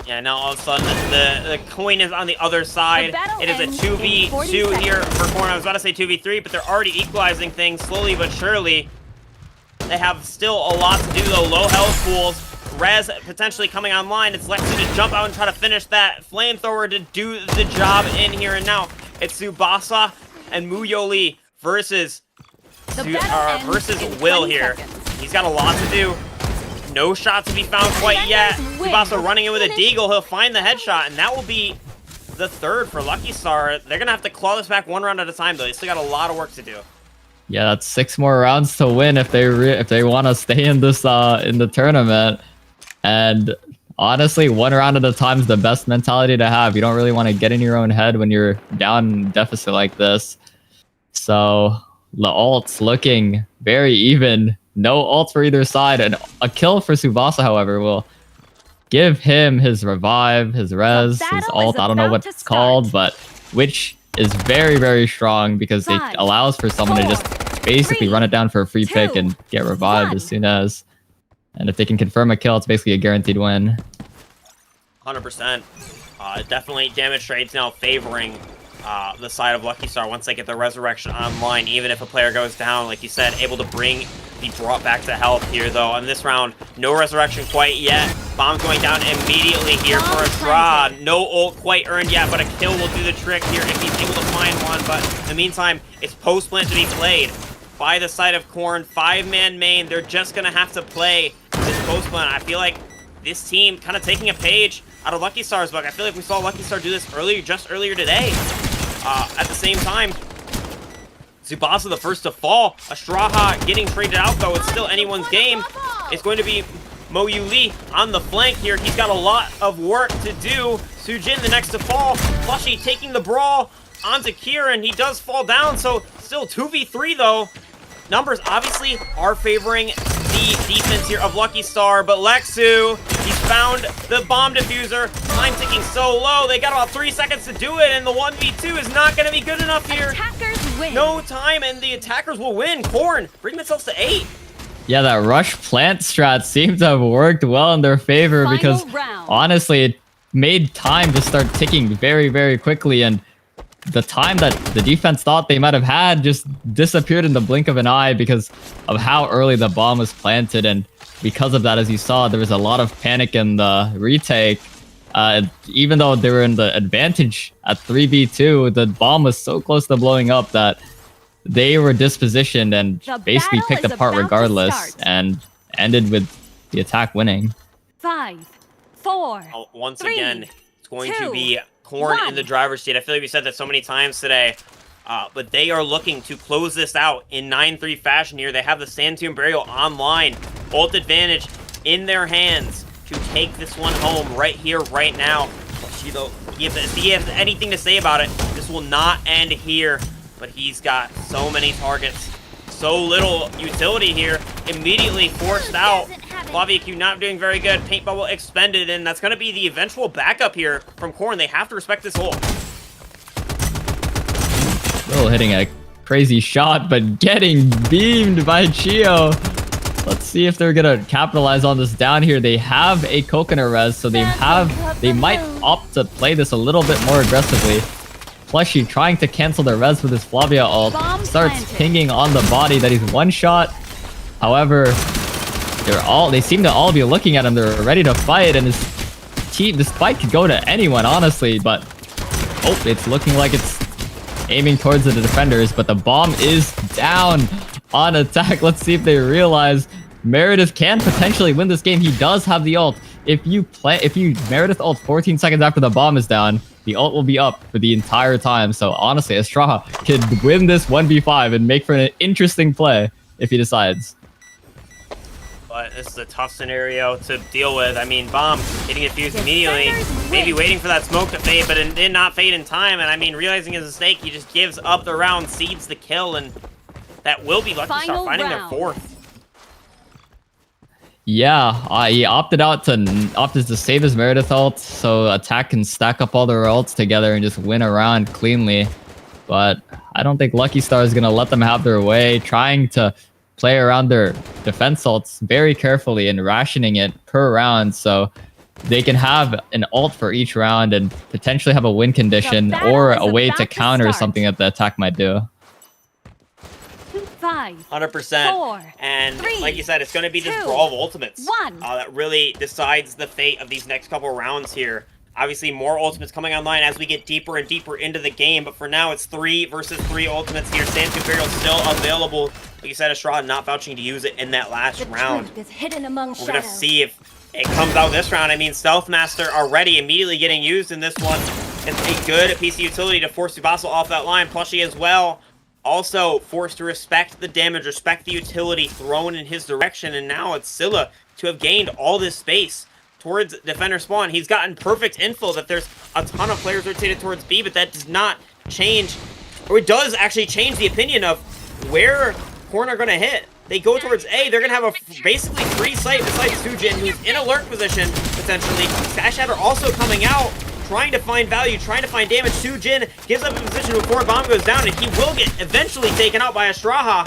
Yeah, now all of a sudden the coin is on the other side. It is a 2v2 here for Corrin. I was about to say 2v3, but they're already equalizing things slowly but surely. They have still a lot to do though. Low health pools. Rez potentially coming online. It's Lexi to jump out and try to finish that flamethrower to do the job in here. And now it's Tsubasa and Muyoli versus Will here. He's got a lot to do. No shot to be found quite yet. Tsubasa running in with a deagle. He'll find the headshot, and that will be the third for Lucky Star. They're gonna have to claw this back one round at a time, though. They still got a lot of work to do. Yeah, that's 6 more rounds to win if they want to stay in this in the tournament. And honestly, 1 round at a time is the best mentality to have. You don't really want to get in your own head when you're down deficit like this. So the ults looking very even. No ults for either side. And a kill for Tsubasa, however, will give him his revive, his res, his ult. I don't know what it's called, but which is very, very strong because it allows for someone to just basically run it down for a free pick and get revived as soon as. And if they can confirm a kill, it's basically a guaranteed win. 100%. Definitely damage trades now favoring the side of Lucky Star once they get the resurrection online. Even if a player goes down, like you said, able to be brought back to health here, though. In this round, no resurrection quite yet. Bomb going down immediately here for Estrada. No ult quite earned yet, but a kill will do the trick here if he's able to find one. But in the meantime, it's post-plant to be played by the side of Corrin. 5-man main. They're just going to have to play this post-plant. I feel like this team kind of taking a page out of Lucky Star's book. I feel like we saw Lucky Star do this just earlier today. At the same time, Tsubasa the first to fall. Estrada getting traded out, though. It's still anyone's game. It's going to be Mo Yu Lee on the flank here. He's got a lot of work to do. Sujin the next to fall. Plushy taking the brawl onto Kieran. He does fall down, so still 2v3, though. Numbers obviously are favoring the defense here of Lucky Star, but Lexu, he's found the bomb diffuser. Time ticking so low. They got about 3 seconds to do it, and the 1v2 is not going to be good enough here. Attackers win. No time, and the attackers will win. Corrin bring themselves to 8. Yeah, that rush plant strat seemed to have worked well in their favor because honestly, it made time to start ticking very, very quickly, and the time that the defense thought they might have had just disappeared in the blink of an eye because of how early the bomb was planted. And because of that, as you saw, there was a lot of panic in the retake. Even though they were in the advantage at 3v2, the bomb was so close to blowing up that they were dispositioned and basically picked apart regardless and ended with the attack winning. 5, 4. Once 3, again, it's going 2, to be Corrin 1. in the driver's seat. I feel like we said that so many times today, but they are looking to close this out in 9-3 fashion here. They have the Sand Tomb Burial online. Ult advantage in their hands to take this one home right here, right now. If he has anything to say about it, this will not end here. But he's got so many targets, so little utility here. Immediately forced out. Flavia Q not doing very good. Paint bubble expended, and that's going to be the eventual backup here from Corrin. They have to respect this ult. Will hitting a crazy shot, but getting beamed by Chio. Let's see if they're gonna capitalize on this down here. They have a coconut res, so they might opt to play this a little bit more aggressively. Plushy trying to cancel the res with his Flavia ult. Starts pinging on the body that he's one shot. However, they seem to all be looking at him. They're ready to fight, and this fight could go to anyone, honestly, but oh, it's looking like it's aiming towards the defenders, but the bomb is down on attack. Let's see if they realize Meredith can potentially win this game. He does have the ult. If you Meredith ult 14 seconds after the bomb is down, the ult will be up for the entire time. So honestly, Estrada could win this 1v5 and make for an interesting play if he decides. But this is a tough scenario to deal with. I mean, bomb getting infused immediately, maybe waiting for that smoke to fade, but it did not fade in time. And I mean, realizing his mistake, he just gives up the round, cedes the kill, and that will be Lucky Star finding their 4th. Yeah, he opted to save his Meredith ult, so attack can stack up all their ults together and just win a round cleanly. But I don't think Lucky Star is going to let them have their way, trying to play around their defense ults very carefully and rationing it per round so they can have an ult for each round and potentially have a win condition battle or is a way to about to counter start. something that the attack might do. 5, 100%. 4, And 3, like you said, it's going to be this 2, brawl of ultimates 1. that really decides the fate of these next couple rounds here. Obviously, more ultimates coming online as we get deeper and deeper into the game, but for now, it's 3 versus 3 ultimates here. Sand Imperial still available. Like you said, Estrada not vouching to use it in that last round. Is hidden among We're going to see if it comes out this round. I mean, Stealth Master already immediately getting used in this one. It's a good piece of utility to force Tsubasa off that line. Plushy as well. Also forced to respect the damage, respect the utility thrown in his direction, and now it's Scylla to have gained all this space towards defender spawn. He's gotten perfect info that there's a ton of players rotated towards B, but that does not change, or it does actually change the opinion of where Corn are going to hit. They go towards A, they're going to have a basically free sight besides Sujin, who's in alert position, potentially. Stash Shatter also coming out, trying to find value, trying to find damage. Sujin gives up a position before a bomb goes down, and he will get eventually taken out by Astraha.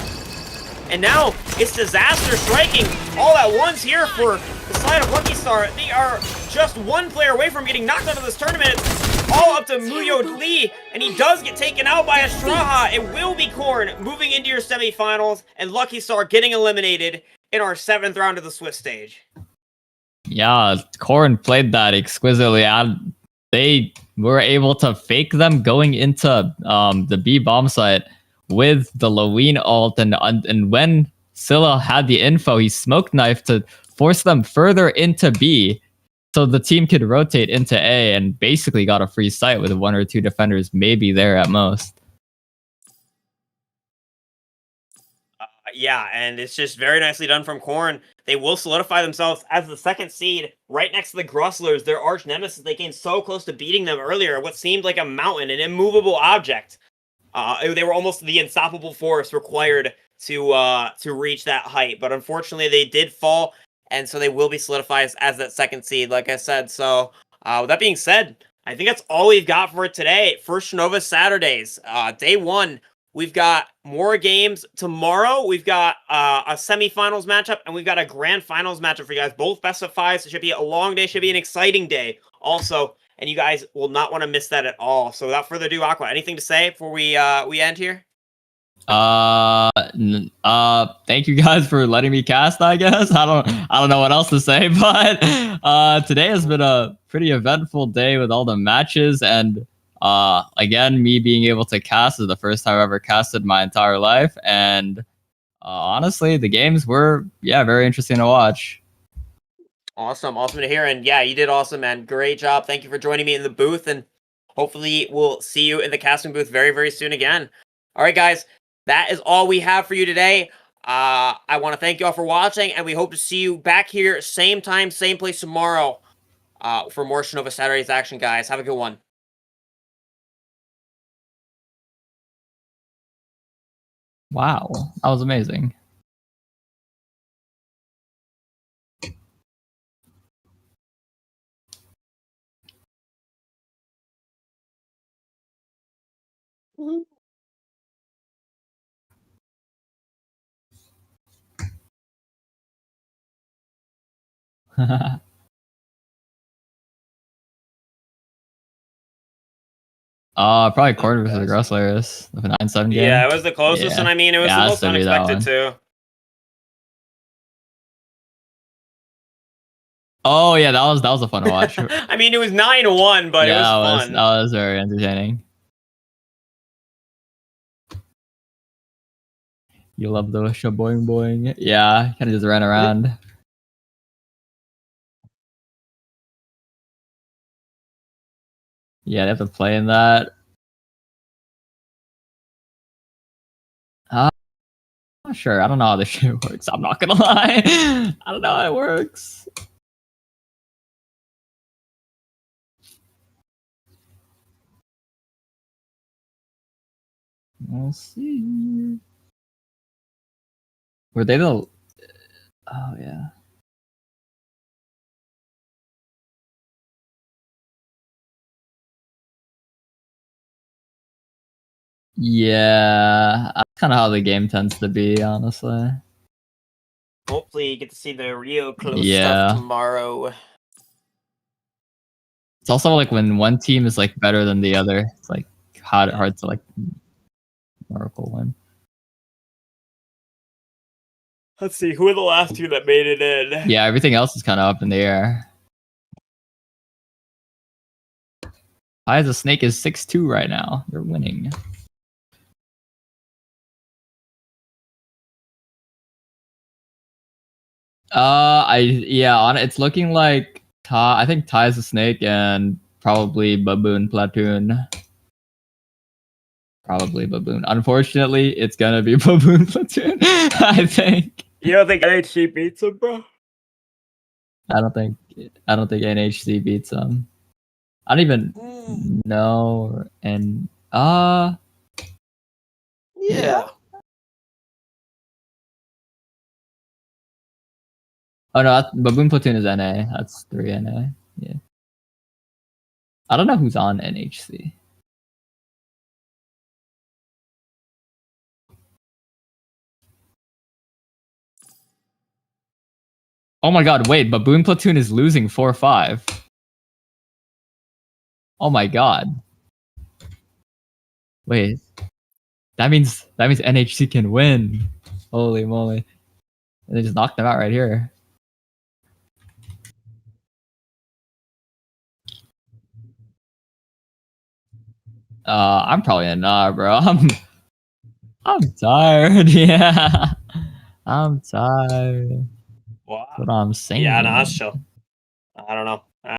And now it's Disaster striking all at once here for the side of Lucky Star. They are just one player away from getting knocked out of this tournament. It's all up to Muyo Lee, and he does get taken out by Astraha. It will be Korn moving into your semifinals, and Lucky Star getting eliminated in our 7th round of the Swiss stage. Yeah, Korn played that exquisitely. They were able to fake them going into the B bomb site with the Laween ult, and when Scylla had the info, he smoke knifed to force them further into B so the team could rotate into A and basically got a free sight with 1 or 2 defenders maybe there at most. Yeah, and it's just very nicely done from Korn. They will solidify themselves as the 2nd seed right next to the Grusslers, their arch nemesis. They came so close to beating them earlier, what seemed like a mountain, an immovable object. They were almost the unstoppable force required to reach that height, but unfortunately they did fall, and so they will be solidified as that 2nd seed, like I said. So with that being said, I think that's all we've got for today. First Strinova Saturdays, day 1. We've got more games tomorrow. We've got a semifinals matchup, and we've got a grand finals matchup for you guys. Both best of 5s. It should be a long day. Should be an exciting day also, and you guys will not want to miss that at all. So without further ado, Aqua, anything to say before we end here? Thank you guys for letting me cast, I guess. I don't know what else to say, but today has been a pretty eventful day with all the matches, and again, me being able to cast is the first time I've ever casted my entire life, and honestly, the games were very interesting to watch. Awesome to hear, and yeah, you did awesome, man. Great job. Thank you for joining me in the booth, and hopefully we'll see you in the casting booth very, very soon again. All right, guys, that is all we have for you today. I want to thank you all for watching, and we hope to see you back here same time, same place tomorrow for more Strinova Saturdays action, guys. Have a good one. Wow, that was amazing. Probably Corn versus the Grusslers with a 9-7 game. Yeah, it was the closest, and I mean, it was the most unexpected too. Oh yeah, that was a fun to watch. I mean, it was 9-1, but it was fun. That was very entertaining. You love the shaboing boing. Yeah, kind of just ran around. Yeah, they have to play in that. I'm not sure. I don't know how this shit works. I'm not gonna lie. I don't know how it works. We'll see. Were they the... Oh, yeah. Yeah, that's kind of how the game tends to be, honestly. Hopefully, you get to see the Rio close Yeah. stuff tomorrow. It's also like when one team is like better than the other. It's like hard to like Oracle win. Let's see, who are the last two that made it in? Yeah, everything else is kind of up in the air. High as a Snake is 6-2 right now. They're winning. It's looking like I think Ty is a Snake and probably Baboon Platoon. Probably Baboon. Unfortunately, it's gonna be Baboon Platoon. I think. You don't think NHC beats him, bro? I don't think NHC beats them. I don't even know. And Yeah. oh no, Baboon Platoon is NA. That's 3 NA. Yeah. I don't know who's on NHC. Oh my god, wait, Baboon Platoon is losing 4-5. Oh my god. Wait. That means NHC can win. Holy moly. They just knocked them out right here. I'm probably not, bro. I'm tired. Yeah. I'm tired. Wow. That's what I'm saying. Yeah, no, that's chill. I don't know.